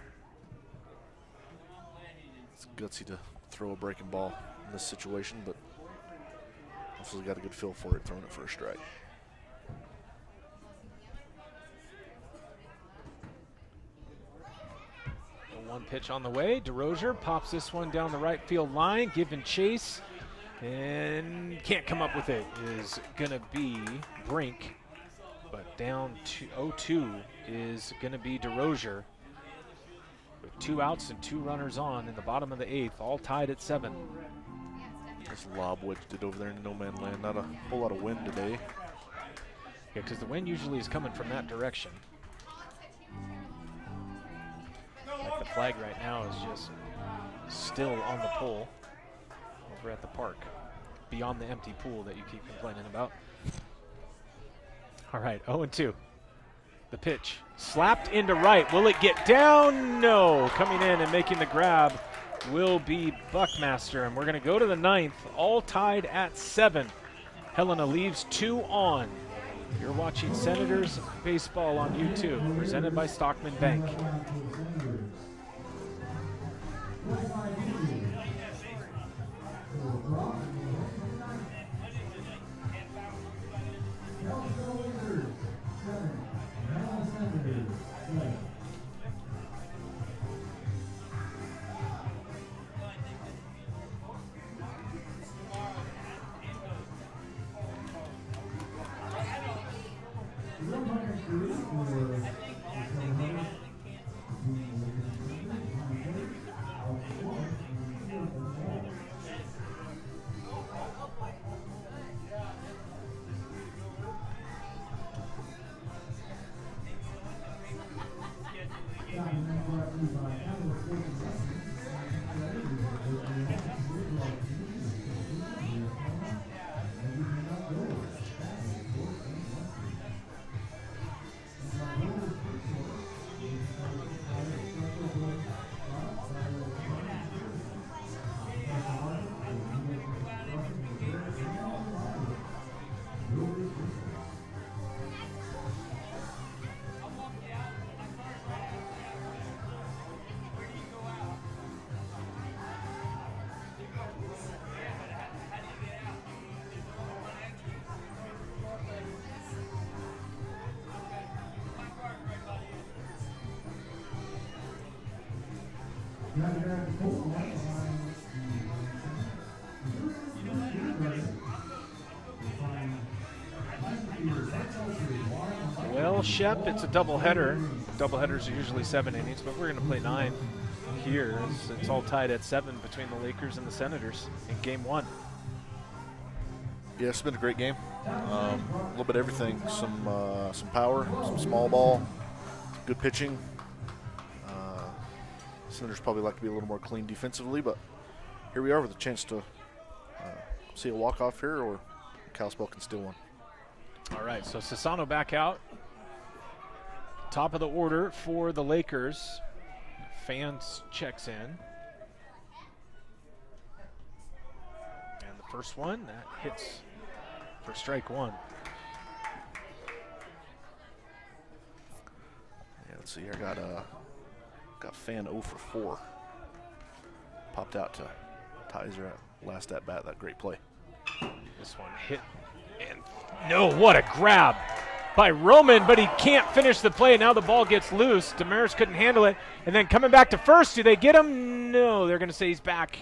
It's gutsy to throw a breaking ball in this situation, but hopefully got a good feel for it, throwing it for a strike. One pitch on the way. DeRozier pops this one down the right field line, giving chase, and can't come up with it. Is going to be Brink, but down to 0-2 is going to be DeRozier. With 2 outs and 2 runners on in the bottom of the 8th, all tied at 7. Just lob wedged it over there in no man land. Not a whole lot of wind today. Yeah, because the wind usually is coming from that direction. Like the flag right now is just still on the pole over at the park, beyond the empty pool that you keep complaining about. All right, 0-2. The pitch slapped into right. Will it get down? No. Coming in and making the grab will be Buckmaster, and we're going to go to the 9th, all tied at 7. Helena leaves 2 on. You're watching Senators Baseball on YouTube, presented by Stockman Bank. Well, Shep, it's a doubleheader. Doubleheaders are usually 7 innings, but we're going to play 9 here. It's all tied at 7 between the Lakers and the Senators in Game 1. Yeah, it's been a great game. A little bit of everything. Some power, some small ball, good pitching. Senators probably like to be a little more clean defensively, but here we are with a chance to see a walk-off here, or Kalispell can steal one. All right, so Sassano back out. Top of the order for the Lakers. Fans checks in. And the first one, that hits for strike 1. Yeah, let's see here. Got Fan 0 for 4. Popped out to Tizer at last at bat. That great play. This one hit. And no, what a grab by Roman, but he can't finish the play. Now the ball gets loose. Damaris couldn't handle it. And then coming back to first, do they get him? No, they're going to say he's back.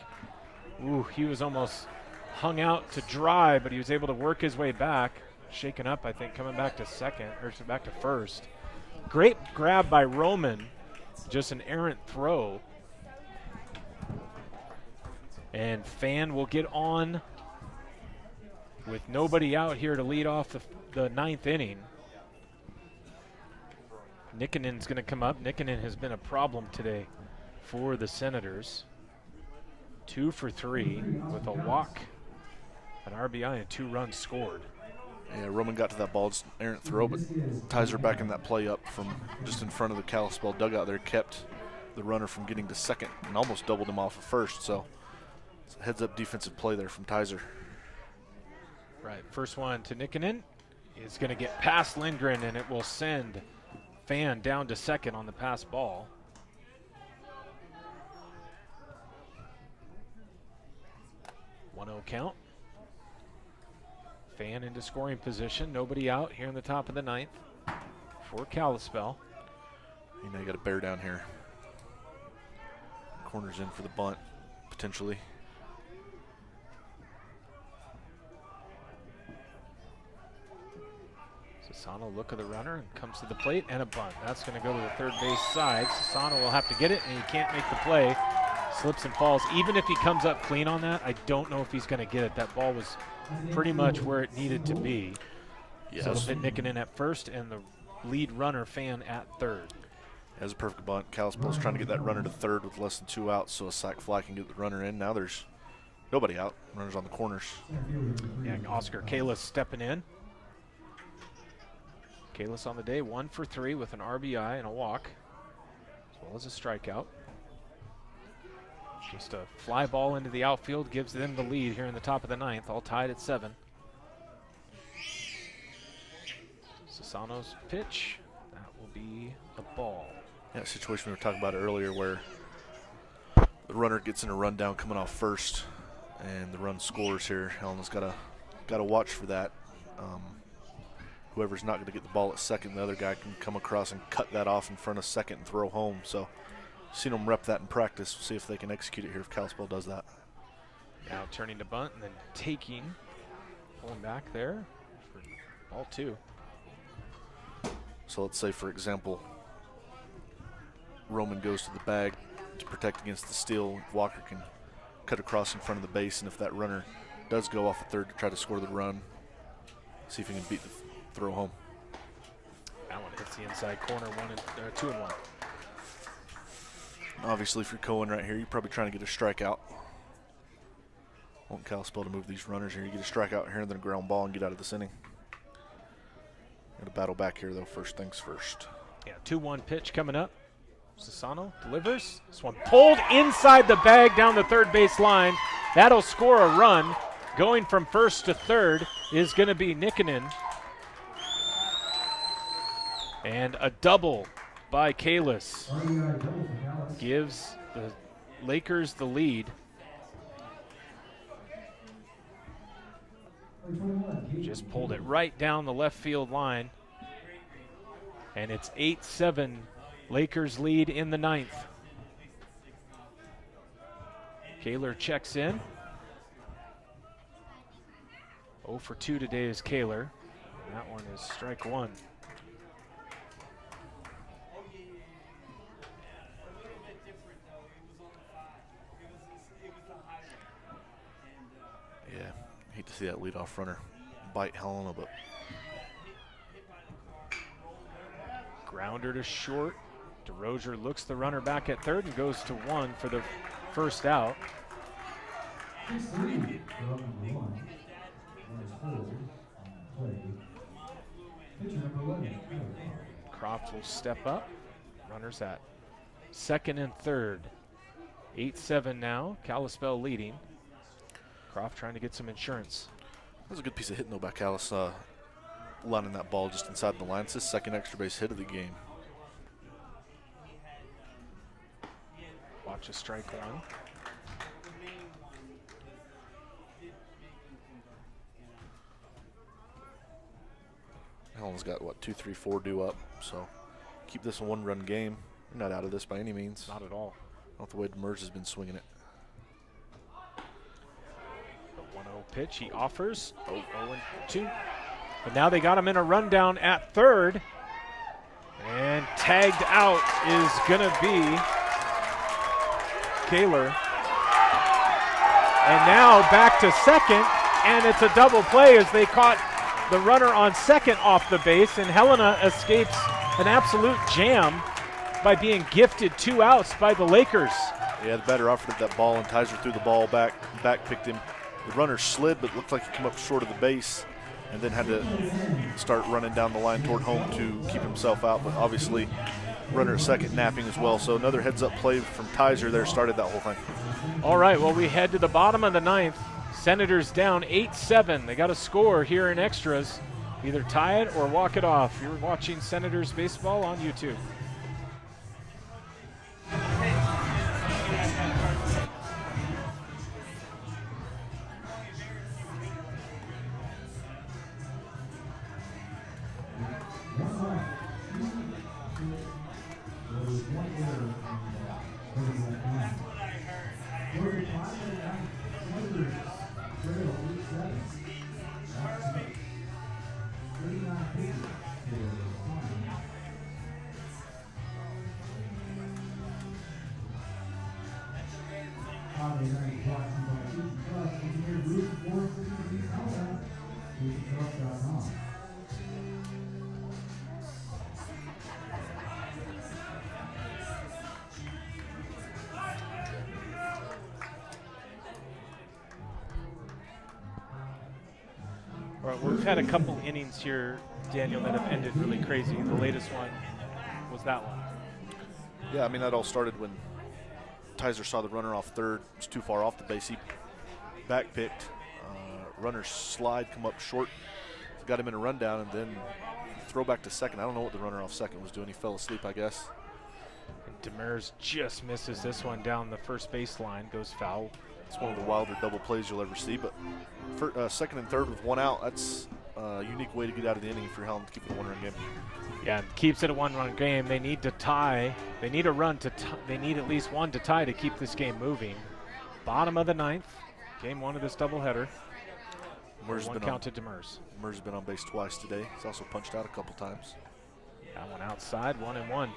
Ooh, he was almost hung out to dry, but he was able to work his way back. Shaken up, I think, coming back to second, or back to first. Great grab by Roman. Just an errant throw. And Fan will get on with nobody out here to lead off the 9th inning. Nikkanen's going to come up. Nikkanen has been a problem today for the Senators. 2 for 3 with a walk, an RBI, and 2 runs scored. Yeah, Roman got to that ball, just errant throw, but Tizer backing that play up from just in front of the Kalispell dugout there kept the runner from getting to second and almost doubled him off of first. So it's a heads-up defensive play there from Tizer. Right, first one to Nikkanen is going to get past Lindgren, and it will send Fan down to second on the pass ball. One 0 count. Fan into scoring position. Nobody out here in the top of the ninth for Kalispell. You know, you got to bear down here. Corner's in for the bunt, potentially. Sasano look of the runner and comes to the plate and a bunt. That's going to go to the third base side. Sasano will have to get it, and he can't make the play. Slips and falls. Even if he comes up clean on that, I don't know if he's going to get it. That ball was pretty much where it needed to be. Yes. So it'll hit Nikkinen at first and the lead runner, Fan, at third. Has a perfect bunt. Kalispell's trying to get that runner to third with less than 2 outs so a sac fly can get the runner in. Now there's nobody out. Runner's on the corners. Yeah, Oscar Kalis stepping in. Kalis on the day, 1 for 3 with an RBI and a walk, as well as a strikeout. Just a fly ball into the outfield gives them the lead here in the top of the ninth, all tied at 7. Sasano's pitch, that will be a ball. Yeah, situation we were talking about earlier where the runner gets in a rundown coming off first, and the run scores here. Helena's got to watch for that. Whoever's not going to get the ball at second, the other guy can come across and cut that off in front of second and throw home. So, seen them rep that in practice. We'll see if they can execute it here if Kalispell does that. Now turning to bunt and then taking, pulling back there for ball 2. So let's say, for example, Roman goes to the bag to protect against the steal. Walker can cut across in front of the base, and if that runner does go off the third to try to score the run, see if he can beat the throw home. That one hits the inside corner, 2 and 1. Obviously, if you're Cohen right here, you're probably trying to get a strikeout. Want Kalispell to move these runners here. You get a strikeout here and then a ground ball and get out of this inning. Got to battle back here, though, first things first. Yeah, 2-1 pitch coming up. Sasano delivers. This one pulled inside the bag down the third base line. That'll score a run. Going from first to third is going to be Nikkinen. And a double by Kalis gives the Lakers the lead. Just pulled it right down the left field line. And it's 8-7, Lakers lead in the ninth. Kaler checks in. 0 for 2 today is Kaler. That one is strike 1. Yeah, hate to see that leadoff runner bite Helena, but grounder to short. DeRozier looks the runner back at third and goes to 1 for the first out. Croft will step up. Runners at second and third. 8-7 now. Kalispell leading. Croft trying to get some insurance. that was a good piece of hitting, though, by Kalis. Lining that ball just inside the line. It's his second extra base hit of the game. Watch a strike 1. Helena's got, what, 2, 3, 4 due up. So keep this a one-run game. You're not out of this by any means. Not at all. Not the way Demers has been swinging it. The 1-0 pitch he offers. 0-2. But now they got him in a rundown at third. And tagged out is going to be Kaler. And now back to second. And it's a double play as they caught the runner on second off the base. And Helena escapes an absolute jam by being gifted 2 outs by the Lakers. Yeah, the batter offered that ball, and Tizer threw the ball back picked him. The runner slid, but looked like he came up short of the base, and then had to start running down the line toward home to keep himself out. But obviously, runner at second napping as well. So another heads-up play from Tizer there started that whole thing. All right, well, we head to the bottom of the ninth. Senators down 8-7. They got a score here in extras Either tie it or walk it off. You're watching Senators baseball on YouTube. All right, we've had a couple innings here, Daniel, that have ended really crazy. The latest one was that one. Yeah, I mean, that all started when Tizer saw the runner off third. It was too far off the base. He back picked. Runner's slide come up short. Got him in a rundown, and then throw back to second. I don't know what the runner off second was doing. He fell asleep, I guess. And Demers just misses this one down the first baseline, goes foul. It's one of the wilder double plays you'll ever see, but for, second and third with one out, that's a unique way to get out of the inning if you're Helena to keep it a one-run game. Yeah, and keeps it a one-run game. They need to tie. They need a run to they need at least one to tie to keep this game moving. Bottom of the ninth, game one of this doubleheader. One count to Demers. Demers has been on base twice today. He's also punched out a couple times. That one outside, 1-1.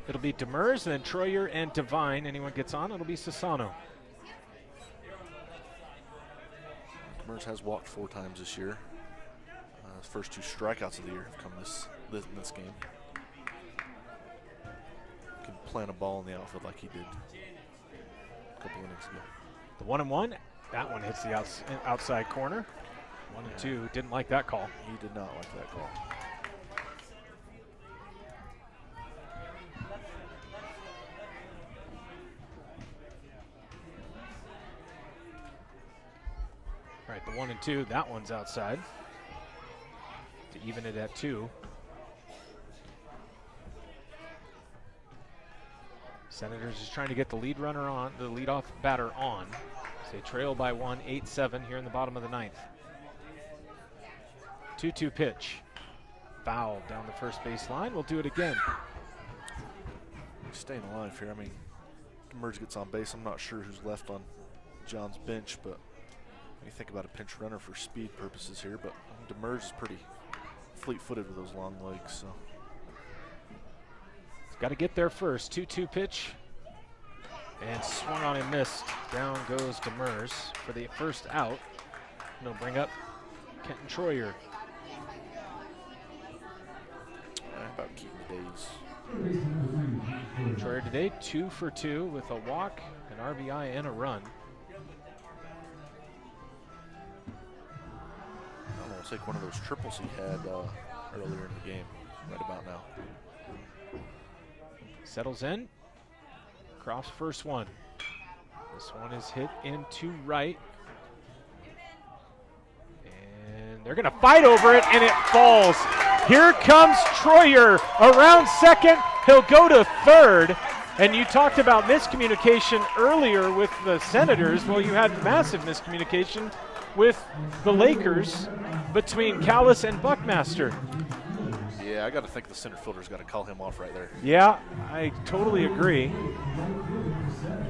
It'll be Demers, and then Troyer and Devine. Anyone gets on, it'll be Sassano. Demers has walked 4 times this year. His first 2 strikeouts of the year have come in this game. Can plant a ball in the outfield like he did a couple innings ago. The 1-1, that one hits the outside corner. 1-2, didn't like that call. He did not like that call. All right, the 1-2, that one's outside to even it at 2. Senators is trying to get the lead runner on, the leadoff batter on. So they trail by 1, 8-7 here in the bottom of the ninth. 2-2 pitch. Foul down the first base line. We'll do it again. He's staying alive here. I mean, Demers gets on base. I'm not sure who's left on John's bench, but when you think about a pinch runner for speed purposes here, but Demers is pretty fleet-footed with those long legs, so. He's got to get there first. 2-2 pitch. And swung on and missed. Down goes Demers for the first out. No, bring up Kenton Troyer. How about keeping the days? Troyer today 2 for 2 with a walk, an RBI, and a run. I'm going to take one of those triples he had earlier in the game, right about now. Settles in. Croft's first one. This one is hit into right. And they're going to fight over it, and it falls. Here comes Troyer around second. He'll go to third. And you talked about miscommunication earlier with the Senators. Well, you had massive miscommunication with the Lakers between Callis and Buckmaster. Yeah, I got to think the center fielder's got to call him off right there. Yeah, I totally agree.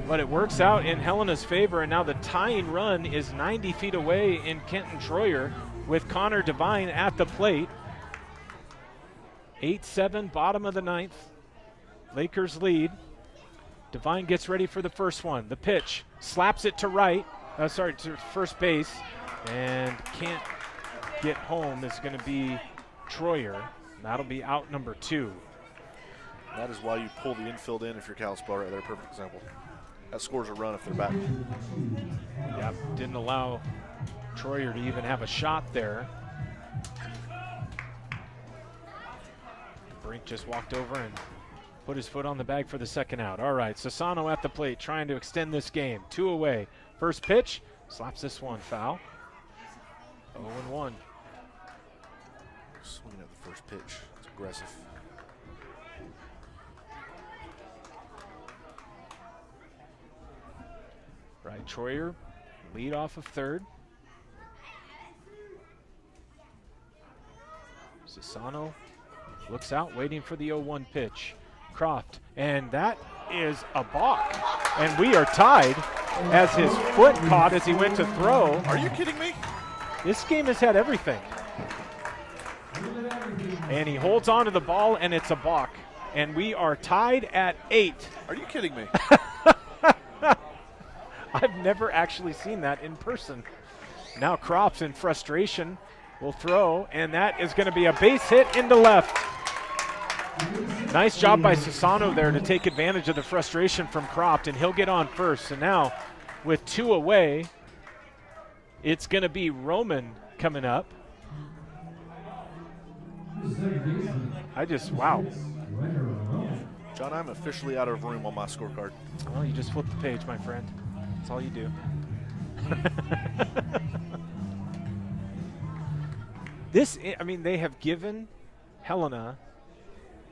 But it works out in Helena's favor, and now the tying run is 90 feet away in Kenton Troyer with Connor Devine at the plate. 8-7, bottom of the ninth. Lakers lead. Devine gets ready for the first one. The pitch, slaps it to right, to first base, and can't get home is going to be Troyer. That'll be out number 2. That is why you pull the infield in if you're Kalispell right there. Perfect example. That scores a run if they're back. Yep, didn't allow Troyer to even have a shot there. Brink just walked over and put his foot on the bag for the second out. All right, Sassano at the plate trying to extend this game. 2 away. First pitch, slaps this one foul. 0-1. the first pitch. It's aggressive. Right, Troyer, lead off of third. Sassano looks out, waiting for the 0-1 pitch. Croft, and that is a balk. And we are tied as his foot caught as he went to throw. Are you kidding me? This game has had everything. And he holds on to the ball, and it's a balk. And we are tied at 8. Are you kidding me? I've never actually seen that in person. Now Croft in frustration will throw, and that is going to be a base hit into left. Nice job by Sassano there to take advantage of the frustration from Croft, and he'll get on first. And now with 2 away, it's going to be Roman coming up. Wow. John, I'm officially out of room on my scorecard. Well, you just flip the page, my friend. That's all you do. They have given Helena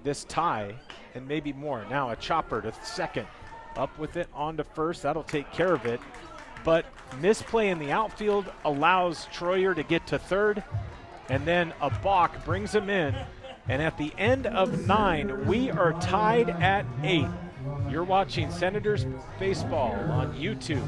this tie and maybe more. Now a chopper to second. Up with it, on to first. That'll take care of it. But misplay in the outfield allows Troyer to get to third. And then a balk brings him in. And at the end of 9, we are tied at 8. You're watching Senators Baseball on YouTube.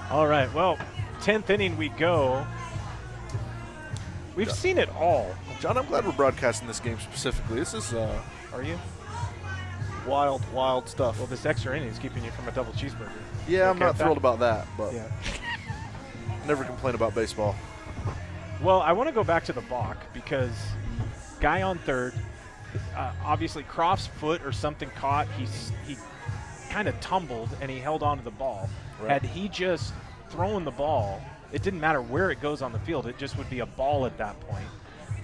All right, well, 10th inning we go. We've seen it all. John, I'm glad we're broadcasting this game specifically. This is Are you? wild, wild stuff. Well, this extra inning is keeping you from a double cheeseburger. Yeah, I'm Okay not with that? thrilled about that, but Yeah. never complain about baseball. Well, I want to go back to the balk because guy on third, obviously Croft's foot or something caught. He kind of tumbled and he held on to the ball. Right. Had he just thrown the ball, it didn't matter where it goes on the field. It just would be a ball at that point.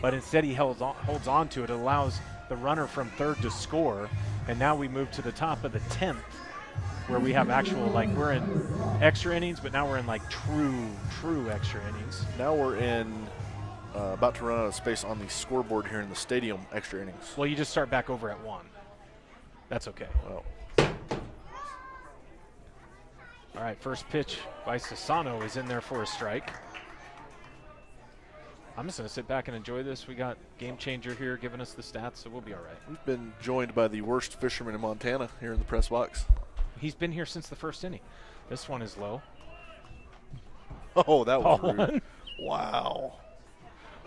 But instead he holds on to it. It allows the runner from third to score. And now we move to the top of the 10th where we have actual, we're in extra innings, but now we're in true extra innings. Now we're in about to run out of space on the scoreboard here in the stadium, extra innings. Well, you just start back over at 1. That's okay. Well, All right, first pitch by Sassano is in there for a strike. I'm just going to sit back and enjoy this. We got Game Changer here giving us the stats, so we'll be all right. we've been joined by the worst fisherman in Montana here in the press box. He's been here since the first inning. This one is low. Oh, that was Ball rude. one. Wow.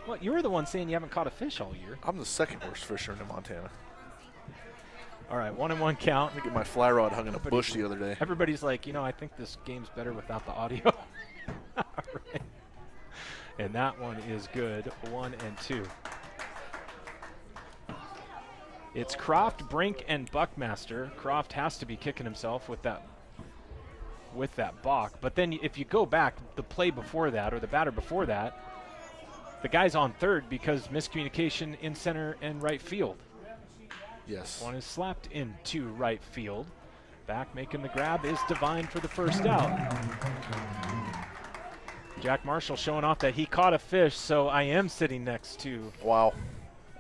Well, you were the one saying you haven't caught a fish all year. I'm the second worst fisherman in Montana. All right, 1-1 count. I get my fly rod hung in a bush the other day. Everybody's like, I think this game's better without the audio. All right. And that one is good, 1-2. It's Croft, Brink, and Buckmaster. Croft has to be kicking himself with that balk. But then if you go back, the play before that, or the batter before that, the guy's on third because miscommunication in center and right field. Yes. One is slapped into right field. Back making the grab is Divine for the first out. Jack Marshall showing off that he caught a fish, so I am sitting next to Wow.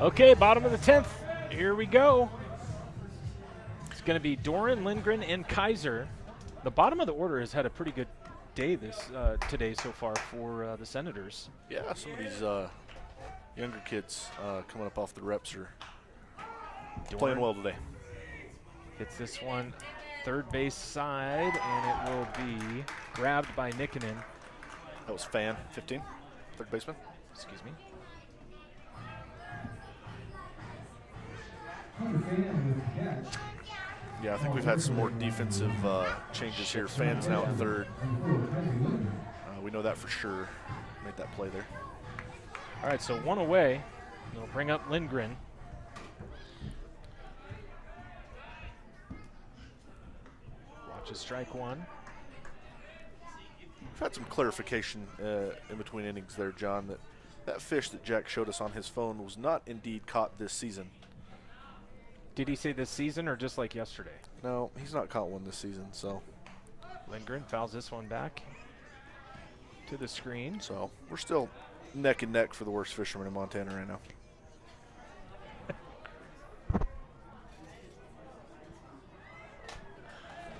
Okay, bottom of the 10th. Here we go. It's going to be Doran, Lindgren, and Kaiser. The bottom of the order has had a pretty good day today so far for the Senators. Yeah, some of these younger kids coming up off the reps are playing well today. Hits this one third base side, and it will be grabbed by Nikkinen. That was Fan, 15, third baseman. Excuse me. Yeah, I think we've had some more defensive changes here. Fan's now at third. We know that for sure. Made that play there. All right, so one away. They'll bring up Lindgren. Watch a strike one. We've had some clarification in between innings there, John, that fish that Jack showed us on his phone was not indeed caught this season. Did he say this season or just like yesterday? No, he's not caught one this season, so. Lindgren fouls this one back to the screen. So we're still neck and neck for the worst fisherman in Montana right now.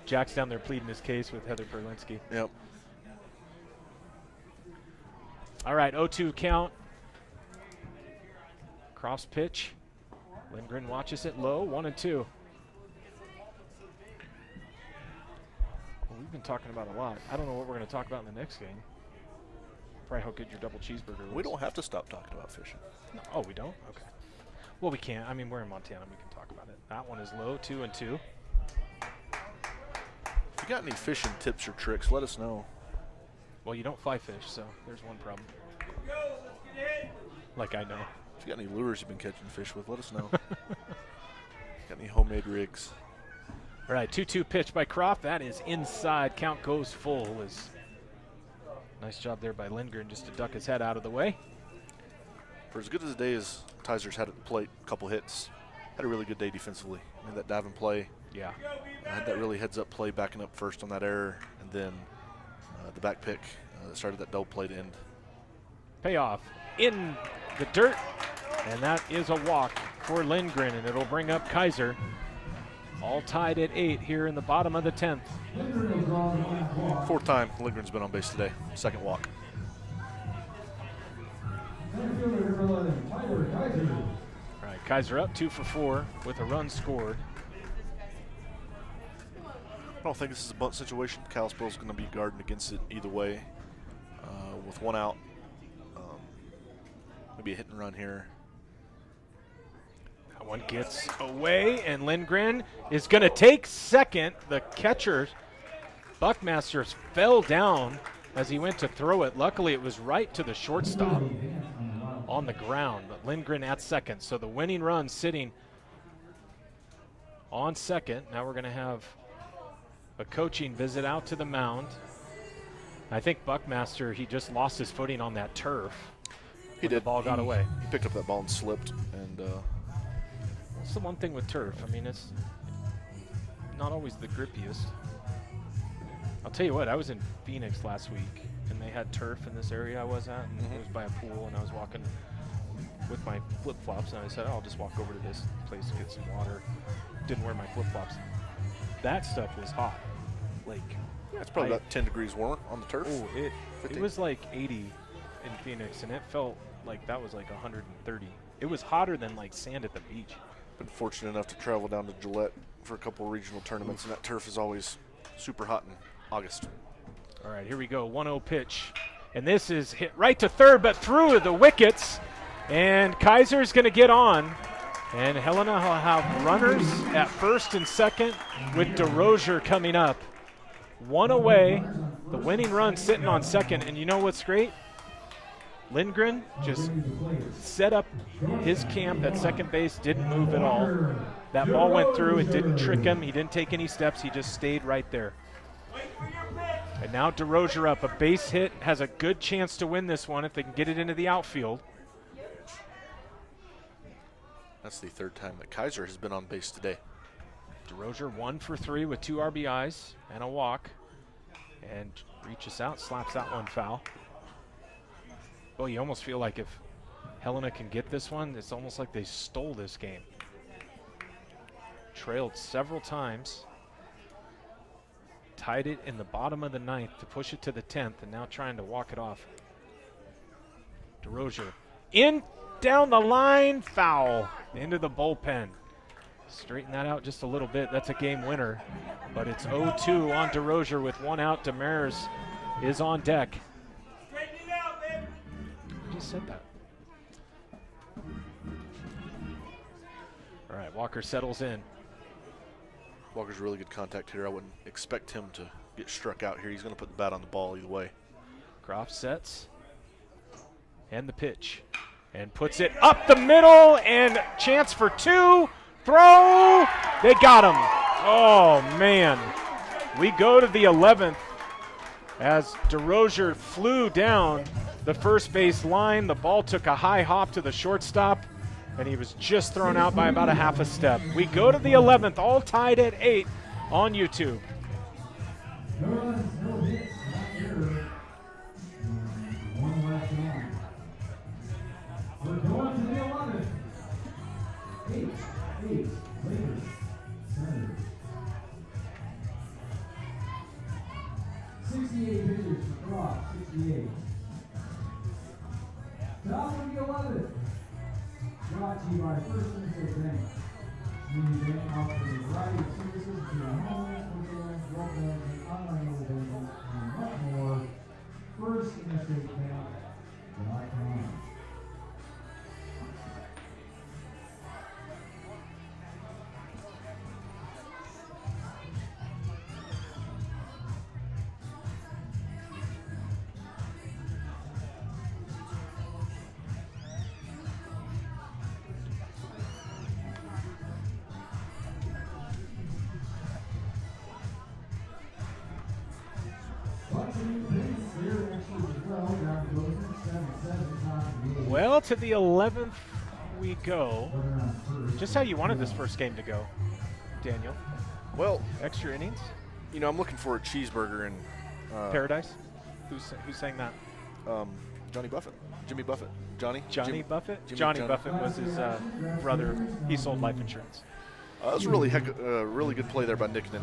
Jack's down there pleading his case with Heather Perlinsky. Yep. All right, 0-2 count. Cross pitch. Lindgren watches it low, 1-2. Well, we've been talking about a lot. I don't know what we're going to talk about in the next game. Probably how good your double cheeseburger was. We don't have to stop talking about fishing. No. Oh, we don't? Okay. Well, we can't. I mean, we're in Montana. We can talk about it. That one is low, 2-2. If you got any fishing tips or tricks, let us know. Well, you don't fly fish, so there's one problem. Like I know. If you got any lures you've been catching fish with, let us know. Got any homemade rigs? All right, 2-2 pitch by Croft. That is inside. Count goes full. Nice job there by Lindgren just to duck his head out of the way. For as good as a day as Tyser's had at the plate, a couple hits, had a really good day defensively. Made that dive and play. Yeah. Had that really heads-up play backing up first on that error, and then the back pick that started that double play to end. Payoff in the dirt, and that is a walk for Lindgren, and it'll bring up Kaiser. All tied at 8 here in the bottom of the 10th. Fourth time Lindgren's been on base today. Second walk. All right, Kaiser up 2 for 4 with a run scored. I don't think this is a bunt situation. Kalispell's going to be guarding against it either way. With one out, maybe a hit and run here. That one gets away, and Lindgren is going to take second. The catcher, Buckmaster, fell down as he went to throw it. Luckily, it was right to the shortstop on the ground, but Lindgren at second. So the winning run sitting on second. Now we're going to have a coaching visit out to the mound. I think Buckmaster, he just lost his footing on that turf. He did. The ball got away. He picked up that ball and slipped. And that's the one thing with turf. I mean, it's not always the grippiest. I'll tell you what, I was in Phoenix last week, and they had turf in this area I was at, and it was by a pool, and I was walking with my flip-flops, and I said, oh, I'll just walk over to this place to get some water. Didn't wear my flip-flops. That stuff was hot. Like, yeah, it's probably about 10 degrees warmer on the turf. Oh, it was like 80 in Phoenix, and it felt like that was like 130. It was hotter than like sand at the beach. Been fortunate enough to travel down to Gillette for a couple of regional tournaments, and that turf is always super hot in August. All right, here we go. 1-0 pitch. And this is hit right to third, but through the wickets. And Kaiser's going to get on. And Helena will have runners at first and second with DeRozier coming up. One away. The winning run sitting on second. And you know what's great? Lindgren just set up his camp at second base, didn't move at all. That ball went through. It didn't trick him. He didn't take any steps. He just stayed right there. And now DeRozier up. A base hit, has a good chance to win this one if they can get it into the outfield. That's the third time that Kaiser has been on base today. DeRozier 1 for 3 with 2 RBIs and a walk. And reaches out, slaps that one foul. Well, you almost feel like if Helena can get this one. It's almost like they stole this game. Trailed several times. Tied it in the bottom of the 9th to push it to the 10th, and now trying to walk it off. DeRozier in, down the line, foul into the bullpen. Straighten that out just a little bit. That's a game winner, but it's 0-2 on DeRozier with 1 out. Demers is on deck. Straighten it out, baby. I just said that. All right, Walker settles in. Walker's a really good contact hitter. I wouldn't expect him to get struck out here. He's going to put the bat on the ball either way. Croft sets. And the pitch. And puts it up the middle, and chance for 2. Throw! They got him. Oh, man. We go to the 11th as DeRozier flew down the first base line. The ball took a high hop to the shortstop, and he was just thrown out by about a half a step. We go to the 11th, all tied at 8 on YouTube. No runs, no hits, not error. One left on. We're going to the 11th. 8, Lakers, Senators. 68 pitchers for Croft, 68. Top of the 11th. Brought to you by First Minnesota Bank. Community Bank offers a variety of services to your home, hotels, wealth management, online mobile banking, and much more. First Minnesota Bank.com. Well, to the 11th we go. Just how you wanted this first game to go, Daniel. Well, Extra innings? you know, I'm looking for a cheeseburger and Paradise? Who's saying that? Johnny Buffett. Jimmy Buffett. Johnny? Johnny Buffett? Jimmy Johnny Johnny. Buffett was his brother. He sold life insurance. That was a really good play there by Nicknan.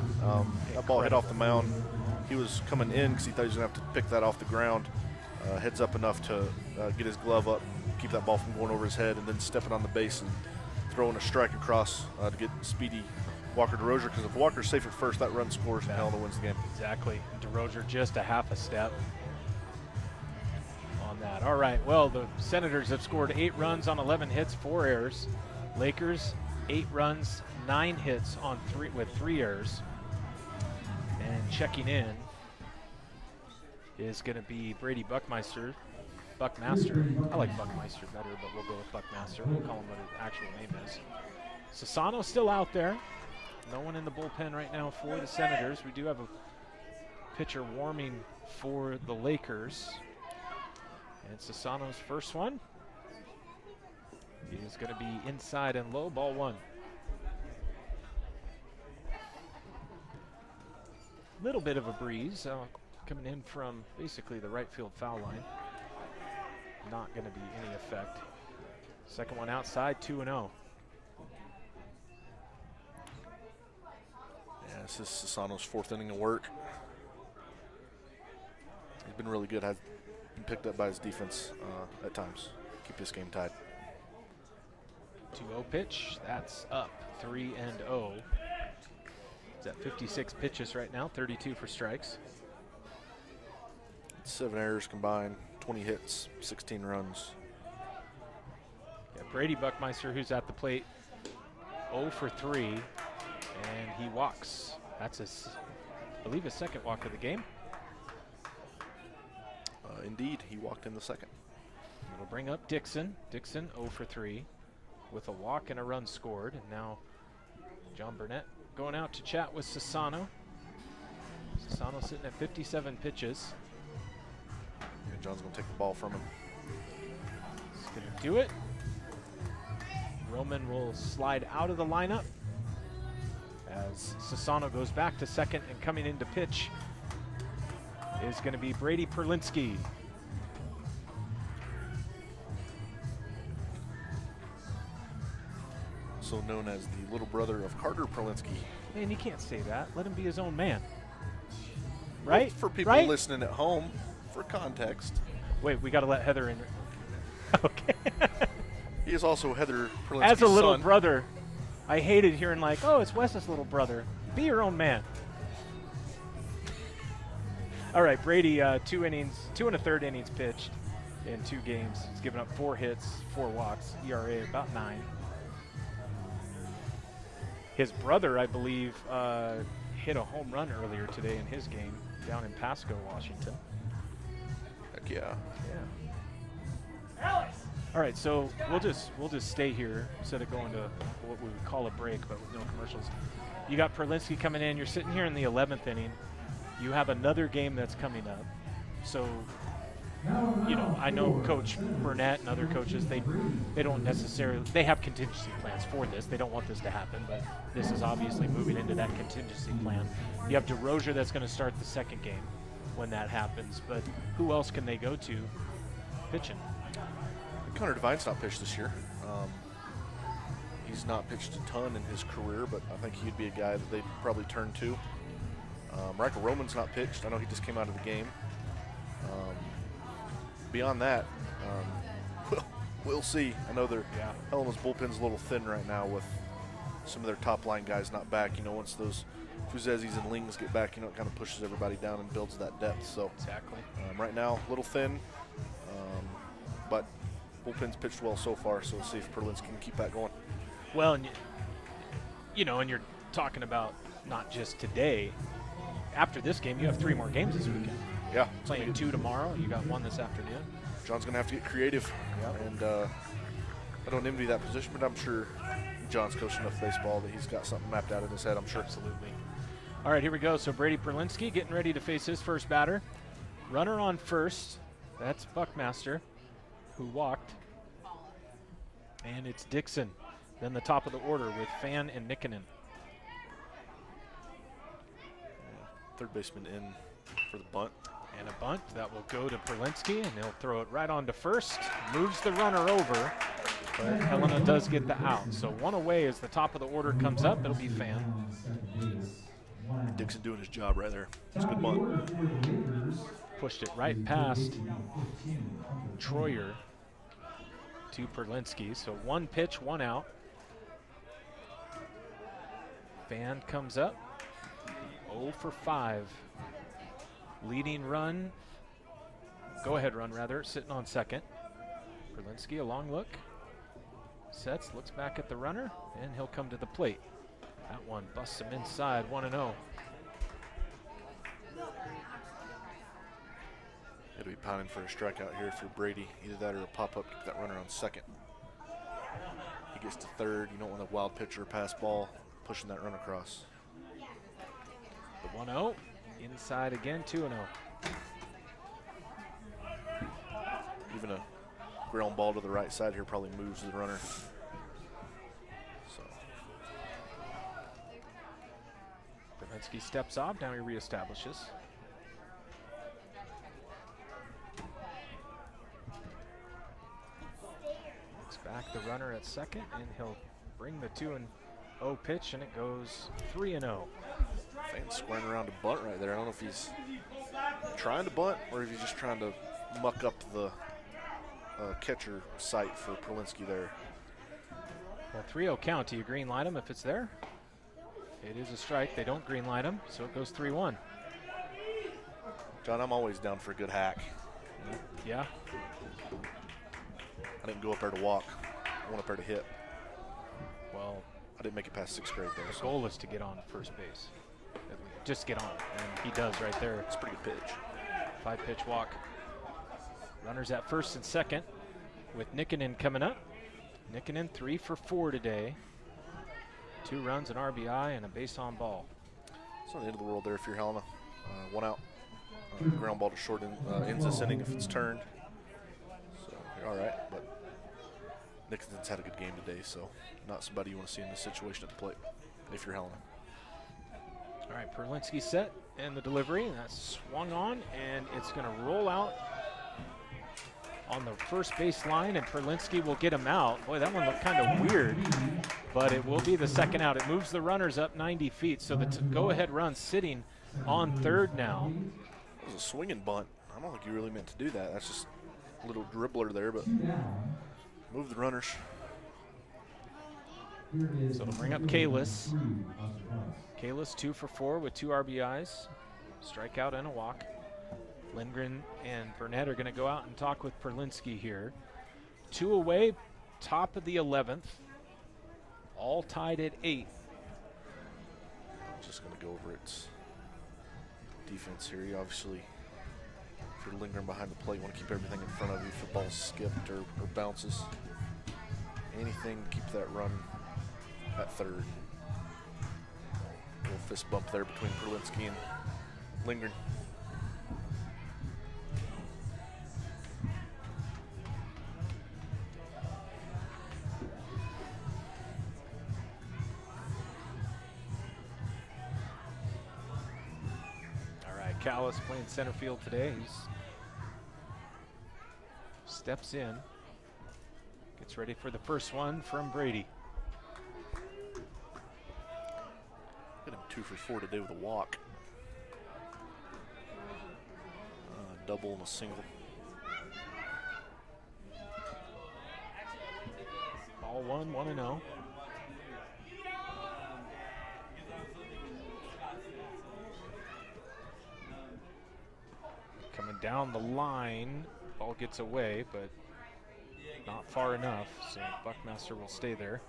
That ball hit off the mound. He was coming in because he thought he was going to have to pick that off the ground. Heads up enough to get his glove up, keep that ball from going over his head, and then stepping on the base and throwing a strike across to get speedy Walker DeRozier. Because if Walker's safe at first, that run scores and Helena wins the game. Exactly. And DeRozier just a half a step on that. All right. Well, the Senators have scored 8 runs on 11 hits, 4 errors. Lakers 8 runs, 9 hits on 3 errors. And checking in is going to be Brady Buckmaster. I like Buckmeister better, but we'll go with Buckmaster. We'll call him what his actual name is. Sassano still out there. No one in the bullpen right now for the Senators. We do have a pitcher warming for the Lakers. And Sassano's first one is going to be inside and low, ball 1. Little bit of a breeze coming in from basically the right field foul line. Not going to be any effect. Second one outside, 2-0. Yeah, this is Sassano's 4th inning of work. He's been really good. Has been picked up by his defense at times. Keep this game tied. 2-0 pitch. That's up 3-0. He's at 56 pitches right now, 32 for strikes. 7 errors combined, 20 hits, 16 runs. Yeah, Brady Buckmeister, who's at the plate, 0 for 3, and he walks. That's his, I believe, his second walk of the game. Indeed, he walked in the second. It'll bring up Dixon. Dixon 0 for 3 with a walk and a run scored. And now John Burnett going out to chat with Sassano. Sassano sitting at 57 pitches. Yeah, John's going to take the ball from him. He's going to do it. Roman will slide out of the lineup as Sassano goes back to second, and coming in to pitch is going to be Brady Perlinski. also known as the little brother of Carter Prolinsky. Man, you can't say that. Let him be his own man. Well, Right? for people Right? listening at home, for context, Wait, we got to let Heather in. Okay. he is also Heather Prolinsky's As a little son. brother, I hated hearing like, oh, it's Wes's little brother. Be your own man. All right, Brady, 2 1/3 innings pitched in 2 games. He's given up 4 hits, 4 walks, ERA about 9. His brother, I believe, hit a home run earlier today in his game down in Pasco, Washington. Heck yeah. All right, so we'll just stay here instead of going to what we would call a break, but with no commercials. You got Prolinsky coming in. You're sitting here in the 11th inning. You have another game that's coming up. So, you know, I know Coach Burnett and other coaches, they don't necessarily, they have contingency plans for this. They don't want this to happen, but this is obviously moving into that contingency plan. You have DeRozier that's going to start the second game when that happens, but who else can they go to pitching? Connor Devine's not pitched this year. He's not pitched a ton in his career, but I think he'd be a guy that they'd probably turn to. Michael Roman's not pitched. I know he just came out of the game. Beyond that, we'll see. I know Helena's bullpen's a little thin right now with some of their top line guys not back. You know, once those Fuzezis and Lings get back, you know, it kind of pushes everybody down and builds that depth. So Exactly. right now, a little thin, but bullpen's pitched well so far. So we'll see if Prolinsky can keep that going. Well, and you know, and you're talking about not just today. After this game, you have 3 more games this weekend. Yeah. Playing 2 tomorrow. You got 1 this afternoon. John's going to have to get creative. Yep. And I don't envy that position, but I'm sure John's coached enough baseball that he's got something mapped out in his head, I'm sure. Absolutely. All right, here we go. So Brady Prolinsky getting ready to face his first batter. Runner on first. That's Buckmaster, who walked. And it's Dixon. Then the top of the order with Fan and Nikkinen. Third baseman in for the bunt. And a bunt that will go to Prolinsky, and he'll throw it right on to first. Moves the runner over, but Helena does get the out. So 1 away as the top of the order comes up. It'll be Fan. Dixon doing his job right there. It's a good bunt. Pushed it right past Troyer to Prolinsky. So 1 pitch, 1 out. Fan comes up. 0 for 5. Leading run, go-ahead run rather, sitting on second. Prolinsky, a long look. Sets, looks back at the runner, and he'll come to the plate. That one busts him inside, 1-0. It'll be pounding for a strikeout here for Brady. Either that or a pop-up, keep that runner on second. He gets to third. You don't want a wild pitch or a pass ball pushing that run across. The 1-0, inside again, 2-0. Even a ground ball to the right side here probably moves the runner. So Prolinsky steps off, now he reestablishes. Looks back the runner at second, and he'll bring the 2-0 pitch, and it goes 3-0. Fan's squaring around to bunt right there. I don't know if he's trying to bunt or if he's just trying to muck up the catcher sight for Prolinsky there. Well, 3-0 count. Do you green light him if it's there? It is a strike. They don't green light him, so it goes 3-1. John, I'm always down for a good hack. Yeah. I didn't go up there to walk. I went up there to hit. Well, I didn't make it past 6th grade though. the So goal is to get on first base. Just get on, and he does right there. it's a pretty good pitch. 5-pitch walk. Runners at first and second with Nikkinen coming up. Nikkinen 3 for 4 today. 2 runs, an RBI, and a base on ball. It's not the end of the world there if you're Helena. 1 out. Ground ball to short ends this inning if it's turned. So you're all right, but Nixon's had a good game today, so not somebody you want to see in this situation at the plate if you're Helena. All right, Prolinsky set and the delivery, and that's swung on, and it's going to roll out on the first base line, and Perlinski will get him out. Boy, that one looked kind of weird, but it will be the second out. It moves the runners up 90 feet, so the go-ahead run sitting on third now. It was a swinging bunt. I don't think you really meant to do that. That's just a little dribbler there, but move the runners. So it'll bring up Kalis. Kalis 2 for 4 with 2 RBIs, strikeout and a walk. Lindgren and Burnett are going to go out and talk with Perlinski here. 2 away, top of the 11th, all tied at 8. Just going to go over its defense here. You obviously, if you're lingering behind the plate, you want to keep everything in front of you. If the ball's skipped or bounces, anything to keep that run at third. Little fist bump there between Perlinski and Lindgren. All right, Kalis playing center field today. He steps in, gets ready for the first one from Brady. Hit him 2 for 4 today with a walk. Double and a single. Ball 1-0. Coming down the line, ball gets away, but not far enough, so Buckmaster will stay there.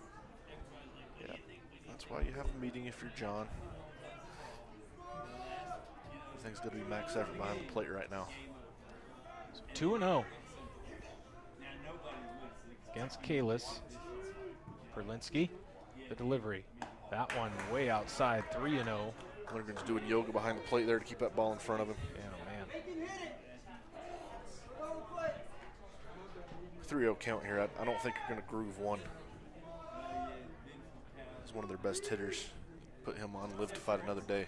Yeah, that's why you have a meeting if you're John. Everything's going to be max effort behind the plate right now. So 2-0 against Kalis. Perlinski, the delivery. That one way outside, 3-0. Lindgren's doing yoga behind the plate there to keep that ball in front of him. Man, oh man. 3-0 count here. I don't think you're going to groove one. He's one of their best hitters. Put him on, live to fight another day.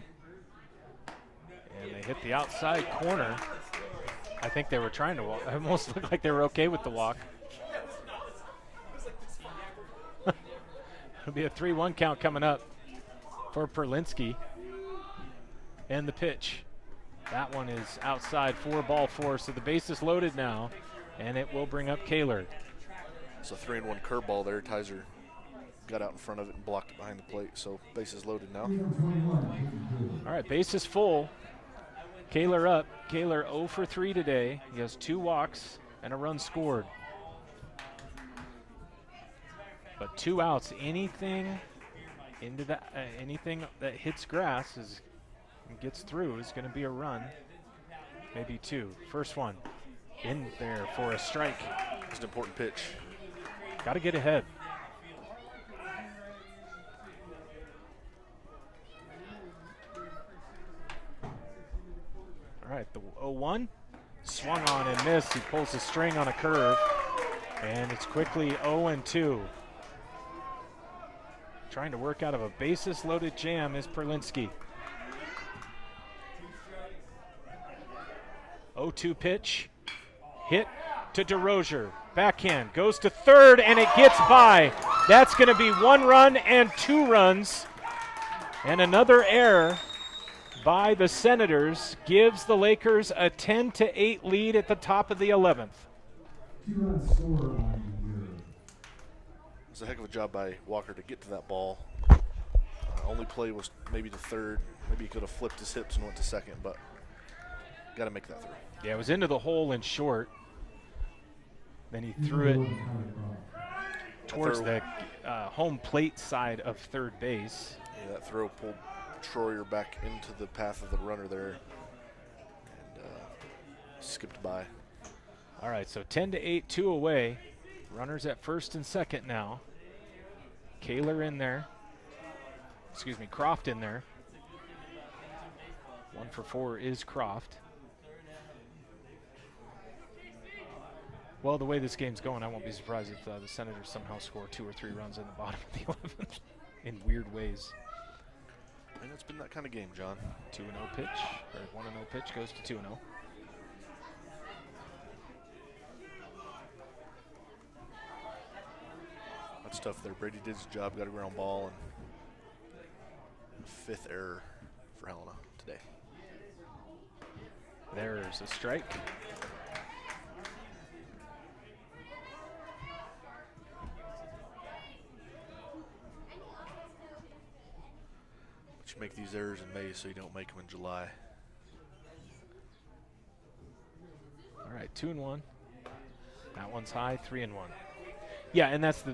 And they hit the outside corner. I think they were trying to walk. It almost looked like they were okay with the walk. It'll be a 3-1 count coming up for Perlinski. And the pitch. That one is outside, 4-4, so the base is loaded now, and it will bring up Kaler. It's a 3-1 curveball there. Tizer got out in front of it and blocked it behind the plate, so base is loaded now. All right, base is full. Kaler up. Kaler 0 for 3 today. He has 2 walks and a run scored. But 2 outs. Anything into that, anything that hits grass and gets through is going to be a run. Maybe 2. First one in there for a strike. It's an important pitch. Got to get ahead. All right, the 0-1 swung on and missed. He pulls the string on a curve, and it's quickly 0-2. Trying to work out of a bases-loaded jam is Perlinski. 0-2 pitch, hit to DeRozier. Backhand goes to third, and it gets by. That's going to be 1 run and 2 runs, and another error by the Senators gives the Lakers a 10-8 lead at the top of the 11th. 2-run score on the year. It's a heck of a job by Walker to get to that ball. Only play was maybe to third. Maybe he could have flipped his hips and went to second, but got to make that throw. Yeah, it was into the hole and short. Then he threw it towards the home plate side of third base. Yeah, that throw pulled Troyer back into the path of the runner there and skipped by. All right, so 10-8, 2 away. Runners at first and second now. Kaler in there. Excuse me, Croft in there. 1 for 4 is Croft. Well, the way this game's going, I won't be surprised if the Senators somehow score 2 or 3 runs in the bottom of the 11th in weird ways. And it's been that kind of game, John. 2-0 pitch, or 1-0 pitch goes to 2-0. stuff there. Brady did his job, got a ground ball, and 5th error for Helena today. There's a strike. But you make these errors in May so you don't make them in July. All right, 2-1. That one's high, 3-1. Yeah, and that's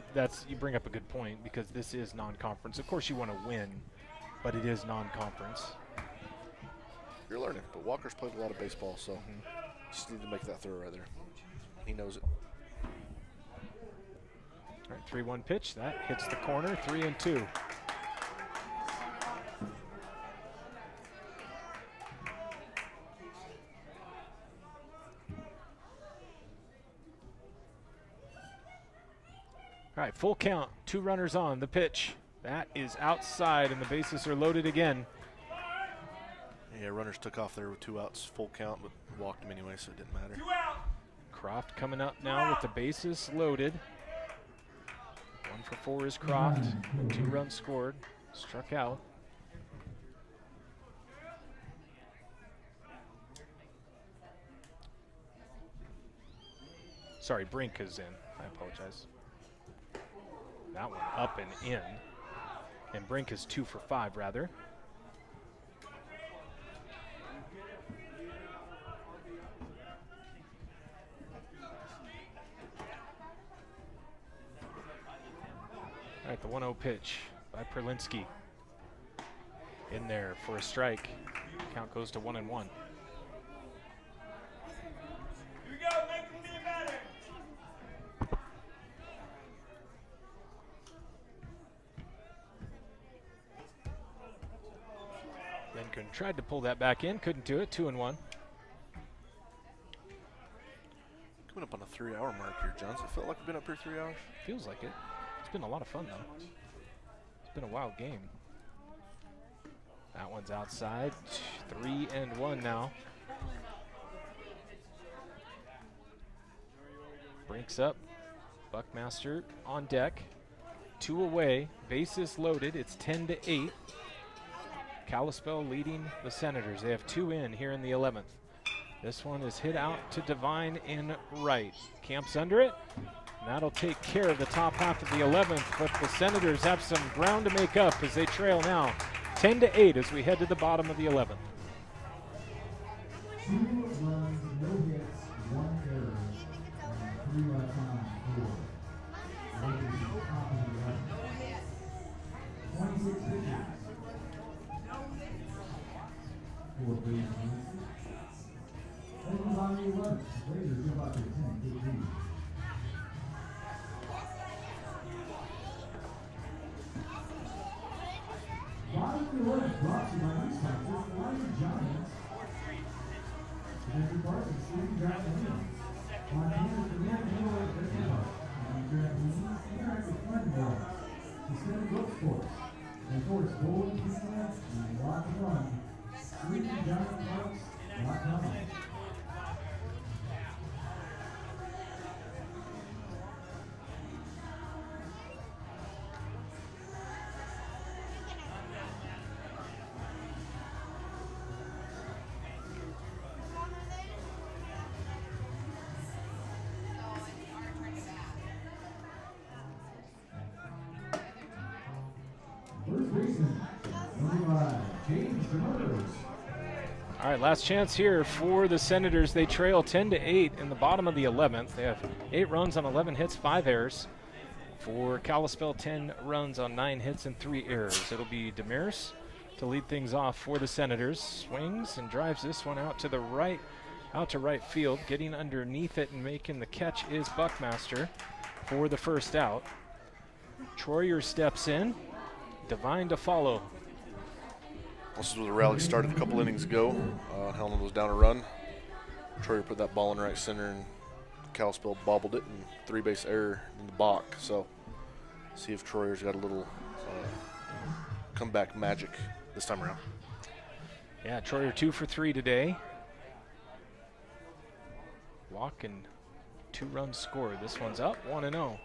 you bring up a good point because this is non-conference. Of course, you want to win, but it is non-conference. You're learning, but Walker's played a lot of baseball, so just need to make that throw right there. He knows it. All right, 3-1 pitch. That hits the corner, 3-2. All right, full count, 2 runners on the pitch. That is outside, and the bases are loaded again. Yeah, runners took off there with 2 outs, full count, but walked him anyway, so it didn't matter. Croft coming up now with the bases loaded. 1 for 4 is Croft. 2 runs scored, struck out. Sorry, Brink is in. I apologize. That one up and in. And Brink is 2 for 5, rather. All right, the 1-0 pitch by Perlinski. In there for a strike. Count goes to 1-1. Lindgren tried to pull that back in, couldn't do it. 2-1. Coming up on a 3-hour mark here, John. Does it feel like we've been up here 3 hours? Feels like it. It's been a lot of fun, though. It's been a wild game. That one's outside. 3-1 now. Brinks up. Buckmaster on deck. 2 away. Bases loaded. It's 10-8. Kalispell leading the Senators. They have 2 in here in the 11th. This one is hit out to Devine in right. Camps under it. And that'll take care of the top half of the 11th, but the Senators have some ground to make up as they trail now 10-8 as we head to the bottom of the 11th. 2 runs, no hits, 1 error, and 3 left on 4. Lakers at the top of the 11th. 26 pitches. 4 bases. Then on the 11th, Lakers give up their 10-8 lead. Bottom of the 11th brought to you by Ice Factor, Flying Giants. Connected Park and Sleepy Draft Lanes. Montana's premier indoor adventure park. And trampolines, interactive fun world. Suspended rope sports. And of course, bowling, pizza, and lots of fun. SleepyGiantParks.com. First baseman, number 5, James Demers. All right, last chance here for the Senators. They trail 10-8 in the bottom of the 11th. They have 8 runs on 11 hits, 5 errors. For Kalispell, 10 runs on 9 hits and 3 errors. It'll be Demers to lead things off for the Senators. Swings and drives this one out to the right, out to right field. Getting underneath it and making the catch is Buckmaster for the first out. Troyer steps in. Devine to follow. This is where the rally started a couple innings ago. Helena was down a run. Troyer put that ball in right center, and Kalispell bobbled it, and 3-base error in the box. So, see if Troyer's got a little comeback magic this time around. Yeah, Troyer 2 for 3 today. Walk and 2 runs scored. This one's up, 1-0.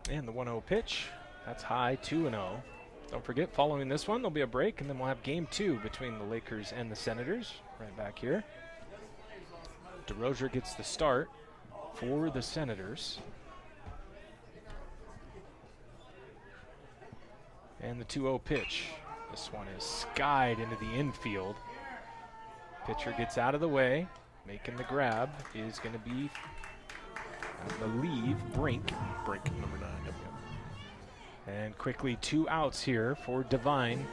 And the 1-0 pitch. That's high, 2-0. Don't forget, following this one, there'll be a break, and then we'll have game 2 between the Lakers and the Senators right back here. DeRozier gets the start for the Senators. And the 2-0 pitch. This one is skied into the infield. Pitcher gets out of the way. Making the grab is going to be, I believe, Brink. Brink, number 9. Yep. And quickly 2 outs here for Divine.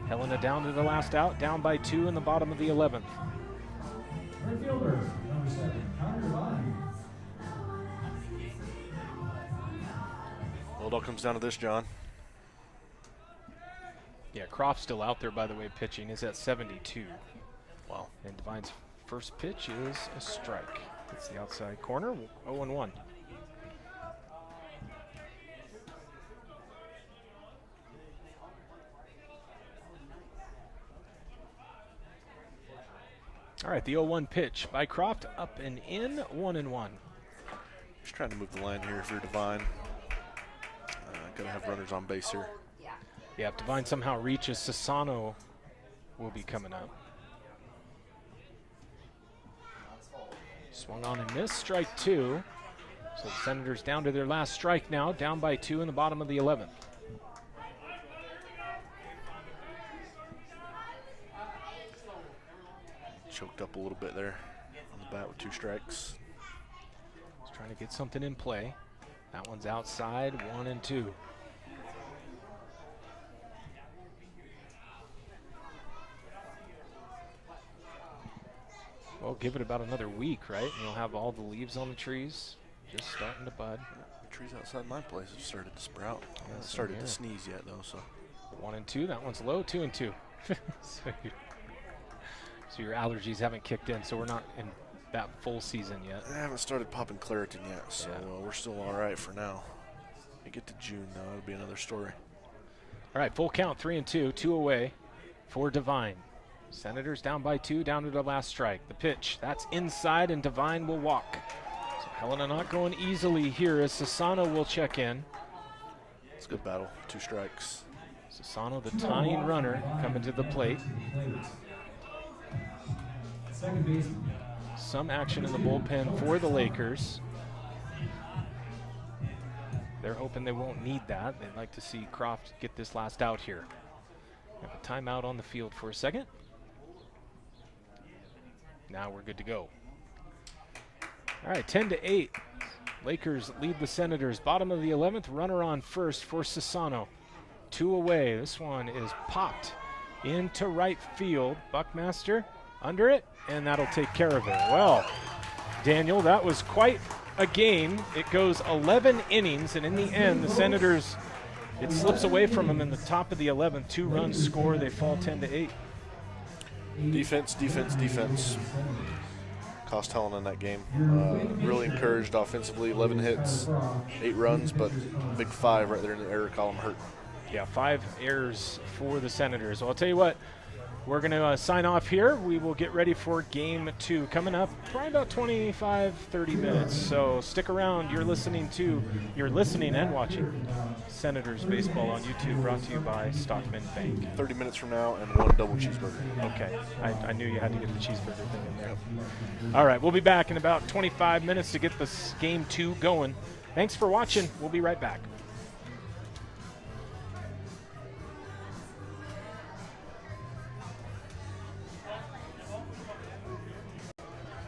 Helena down to the last out, down by 2 in the bottom of the 11th. Right fielder, number 7, Connor Divine. Well, it all comes down to this, John. Yeah, Croft's still out there, by the way, pitching. Is at 72. Wow. And Divine's first pitch is a strike. It's the outside corner, 0-1. All right, the 0-1 pitch by Croft, up and in, 1-1. Just trying to move the line here if you're Divine. Gotta have runners on base here. Yeah, if Divine somehow reaches, Sassano will be coming up. Swung on and missed, strike 2. So the Senators down to their last strike now, down by 2 in the bottom of the 11th. Choked up a little bit there on the bat with 2 strikes. He's trying to get something in play. That one's outside, 1-2. Well, give it about another week, right? And you'll have all the leaves on the trees just starting to bud. The trees outside my place have started to sprout. Yeah, Haven't same started here. to sneeze yet, though, so. 1-2, that one's low, 2-2. So your allergies haven't kicked in, so we're not in that full season yet. I haven't started popping Claritin yet, so Yeah. we're still all right for now. We get to June, though, it'll be another story. All right, full count, 3-2, 2 away for Divine. Senators down by 2, down to the last strike. The pitch, that's inside, and Divine will walk. So Helena not going easily here as Sassano will check in. It's a good battle, 2 strikes. Sassano, the tying runner, coming to the plate. Second baseman. Some action in the bullpen for the Lakers. They're hoping they won't need that. They'd like to see Croft get this last out here. Have a timeout on the field for a second. Now we're good to go. All right, 10-8. Lakers lead the Senators. Bottom of the 11th, runner on first for Sassano. 2 away. This one is popped into right field. Buckmaster under it, and that'll take care of it. Well, Daniel, that was quite a game. It goes 11 innings, and in the end, the Senators, it slips away from them in the top of the 11th. 2 runs score. They fall 10-8. Defense, defense, defense. Cost Helena in that game. Really encouraged offensively, 11 hits, 8 runs, but big 5 right there in the error column hurt. Yeah, 5 errors for the Senators. Well, I'll tell you what, we're going to sign off here. We will get ready for game 2 coming up probably about 25-30 minutes. So stick around. You're listening and watching Senators baseball on YouTube, brought to you by Stockman Bank. 30 minutes from now and 1 double cheeseburger. Okay, I knew you had to get the cheeseburger thing in there. All right, we'll be back in about 25 minutes to get this game 2 going. Thanks for watching. We'll be right back.